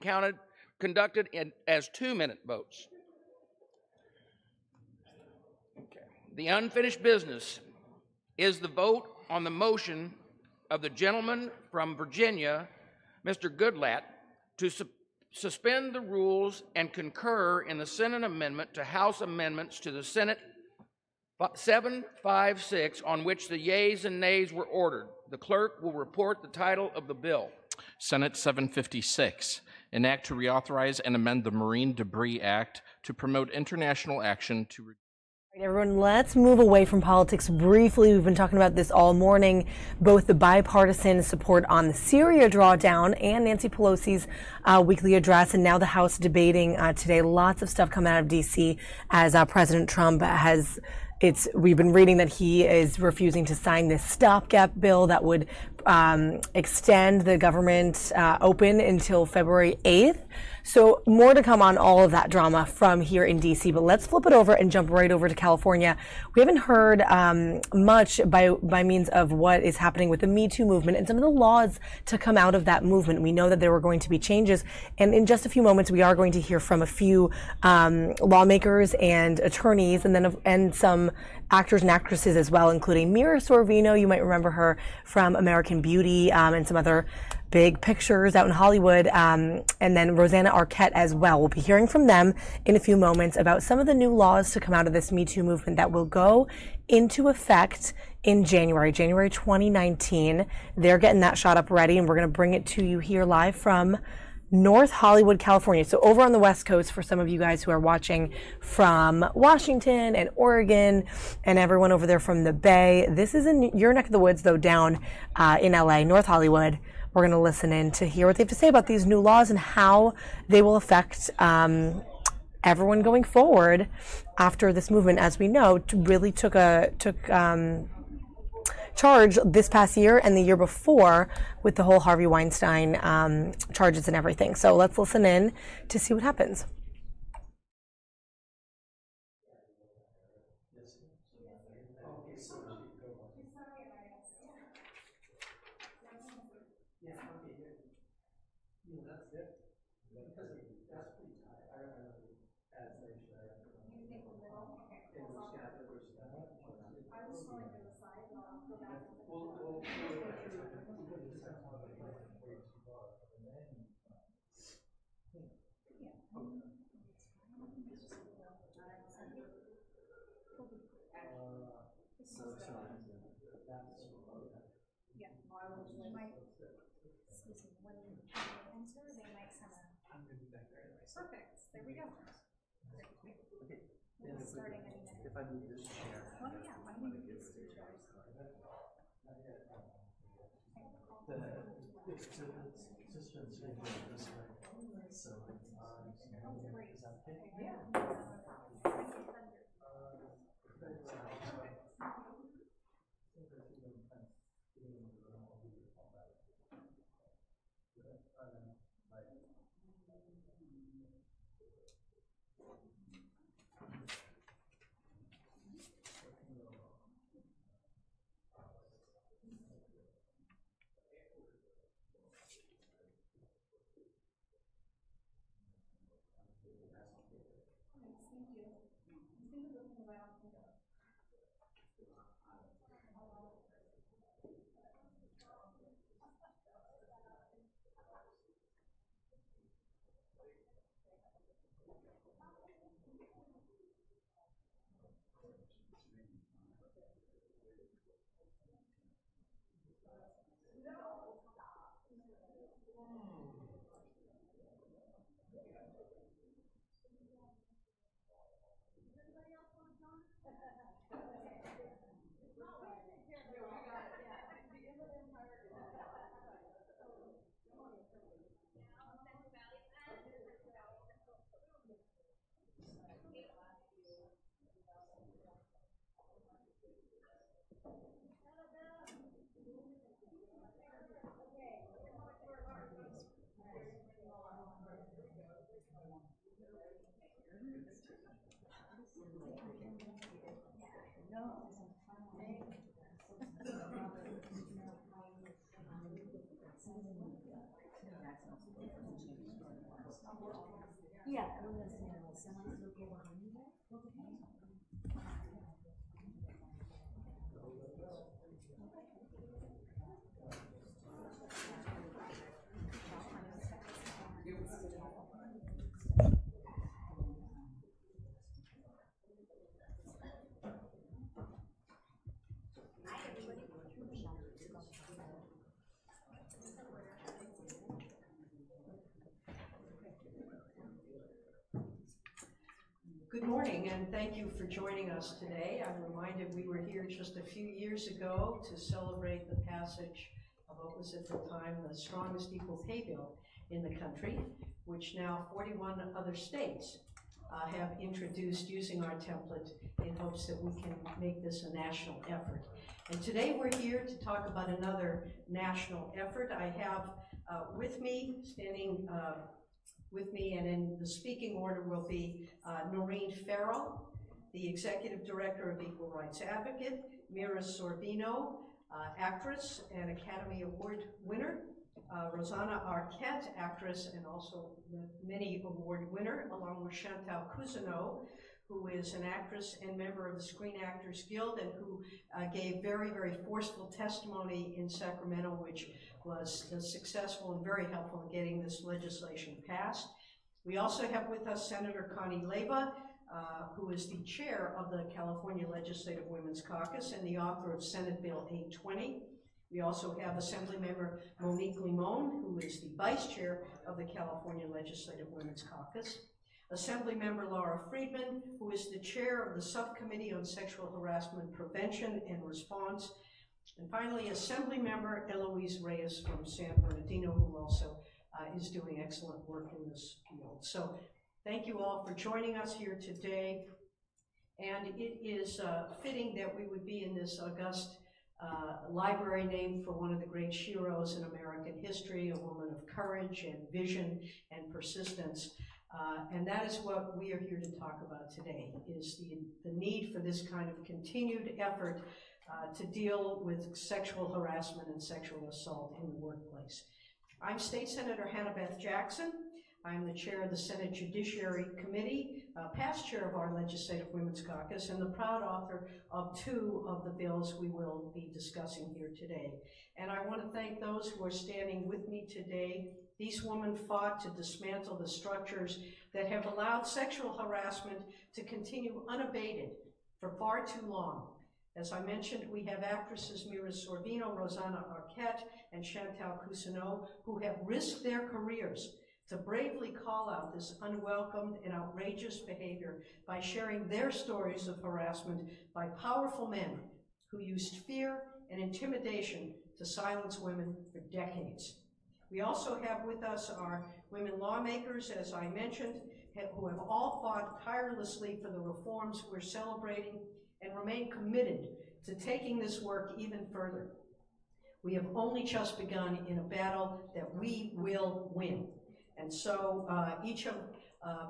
conducted as 2-minute votes. Okay. The unfinished business is the vote on the motion of the gentleman from Virginia, Mr. Goodlatte, to suspend the rules and concur in the Senate amendment to House amendments to the Senate 756 on which the yeas and nays were ordered. The clerk will report the title of the bill. Senate 756, an act to reauthorize and amend the Marine Debris Act to promote international action to Everyone, let's move away from politics briefly. We've been talking about this all morning, both the bipartisan support on the Syria drawdown and Nancy Pelosi's weekly address, and now the House debating today. Lots of stuff coming out of D.C. as President Trump has. We've been reading that he is refusing to sign this stopgap bill that would extend the government open until February 8th. So more to come on all of that drama from here in D.C. But let's flip it over and jump right over to California. We haven't heard much by means of what is happening with the Me Too movement and some of the laws to come out of that movement. We know that there were going to be changes. And in just a few moments, we are going to hear from a few lawmakers and attorneys and some actors and actresses as well, including Mira Sorvino. You might remember her from American Beauty and some other big pictures out in Hollywood, and then Rosanna Arquette as well. We'll be hearing from them in a few moments about some of the new laws to come out of this Me Too movement that will go into effect in January 2019. They're getting that shot up ready, and we're going to bring it to you here live from North Hollywood, California. So over on the West Coast, for some of you guys who are watching from Washington and Oregon and everyone over there from the Bay, this is in your neck of the woods, though, down in LA, North Hollywood. We're going to listen in to hear what they have to say about these new laws and how they will affect everyone going forward after this movement, as we know, really took charge this past year and the year before with the whole Harvey Weinstein charges and everything. So let's listen in to see what happens. Perfect. There we go. If I move this chair. Well, yeah, why don't you use two chairs? The systems are going this way. So, is that okay? Yeah. Yeah. Good morning, and thank you for joining us today. I'm reminded we were here just a few years ago to celebrate the passage of what was at the time the strongest equal pay bill in the country, which now 41 other states have introduced using our template in hopes that we can make this a national effort. And today we're here to talk about another national effort. I have with me, standing with me, and in the speaking order will be Noreen Farrell, the Executive Director of Equal Rights Advocate, Mira Sorbino, actress and Academy Award winner, Rosanna Arquette, actress and also many award winner, along with Chantal Cousineau, who is an actress and member of the Screen Actors Guild and who gave very, very forceful testimony in Sacramento, which was successful and very helpful in getting this legislation passed. We also have with us Senator Connie Leyva, who is the chair of the California Legislative Women's Caucus and the author of Senate Bill 820. We also have Assemblymember Monique Limon, who is the vice chair of the California Legislative Women's Caucus. Assemblymember Laura Friedman, who is the chair of the Subcommittee on Sexual Harassment Prevention and Response. And finally, Assemblymember Eloise Reyes from San Bernardino, who also is doing excellent work in this field. So thank you all for joining us here today. And it is fitting that we would be in this august library named for one of the great sheroes in American history, a woman of courage and vision and persistence. And that is what we are here to talk about today, is the need for this kind of continued effort to deal with sexual harassment and sexual assault in the workplace. I'm State Senator Hannah Beth Jackson. I'm the chair of the Senate Judiciary Committee, past chair of our Legislative Women's Caucus, and the proud author of 2 of the bills we will be discussing here today. And I want to thank those who are standing with me today. These women fought to dismantle the structures that have allowed sexual harassment to continue unabated for far too long. As I mentioned, we have actresses Mira Sorbino, Rosanna Arquette, and Chantal Cousineau, who have risked their careers to bravely call out this unwelcomed and outrageous behavior by sharing their stories of harassment by powerful men who used fear and intimidation to silence women for decades. We also have with us our women lawmakers, as I mentioned, who have all fought tirelessly for the reforms we're celebrating and remain committed to taking this work even further. We have only just begun in a battle that we will win. And so each of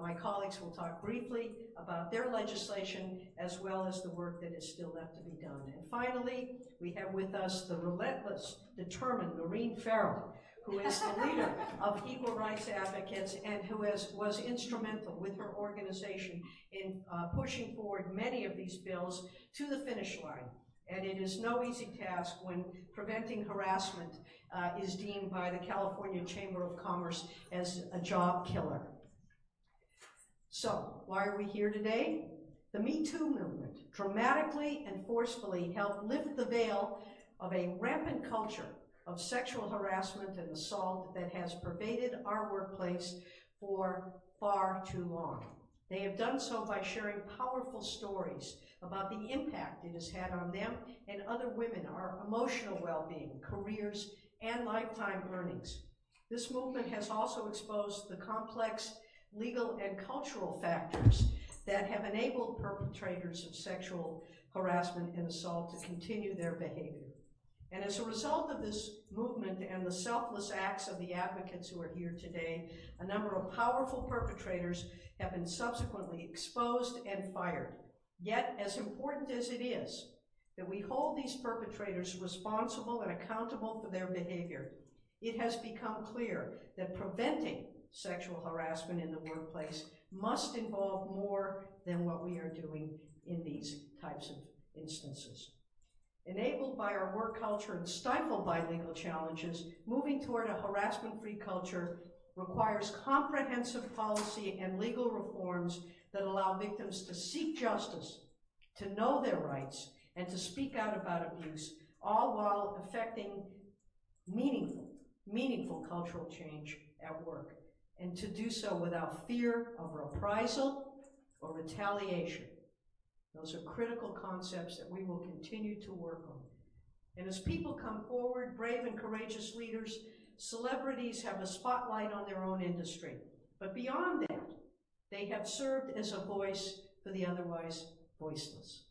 my colleagues will talk briefly about their legislation as well as the work that is still left to be done. And finally, we have with us the relentless, determined Maureen Farrell, who is the leader of Equal Rights Advocates and who was instrumental with her organization in pushing forward many of these bills to the finish line. And it is no easy task when preventing harassment is deemed by the California Chamber of Commerce as a job killer. So, why are we here today? The Me Too movement dramatically and forcefully helped lift the veil of a rampant culture of sexual harassment and assault that has pervaded our workplace for far too long. They have done so by sharing powerful stories about the impact it has had on them and other women, our emotional well-being, careers, and lifetime earnings. This movement has also exposed the complex legal and cultural factors that have enabled perpetrators of sexual harassment and assault to continue their behavior. And as a result of this movement and the selfless acts of the advocates who are here today, a number of powerful perpetrators have been subsequently exposed and fired. Yet, as important as it is that we hold these perpetrators responsible and accountable for their behavior, it has become clear that preventing sexual harassment in the workplace must involve more than what we are doing in these types of instances. Enabled by our work culture and stifled by legal challenges, moving toward a harassment-free culture requires comprehensive policy and legal reforms that allow victims to seek justice, to know their rights, and to speak out about abuse, all while effecting meaningful cultural change at work, and to do so without fear of reprisal or retaliation. Those are critical concepts that we will continue to work on. And as people come forward, brave and courageous leaders, celebrities have a spotlight on their own industry. But beyond that, they have served as a voice for the otherwise voiceless.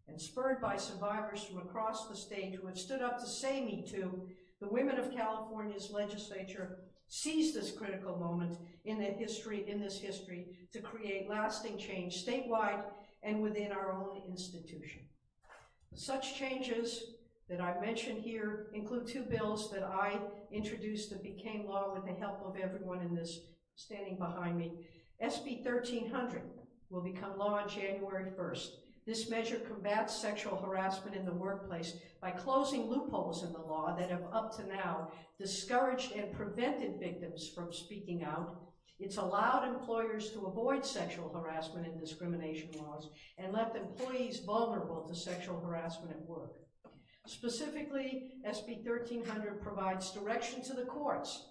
And spurred by survivors from across the state who have stood up to say Me Too, the women of California's legislature seized this critical moment in this history to create lasting change statewide and within our own institution. Such changes that I mentioned here include two bills that I introduced that became law with the help of everyone in this standing behind me. SB 1300 will become law on January 1st. This measure combats sexual harassment in the workplace by closing loopholes in the law that have up to now discouraged and prevented victims from speaking out. It's allowed employers to avoid sexual harassment and discrimination laws and left employees vulnerable to sexual harassment at work. Specifically, SB 1300 provides direction to the courts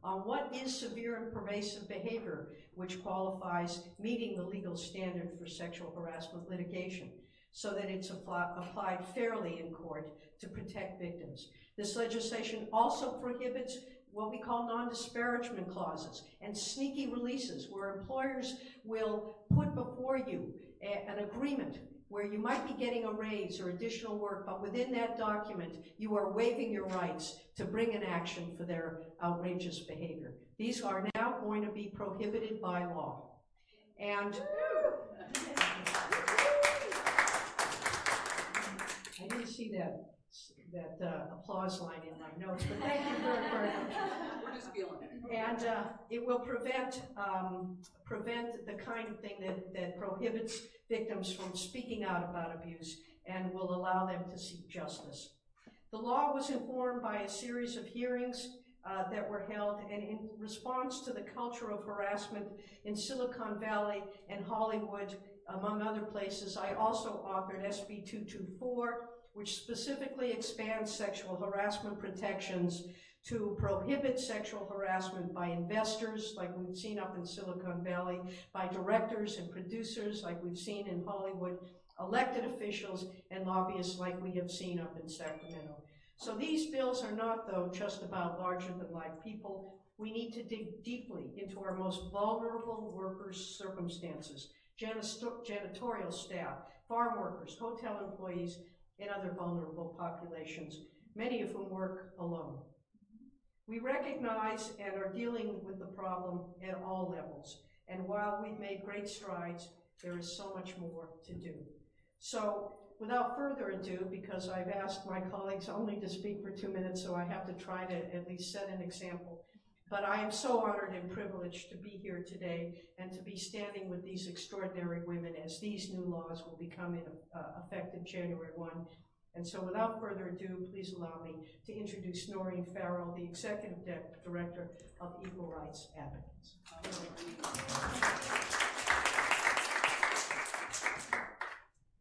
on what is severe and pervasive behavior which qualifies meeting the legal standard for sexual harassment litigation, so that it's applied fairly in court to protect victims. This legislation also prohibits what we call non-disparagement clauses and sneaky releases, where employers will put before you an agreement where you might be getting a raise or additional work, but within that document, you are waiving your rights to bring an action for their outrageous behavior. These are now going to be prohibited by law. And I didn't see that applause line in my notes, but thank you very, very much. We're just feeling it. And it will prevent the kind of thing that prohibits victims from speaking out about abuse and will allow them to seek justice. The law was informed by a series of hearings that were held, and in response to the culture of harassment in Silicon Valley and Hollywood, among other places, I also authored SB 224, which specifically expands sexual harassment protections to prohibit sexual harassment by investors, like we've seen up in Silicon Valley, by directors and producers, like we've seen in Hollywood, elected officials, and lobbyists, like we have seen up in Sacramento. So these bills are not, though, just about larger-than-life people. We need to dig deeply into our most vulnerable workers' circumstances, janitorial staff, farm workers, hotel employees, and other vulnerable populations, many of whom work alone. We recognize and are dealing with the problem at all levels, and while we've made great strides, there is so much more to do. So, without further ado, because I've asked my colleagues only to speak for 2 minutes, so I have to try to at least set an example. But I am so honored and privileged to be here today and to be standing with these extraordinary women as these new laws will become effective January 1. And so without further ado, please allow me to introduce Noreen Farrell, the Executive Director of Equal Rights Advocates.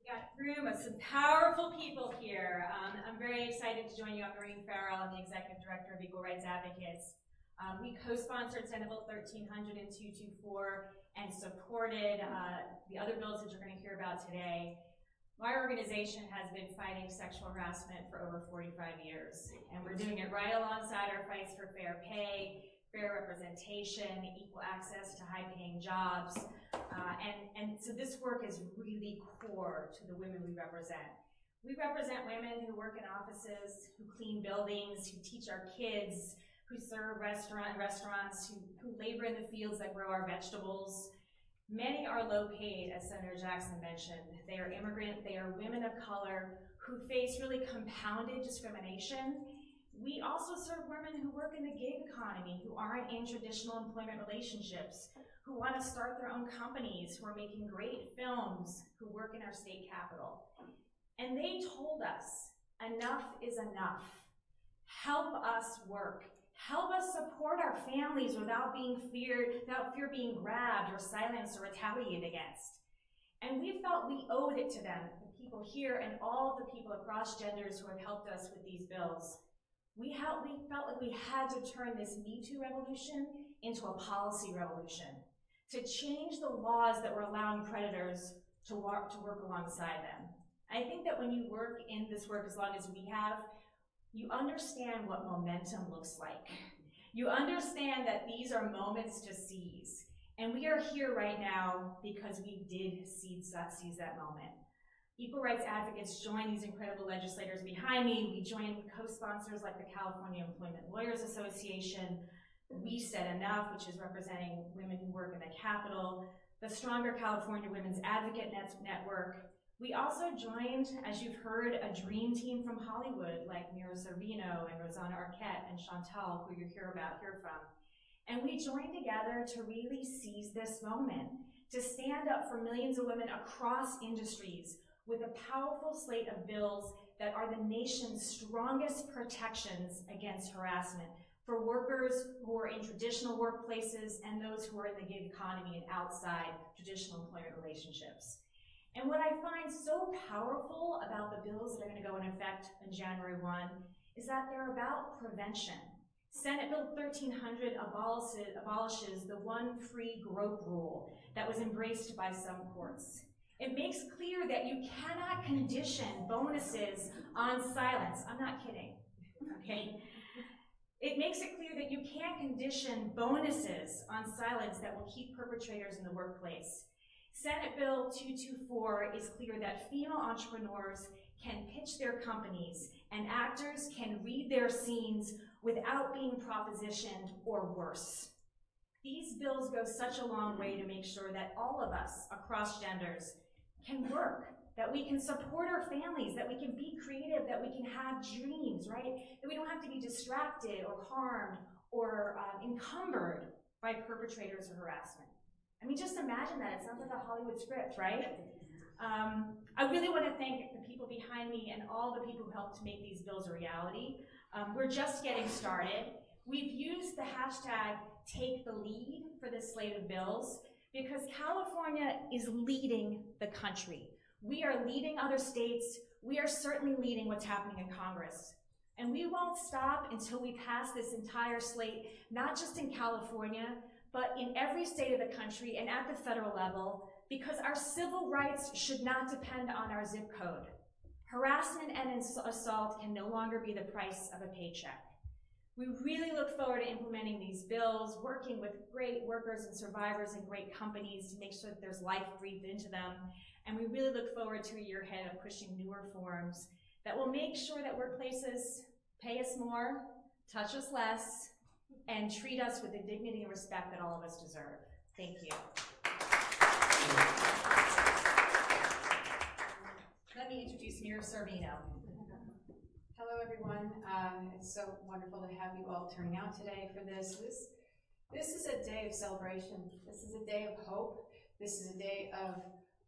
We got a room of some powerful people here. I'm very excited to join you. I'm Noreen Farrell. I'm the Executive Director of Equal Rights Advocates. We co-sponsored Senate Bill 1300 and 224 and supported the other bills that you're going to hear about today. My organization has been fighting sexual harassment for over 45 years, and we're doing it right alongside our fights for fair pay, fair representation, equal access to high-paying jobs, and so this work is really core to the women we represent. We represent women who work in offices, who clean buildings, who teach our kids, who serve restaurants, who labor in the fields that grow our vegetables. Many are low paid, as Senator Jackson mentioned. They are immigrant, they are women of color who face really compounded discrimination. We also serve women who work in the gig economy, who aren't in traditional employment relationships, who want to start their own companies, who are making great films, who work in our state capitol. And they told us, enough is enough. Help us work. Help us support our families without fear being grabbed or silenced or retaliated against. And we felt we owed it to them, the people here and all of the people across genders who have helped us with these bills. We felt like we had to turn this Me Too revolution into a policy revolution, to change the laws that were allowing predators to work alongside them. I think that when you work in this work as long as we have, you understand what momentum looks like. You understand that these are moments to seize. And we are here right now because we did seize that moment. Equal rights advocates join these incredible legislators behind me. We join co-sponsors like the California Employment Lawyers Association, We Said Enough, which is representing women who work in the Capitol, the Stronger California Women's Advocate Network. We also joined, as you've heard, a dream team from Hollywood like Mira Sorvino and Rosanna Arquette and Chantal, who you hear from. And we joined together to really seize this moment, to stand up for millions of women across industries with a powerful slate of bills that are the nation's strongest protections against harassment for workers who are in traditional workplaces and those who are in the gig economy and outside traditional employment relationships. And what I find so powerful about the bills that are going to go in effect on January 1 is that they're about prevention. Senate Bill 1300 abolishes the one free grope rule that was embraced by some courts. It makes clear that you cannot condition bonuses on silence. I'm not kidding, okay? It makes it clear that you can't condition bonuses on silence that will keep perpetrators in the workplace. Senate Bill 224 is clear that female entrepreneurs can pitch their companies and actors can read their scenes without being propositioned or worse. These bills go such a long way to make sure that all of us across genders can work, that we can support our families, that we can be creative, that we can have dreams, right? That we don't have to be distracted or harmed or encumbered by perpetrators of harassment. I mean, just imagine that. It sounds like a Hollywood script, right? I really want to thank the people behind me and all the people who helped to make these bills a reality. We're just getting started. We've used the hashtag #TakeTheLead for this slate of bills because California is leading the country. We are leading other states. We are certainly leading what's happening in Congress. And we won't stop until we pass this entire slate, not just in California, but in every state of the country and at the federal level, because our civil rights should not depend on our zip code. Harassment and assault can no longer be the price of a paycheck. We really look forward to implementing these bills, working with great workers and survivors and great companies to make sure that there's life breathed into them. And we really look forward to a year ahead of pushing new reforms that will make sure that workplaces pay us more, touch us less, and treat us with the dignity and respect that all of us deserve. Thank you. Let me introduce Mira Sorvino. Hello, everyone. It's so wonderful to have you all turning out today for this. This is a day of celebration. This is a day of hope. This is a day of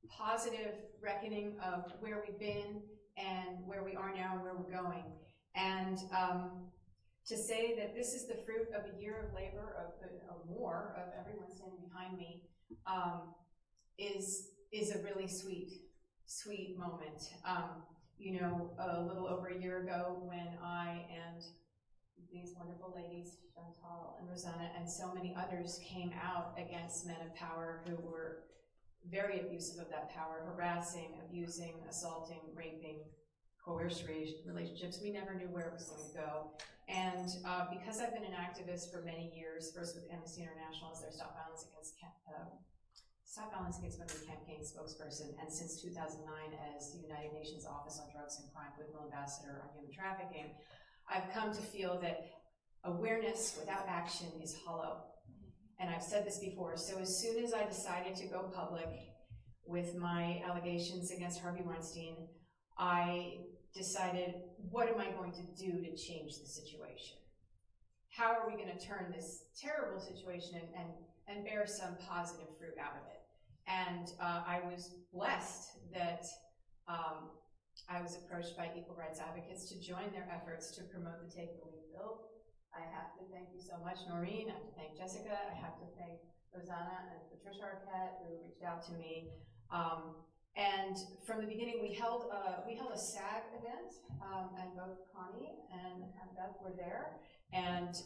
positive reckoning of where we've been and where we are now and where we're going. And to say that this is the fruit of a year of labor, of more, of everyone standing behind me, is a really sweet moment. You know, a little over a year ago when I and these wonderful ladies, Chantal and Rosanna and so many others came out against men of power who were very abusive of that power, harassing, abusing, assaulting, raping, coerced relationships. We never knew where it was going to go. And because I've been an activist for many years, first with Amnesty International as their Stop Violence Against Women campaign spokesperson, and since 2009 as the United Nations Office on Drugs and Crime Goodwill Ambassador on Human Trafficking, I've come to feel that awareness without action is hollow. And I've said this before, so as soon as I decided to go public with my allegations against Harvey Weinstein, I decided, what am I going to do to change the situation? How are we going to turn this terrible situation and bear some positive fruit out of it? And I was blessed that I was approached by equal rights advocates to join their efforts to promote the Take the Lead bill. I have to thank you so much, Noreen. I have to thank Jessica. I have to thank Rosanna and Patricia Arquette, who reached out to me. And from the beginning, we held a SAG event, and both Connie and Beth were there. And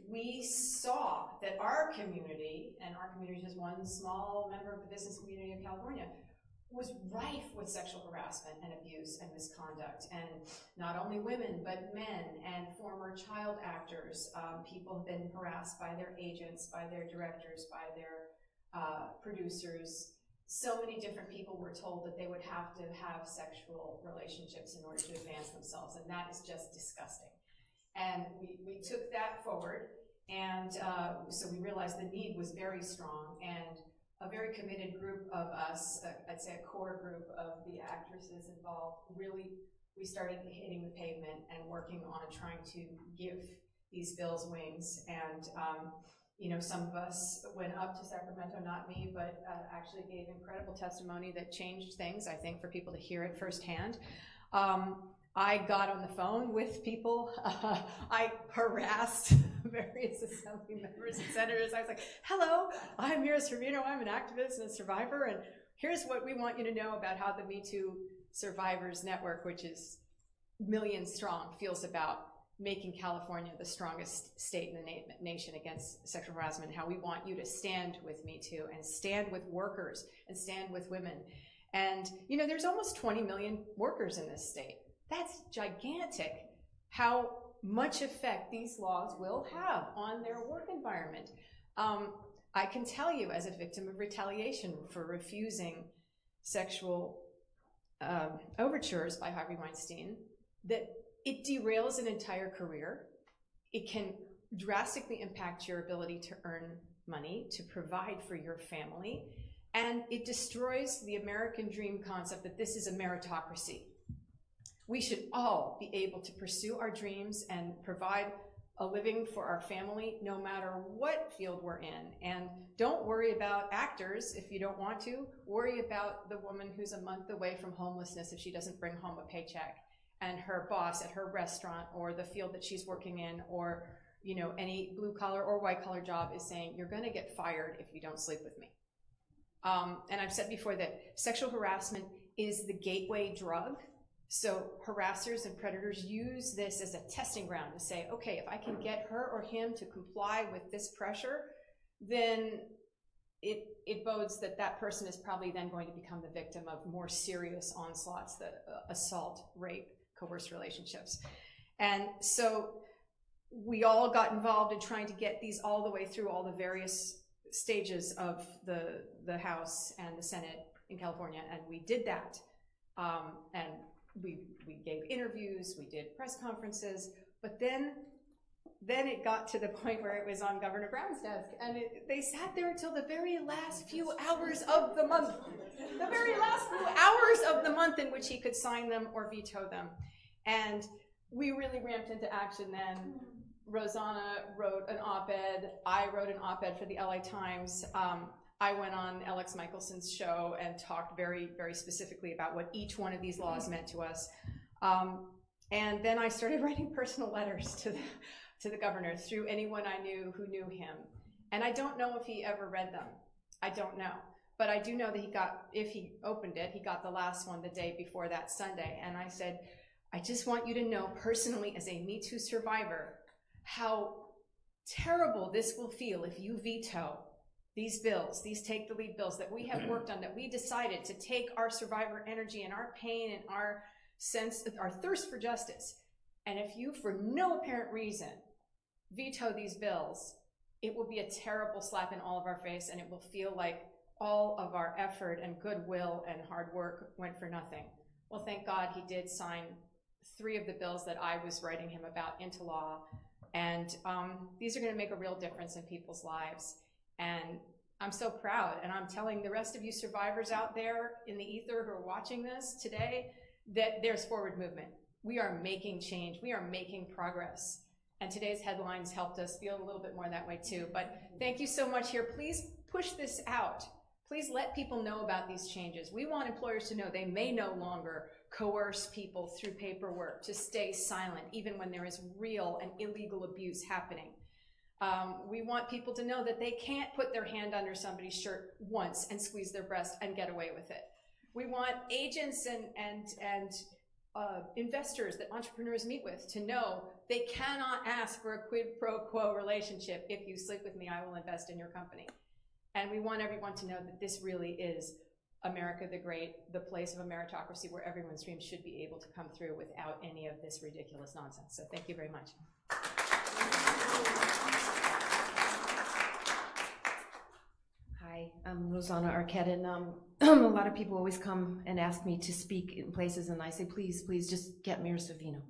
we saw that our community, and our community is one small member of the business community of California, was rife with sexual harassment and abuse and misconduct. And not only women, but men and former child actors. People have been harassed by their agents, by their directors, by their producers. So many different people were told that they would have to have sexual relationships in order to advance themselves, and that is just disgusting. And we took that forward, and so we realized the need was very strong, and a very committed group of us, I'd say a core group of the actresses involved, really, we started hitting the pavement and working on trying to give these bills wings. And you know, some of us went up to Sacramento, not me, but actually gave incredible testimony that changed things, I think, for people to hear it firsthand. I got on the phone with people. I harassed various assembly members and senators. I was like, hello, I'm Mira Sorvino. I'm an activist and a survivor, and here's what we want you to know about how the Me Too Survivors Network, which is millions strong, feels about making California the strongest state in the nation against sexual harassment, how we want you to stand with Me Too and stand with workers and stand with women. And, you know, there's almost 20 million workers in this state. That's gigantic how much effect these laws will have on their work environment. I can tell you, as a victim of retaliation for refusing sexual overtures by Harvey Weinstein, that it derails an entire career. It can drastically impact your ability to earn money, to provide for your family, and it destroys the American dream concept that this is a meritocracy. We should all be able to pursue our dreams and provide a living for our family, no matter what field we're in. And don't worry about actors if you don't want to. Worry about the woman who's a month away from homelessness if she doesn't bring home a paycheck, and her boss at her restaurant or the field that she's working in, or, you know, any blue collar or white collar job is saying, you're going to get fired if you don't sleep with me. And I've said before that sexual harassment is the gateway drug So harassers and predators use this as a testing ground to say, okay, if I can get her or him to comply with this pressure, then it bodes that that person is probably then going to become the victim of more serious onslaughts, the assault, rape, coerced relationships. And so we all got involved in trying to get these all the way through all the various stages of the House and the Senate in California, and we did that. And we gave interviews, we did press conferences, but then it got to the point where it was on Governor Brown's desk, and they sat there until the very last few hours of the month, the very last few hours of the month in which he could sign them or veto them. And we really ramped into action then. Rosanna wrote an op-ed, I wrote an op-ed for the LA Times. I went on Alex Michelson's show and talked very, very specifically about what each one of these laws meant to us. And then I started writing personal letters to the governor through anyone I knew who knew him. And I don't know if he ever read them. I don't know. But I do know that he got, if he opened it, he got the last one the day before that Sunday. And I said, I just want you to know personally as a Me Too survivor how terrible this will feel if you veto these bills, these take the lead bills that we have worked on, that we decided to take our survivor energy and our pain and our sense, our thirst for justice. And if you, for no apparent reason, veto these bills, it will be a terrible slap in all of our face, and it will feel like all of our effort and goodwill and hard work went for nothing. Well, thank God he did sign 3 of the bills that I was writing him about into law. And these are going to make a real difference in people's lives. And I'm so proud, and I'm telling the rest of you survivors out there in the ether who are watching this today that there's forward movement. We are making change. We are making progress. And today's headlines helped us feel a little bit more that way too. But thank you so much here. Please push this out. Please let people know about these changes. We want employers to know they may no longer coerce people through paperwork to stay silent, even when there is real and illegal abuse happening. We want people to know that they can't put their hand under somebody's shirt once and squeeze their breast and get away with it. We want agents and investors that entrepreneurs meet with to know they cannot ask for a quid pro quo relationship. If you sleep with me, I will invest in your company. And we want everyone to know that this really is America the Great, the place of a meritocracy where everyone's dreams should be able to come through without any of this ridiculous nonsense. So thank you very much. Hi, I'm Rosanna Arquette, and a lot of people always come and ask me to speak in places, and I say, please, please, just get Mira Savino.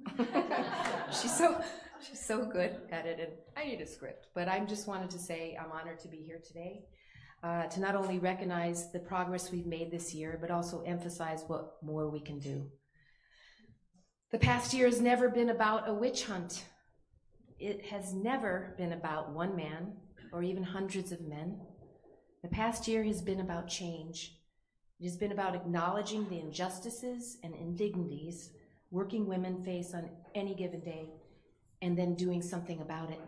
She's so good at it, and I need a script. But I just wanted to say I'm honored to be here today, to not only recognize the progress we've made this year, but also emphasize what more we can do. The past year has never been about a witch hunt. It has never been about one man or even hundreds of men. The past year has been about change. It has been about acknowledging the injustices and indignities working women face on any given day, and then doing something about it.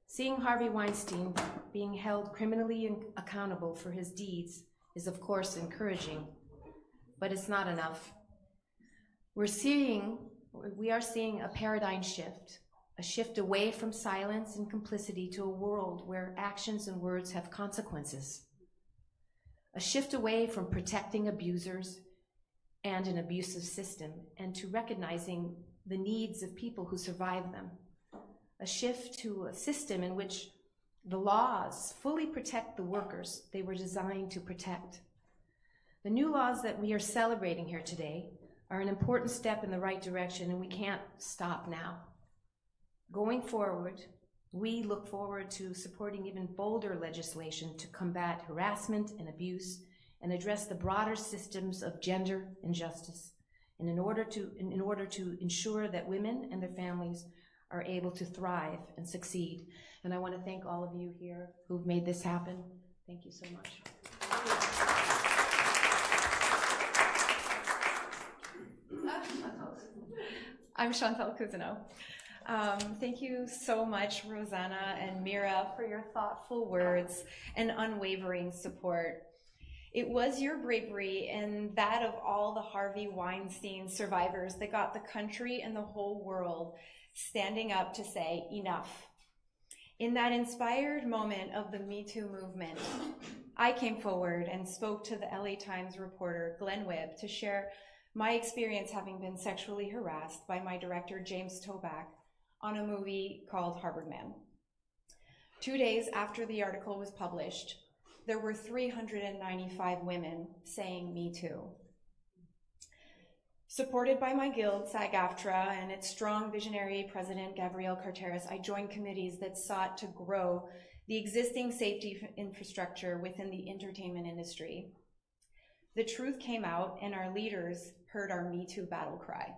Seeing Harvey Weinstein being held criminally accountable for his deeds is of course encouraging, but it's not enough. We are seeing a paradigm shift, a shift away from silence and complicity to a world where actions and words have consequences. A shift away from protecting abusers and an abusive system, and to recognizing the needs of people who survive them. A shift to a system in which the laws fully protect the workers they were designed to protect. The new laws that we are celebrating here today are an important step in the right direction, and we can't stop now. Going forward, we look forward to supporting even bolder legislation to combat harassment and abuse and address the broader systems of gender injustice, and in order to ensure that women and their families are able to thrive and succeed. And I want to thank all of you here who've made this happen. Thank you so much. I'm Chantal Cousineau. Thank you so much, Rosanna and Mira, for your thoughtful words and unwavering support. It was your bravery and that of all the Harvey Weinstein survivors that got the country and the whole world standing up to say enough. In that inspired moment of the Me Too movement, I came forward and spoke to the LA Times reporter Glenn Webb to share my experience having been sexually harassed by my director James Toback on a movie called Harvard Man. 2 days after the article was published, there were 395 women saying Me Too. Supported by my guild, SAG-AFTRA, and its strong visionary president, Gabrielle Carteris, I joined committees that sought to grow the existing safety infrastructure within the entertainment industry. The truth came out, and our leaders heard our Me Too battle cry.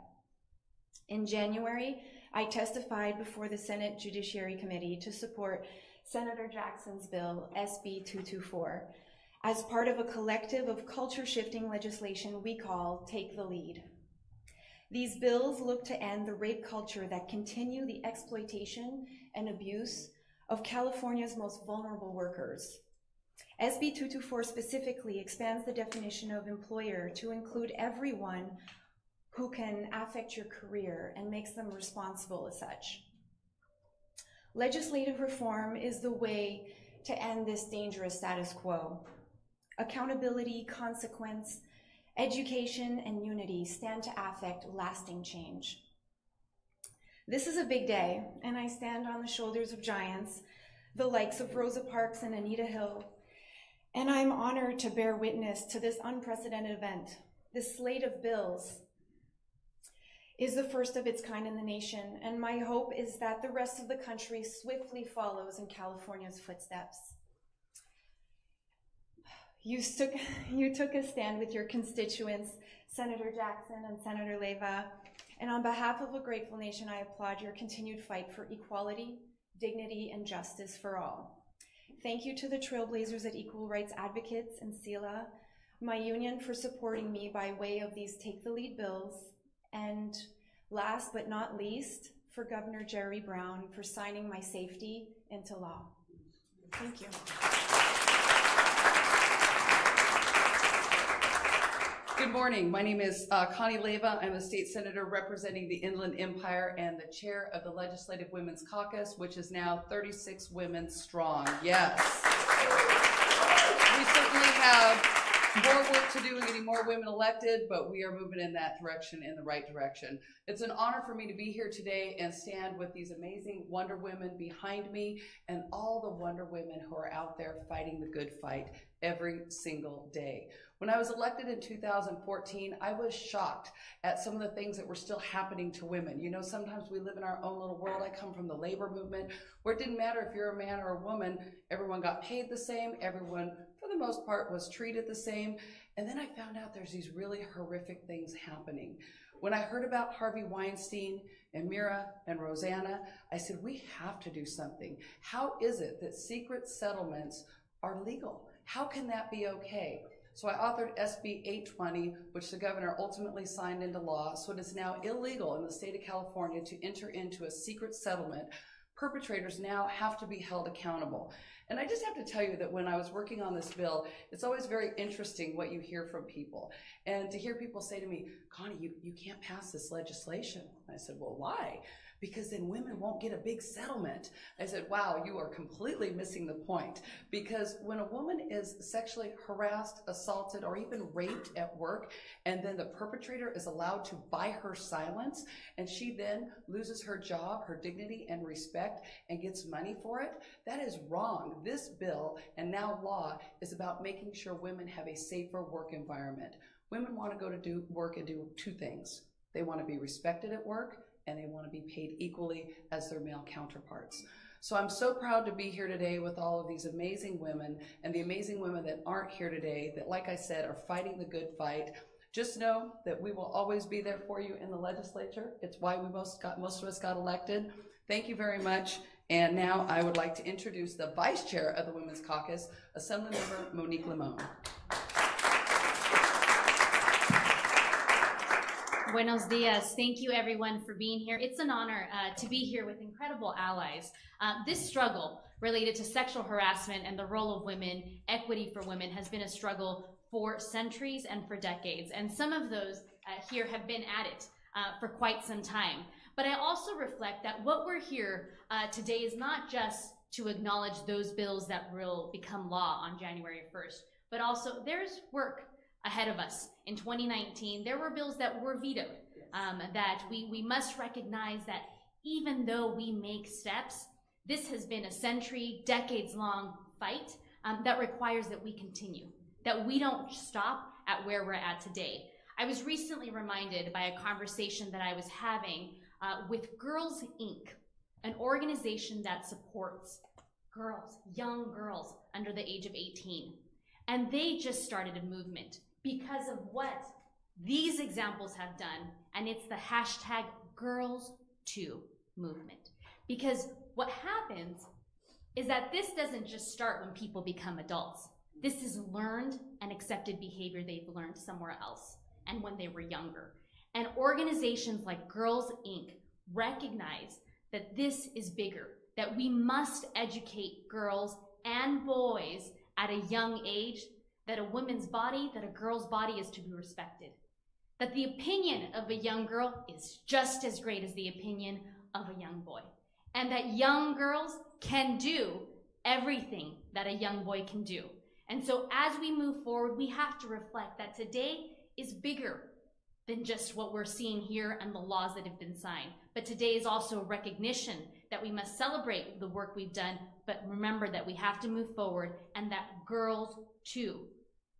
In January, I testified before the Senate Judiciary Committee to support Senator Jackson's bill, SB 224, as part of a collective of culture-shifting legislation we call Take the Lead. These bills look to end the rape culture that continue the exploitation and abuse of California's most vulnerable workers. SB 224 specifically expands the definition of employer to include everyone who can affect your career and makes them responsible as such. Legislative reform is the way to end this dangerous status quo. Accountability, consequence, education, and unity stand to affect lasting change. This is a big day, and I stand on the shoulders of giants, the likes of Rosa Parks and Anita Hill, and I'm honored to bear witness to this unprecedented event. This slate of bills is the first of its kind in the nation, and my hope is that the rest of the country swiftly follows in California's footsteps. You took a stand with your constituents, Senator Jackson and Senator Leyva, and on behalf of a grateful nation, I applaud your continued fight for equality, dignity, and justice for all. Thank you to the trailblazers at Equal Rights Advocates and CELA, my union for supporting me by way of these Take the Lead bills, and last but not least, for Governor Jerry Brown for signing my safety into law. Thank you. Good morning. My name is Connie Leyva. I'm a state senator representing the Inland Empire and the chair of the Legislative Women's Caucus, which is now 36 women strong. Yes. We certainly have more work to do in getting more women elected, but we are moving in that direction, in the right direction. It's an honor for me to be here today and stand with these amazing Wonder Women behind me and all the Wonder Women who are out there fighting the good fight every single day. When I was elected in 2014, I was shocked at some of the things that were still happening to women. You know, sometimes we live in our own little world. I come from the labor movement, where it didn't matter if you're a man or a woman, everyone got paid the same, everyone, for the most part, was treated the same. And then I found out there's these really horrific things happening. When I heard about Harvey Weinstein and Mira and Rosanna, I said, we have to do something. How is it that secret settlements are legal? How can that be okay? So I authored SB 820, which the governor ultimately signed into law, so it is now illegal in the state of California to enter into a secret settlement. Perpetrators now have to be held accountable. And I just have to tell you that when I was working on this bill, it's always very interesting what you hear from people. And to hear people say to me, Connie, you can't pass this legislation. And I said, well, why? Because then women won't get a big settlement. I said, wow, you are completely missing the point. Because when a woman is sexually harassed, assaulted, or even raped at work, and then the perpetrator is allowed to buy her silence, and she then loses her job, her dignity, and respect, and gets money for it, that is wrong. This bill, and now law, is about making sure women have a safer work environment. Women want to go to do work and do two things. They want to be respected at work, and they want to be paid equally as their male counterparts. So I'm so proud to be here today with all of these amazing women and the amazing women that aren't here today that, like I said, are fighting the good fight. Just know that we will always be there for you in the legislature. It's why most of us got elected. Thank you very much. And now I would like to introduce the vice chair of the Women's Caucus, Assemblymember Monique Limon. Buenos dias. Thank you everyone for being here. It's an honor to be here with incredible allies. This struggle related to sexual harassment and the role of women, equity for women, has been a struggle for centuries and for decades. And some of those here have been at it for quite some time. But I also reflect that what we're here today is not just to acknowledge those bills that will become law on January 1st, but also there's work ahead of us. In 2019, there were bills that were vetoed, that we must recognize that even though we make steps, this has been a century, decades-long fight that requires that we continue, that we don't stop at where we're at today. I was recently reminded by a conversation that I was having with Girls Inc., an organization that supports girls, young girls under the age of 18. And they just started a movement because of what these examples have done, and it's the hashtag Girls2 movement. Because what happens is that this doesn't just start when people become adults. This is learned and accepted behavior they've learned somewhere else and when they were younger. And organizations like Girls Inc. recognize that this is bigger, that we must educate girls and boys at a young age that a woman's body, that a girl's body is to be respected. That the opinion of a young girl is just as great as the opinion of a young boy. And that young girls can do everything that a young boy can do. And so as we move forward, we have to reflect that today is bigger than just what we're seeing here and the laws that have been signed. But today is also recognition that we must celebrate the work we've done, but remember that we have to move forward and that girls too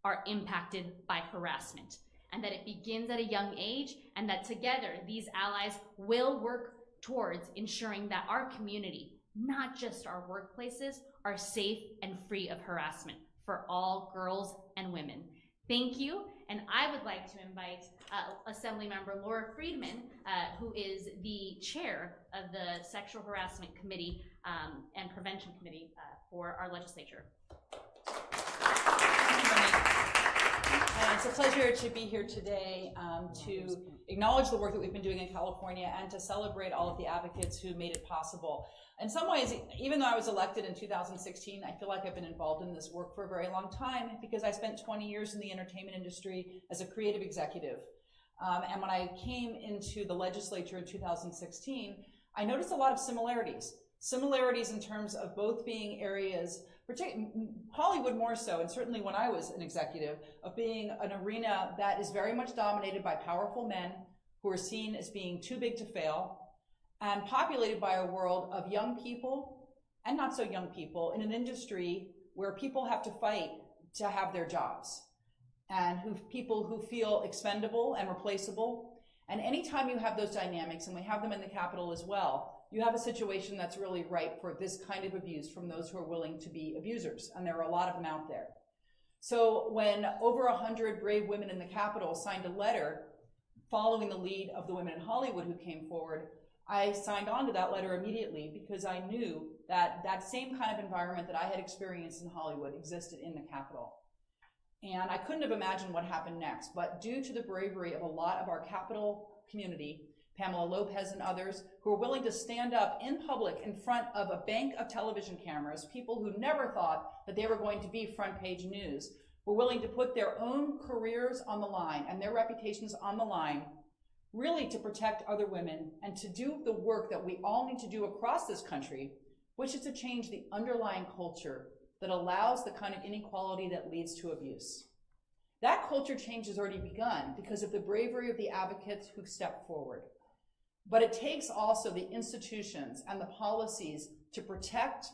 are impacted by harassment, and that it begins at a young age, and that together these allies will work towards ensuring that our community, not just our workplaces, are safe and free of harassment for all girls and women. Thank you, and I would like to invite Assemblymember Laura Friedman, who is the chair of the Sexual Harassment Committee and Prevention Committee for our legislature. It's a pleasure to be here today to acknowledge the work that we've been doing in California and to celebrate all of the advocates who made it possible. In some ways, even though I was elected in 2016, I feel like I've been involved in this work for a very long time because I spent 20 years in the entertainment industry as a creative executive. And when I came into the legislature in 2016, I noticed a lot of similarities. Similarities in terms of both being areas, Hollywood more so, and certainly when I was an executive, of being an arena that is very much dominated by powerful men who are seen as being too big to fail, and populated by a world of young people and not so young people in an industry where people have to fight to have their jobs, and people who feel expendable and replaceable. And anytime you have those dynamics, and we have them in the Capitol as well, you have a situation that's really ripe for this kind of abuse from those who are willing to be abusers, and there are a lot of them out there. So when over 100 brave women in the Capitol signed a letter following the lead of the women in Hollywood who came forward, I signed on to that letter immediately because I knew that that same kind of environment that I had experienced in Hollywood existed in the Capitol. And I couldn't have imagined what happened next, but due to the bravery of a lot of our Capitol community, Pamela Lopez and others, who were willing to stand up in public in front of a bank of television cameras, people who never thought that they were going to be front page news, were willing to put their own careers on the line and their reputations on the line, really to protect other women and to do the work that we all need to do across this country, which is to change the underlying culture that allows the kind of inequality that leads to abuse. That culture change has already begun because of the bravery of the advocates who've stepped forward. But it takes also the institutions and the policies to protect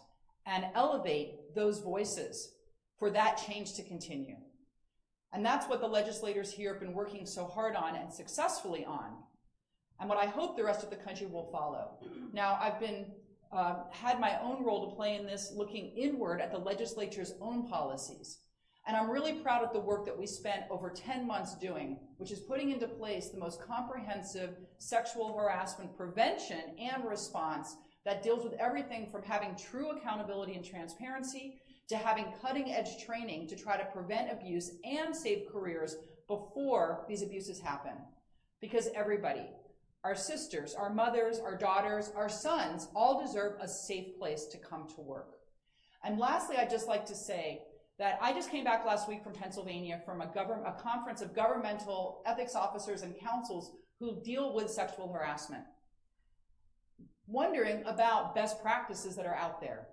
and elevate those voices for that change to continue. And that's what the legislators here have been working so hard on and successfully on, and what I hope the rest of the country will follow. Now, I've been had my own role to play in this, looking inward at the legislature's own policies. And I'm really proud of the work that we spent over 10 months doing, which is putting into place the most comprehensive sexual harassment prevention and response that deals with everything from having true accountability and transparency to having cutting-edge training to try to prevent abuse and save careers before these abuses happen. Because everybody, our sisters, our mothers, our daughters, our sons, all deserve a safe place to come to work. And lastly, I'd just like to say that I just came back last week from Pennsylvania from a conference of governmental ethics officers and councils who deal with sexual harassment, wondering about best practices that are out there.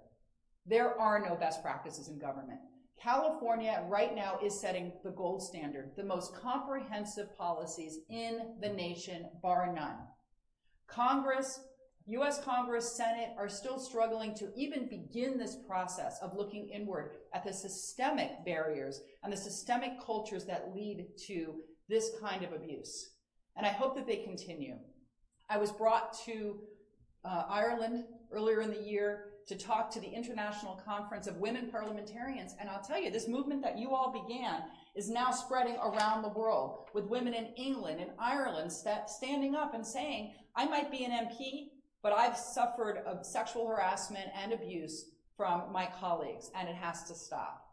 There are no best practices in government. California right now is setting the gold standard, the most comprehensive policies in the nation, bar none. Congress, US Congress, Senate are still struggling to even begin this process of looking inward at the systemic barriers and the systemic cultures that lead to this kind of abuse. And I hope that they continue. I was brought to Ireland earlier in the year to talk to the International Conference of Women Parliamentarians. And I'll tell you, this movement that you all began is now spreading around the world, with women in England and Ireland standing up and saying, I might be an MP, but I've suffered sexual harassment and abuse from my colleagues, and it has to stop.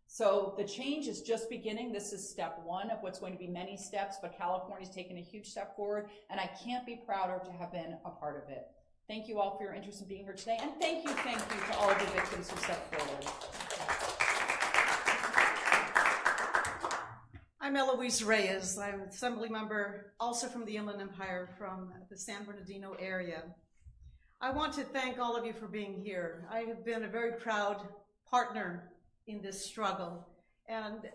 So the change is just beginning. This is step one of what's going to be many steps, but California's taken a huge step forward, and I can't be prouder to have been a part of it. Thank you all for your interest in being here today, and thank you to all of the victims who stepped forward. I'm Eloise Reyes. I'm an assembly member, also from the Inland Empire, from the San Bernardino area. I want to thank all of you for being here. I have been a very proud partner in this struggle, and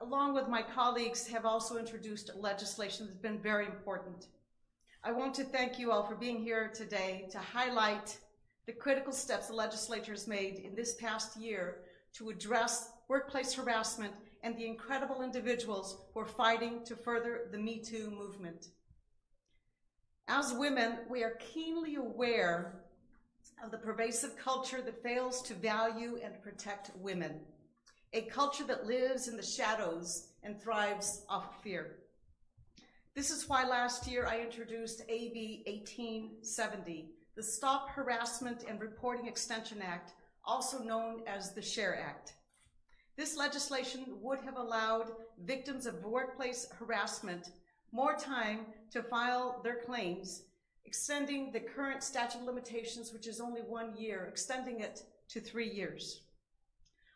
along with my colleagues have also introduced legislation that's been very important. I want to thank you all for being here today to highlight the critical steps the legislature has made in this past year to address workplace harassment and the incredible individuals who are fighting to further the Me Too movement. As women, we are keenly aware of the pervasive culture that fails to value and protect women, a culture that lives in the shadows and thrives off fear. This is why last year I introduced AB 1870, the Stop Harassment and Reporting Extension Act, also known as the SHARE Act. This legislation would have allowed victims of workplace harassment more time to file their claims, extending the current statute of limitations, which is only 1 year, extending it to 3 years.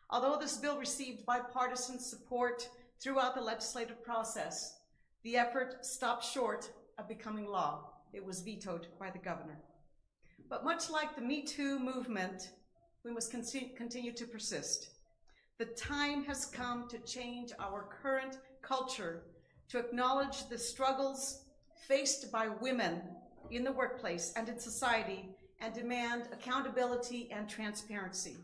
Although this bill received bipartisan support throughout the legislative process, the effort stopped short of becoming law. It was vetoed by the governor. But much like the Me Too movement, we must continue to persist. The time has come to change our current culture, to acknowledge the struggles faced by women in the workplace and in society, and demand accountability and transparency.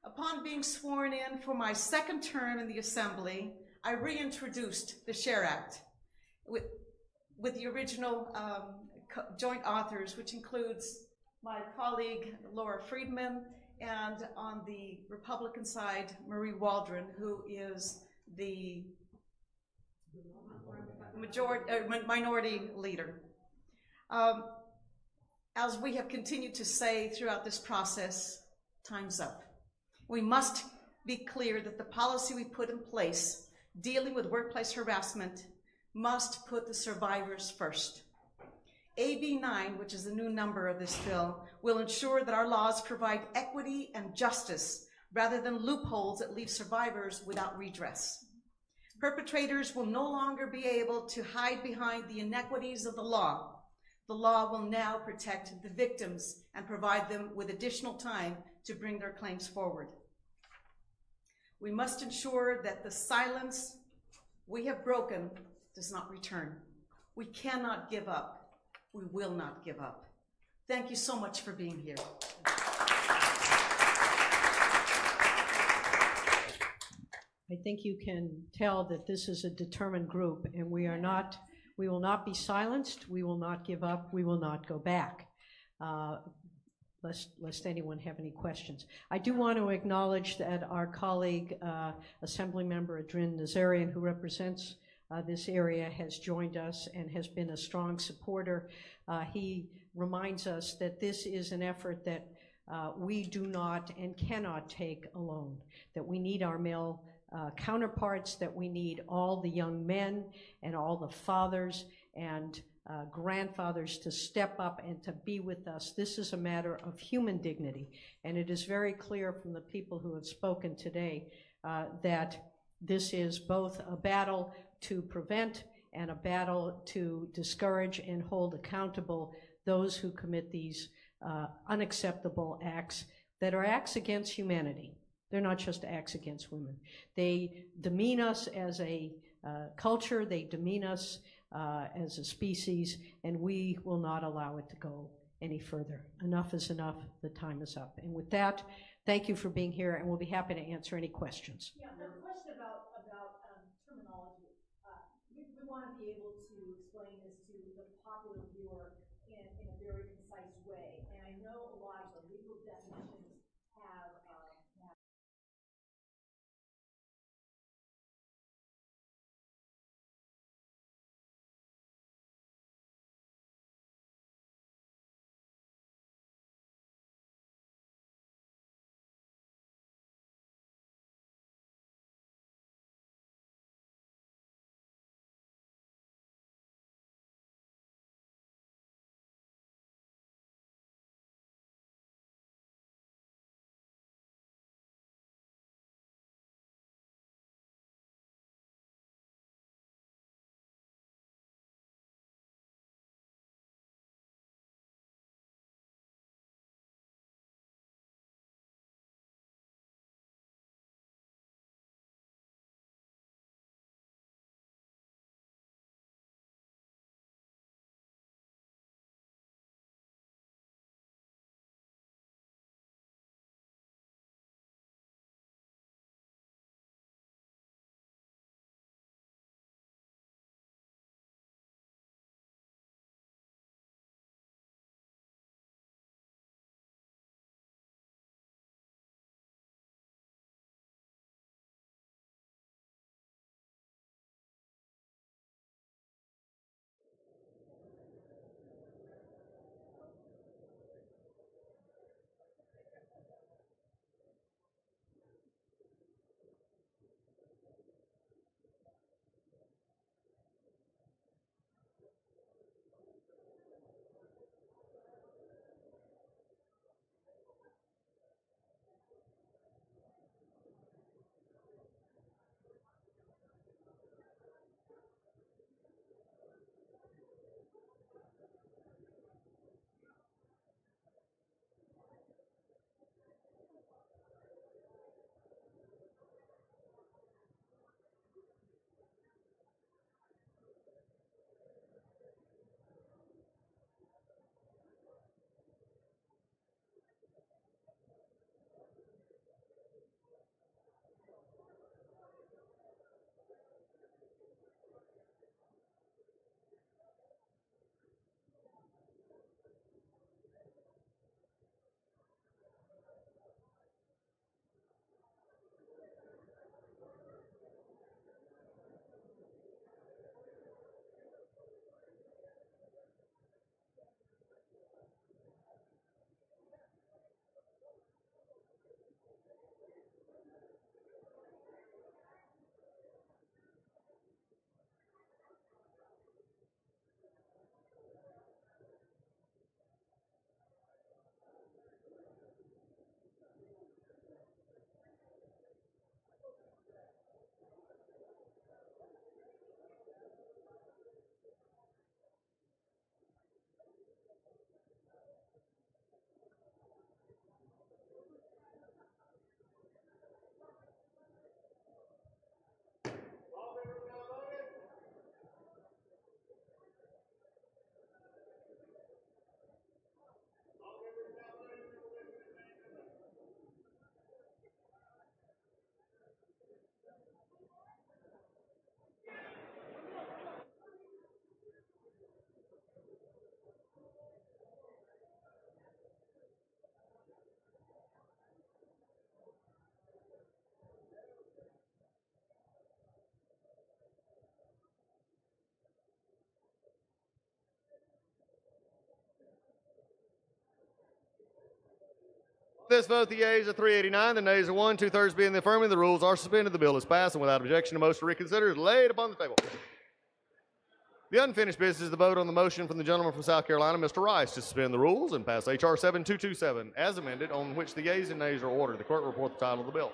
Upon being sworn in for my second term in the Assembly, I reintroduced the SHARE Act with the original joint authors, which includes my colleague Laura Friedman, and on the Republican side, Marie Waldron, who is the minority leader. As we have continued to say throughout this process, time's up. We must be clear that the policy we put in place dealing with workplace harassment must put the survivors first. AB 9, which is the new number of this bill, will ensure that our laws provide equity and justice rather than loopholes that leave survivors without redress. Perpetrators will no longer be able to hide behind the inequities of the law. The law will now protect the victims and provide them with additional time to bring their claims forward. We must ensure that the silence we have broken does not return. We cannot give up. We will not give up. Thank you so much for being here. I think you can tell that this is a determined group, and we will not be silenced, we will not give up, we will not go back, lest anyone have any questions. I do want to acknowledge that our colleague, Assemblymember Adrin Nazarian, who represents this area, has joined us and has been a strong supporter. He reminds us that this is an effort that we do not and cannot take alone, that we need our male counterparts, that we need all the young men and all the fathers and grandfathers to step up and to be with us. This is a matter of human dignity, and it is very clear from the people who have spoken today that this is both a battle to prevent and a battle to discourage and hold accountable those who commit these unacceptable acts that are acts against humanity. They're not just acts against women. They demean us as a culture, they demean us as a species, and we will not allow it to go any further. Enough is enough, the time is up. And with that, thank you for being here, and we'll be happy to answer any questions. Yeah, a question about terminology. We want to be able to explain this to the popular viewer in a very concise way. And I know a lot of the legal definitions have This vote, the yeas are 389, the nays are 1, 2/3 being the affirmative. The rules are suspended. The bill is passed, and without objection, the motion to reconsider is laid upon the table. The unfinished business is the vote on the motion from the gentleman from South Carolina, Mr. Rice, to suspend the rules and pass H.R. 7227 as amended, on which the yeas and nays are ordered. The clerk will report the title of the bill.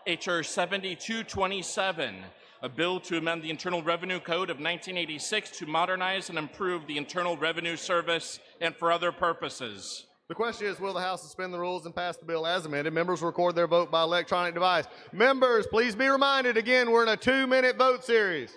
H.R. 7227, a bill to amend the Internal Revenue Code of 1986 to modernize and improve the Internal Revenue Service and for other purposes. The question is, will the House suspend the rules and pass the bill as amended? Members will record their vote by electronic device. Members, please be reminded, again, we're in a 2-minute vote series.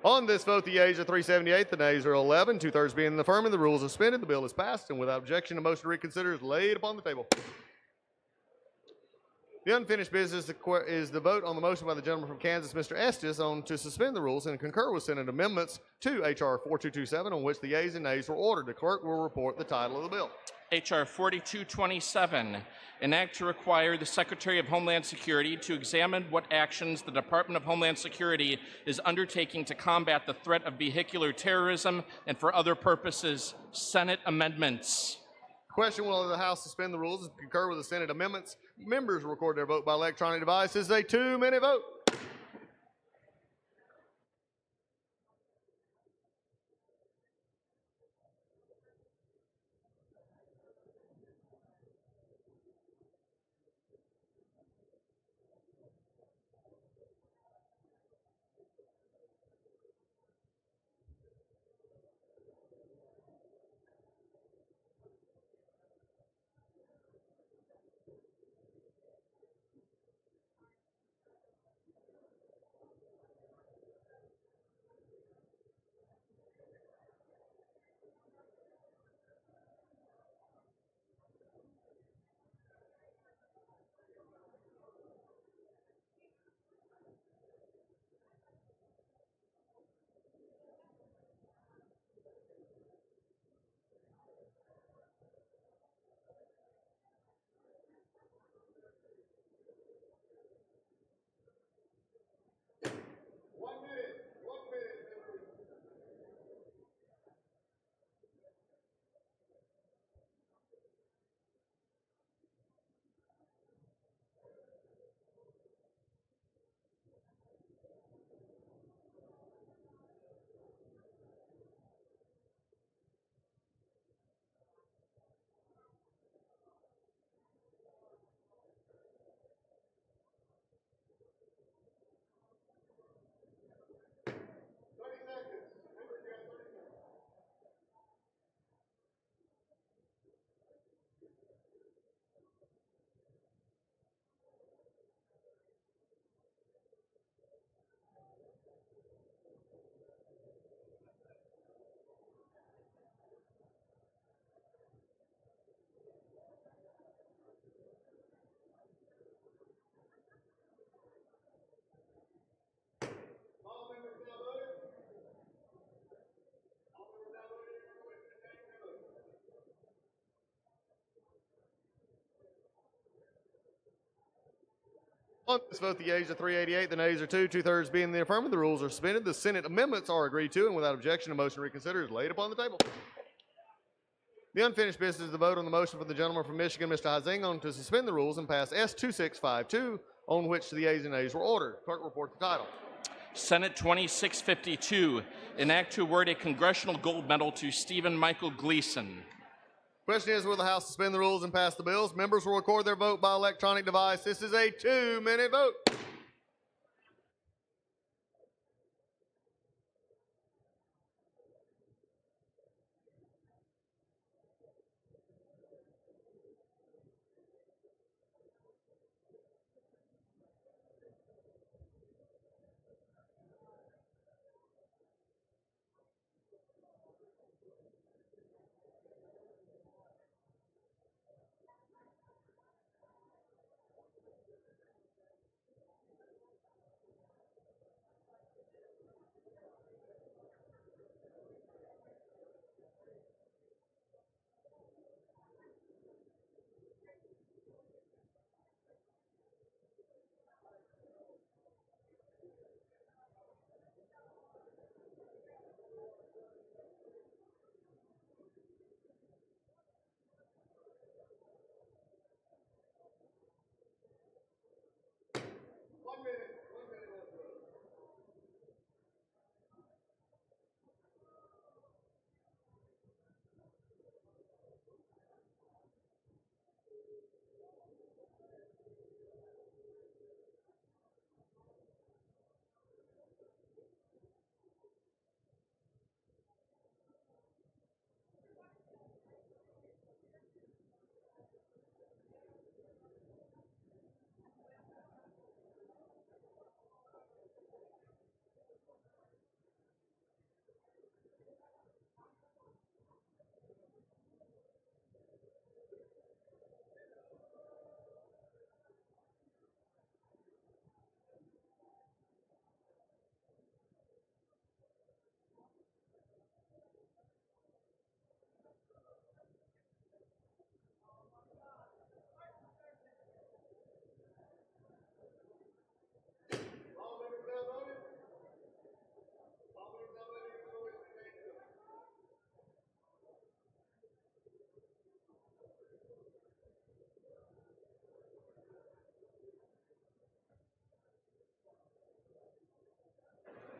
On this vote, the yeas are 378, the nays are 11, 2/3 being in the affirmative. The rules are suspended. The bill is passed, and without objection, a motion to reconsider is laid upon the table. The unfinished business is the vote on the motion by the gentleman from Kansas, Mr. Estes, on to suspend the rules and concur with Senate amendments to H.R. 4227, on which the yeas and nays were ordered. The clerk will report the title of the bill. H.R. 4227, an act to require the Secretary of Homeland Security to examine what actions the Department of Homeland Security is undertaking to combat the threat of vehicular terrorism and for other purposes. Senate amendments. Question: will the House suspend the rules and concur with the Senate amendments? Members will record their vote by electronic device. This is a 2-minute vote. On this vote, the yeas are 388, the nays are 2, 2/3 being the affirmative. The rules are suspended. The Senate amendments are agreed to, and without objection, a motion to reconsider is laid upon the table. The unfinished business is the vote on the motion for the gentleman from Michigan, Mr. Huizenga, to suspend the rules and pass S2652, on which the yeas and nays were ordered. Clerk, report the title. Senate 2652, an act to award a congressional gold medal to Stephen Michael Gleason. Question is, will the House suspend the rules and pass the bills? Members will record their vote by electronic device. This is a 2-minute vote.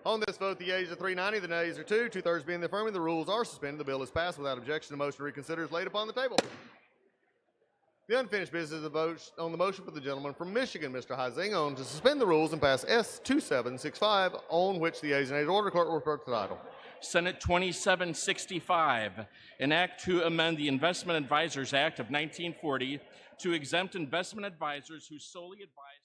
On this vote, the yeas are 390, the nays are 2, 2/3 being the affirmative. The rules are suspended. The bill is passed without objection. A motion to reconsider is laid upon the table. The unfinished business is the vote on the motion for the gentleman from Michigan, Mr. Huizenga, to suspend the rules and pass S2765, on which the yeas and nays order. Clerk will report the title. Senate 2765, an act to amend the Investment Advisors Act of 1940 to exempt investment advisors who solely advise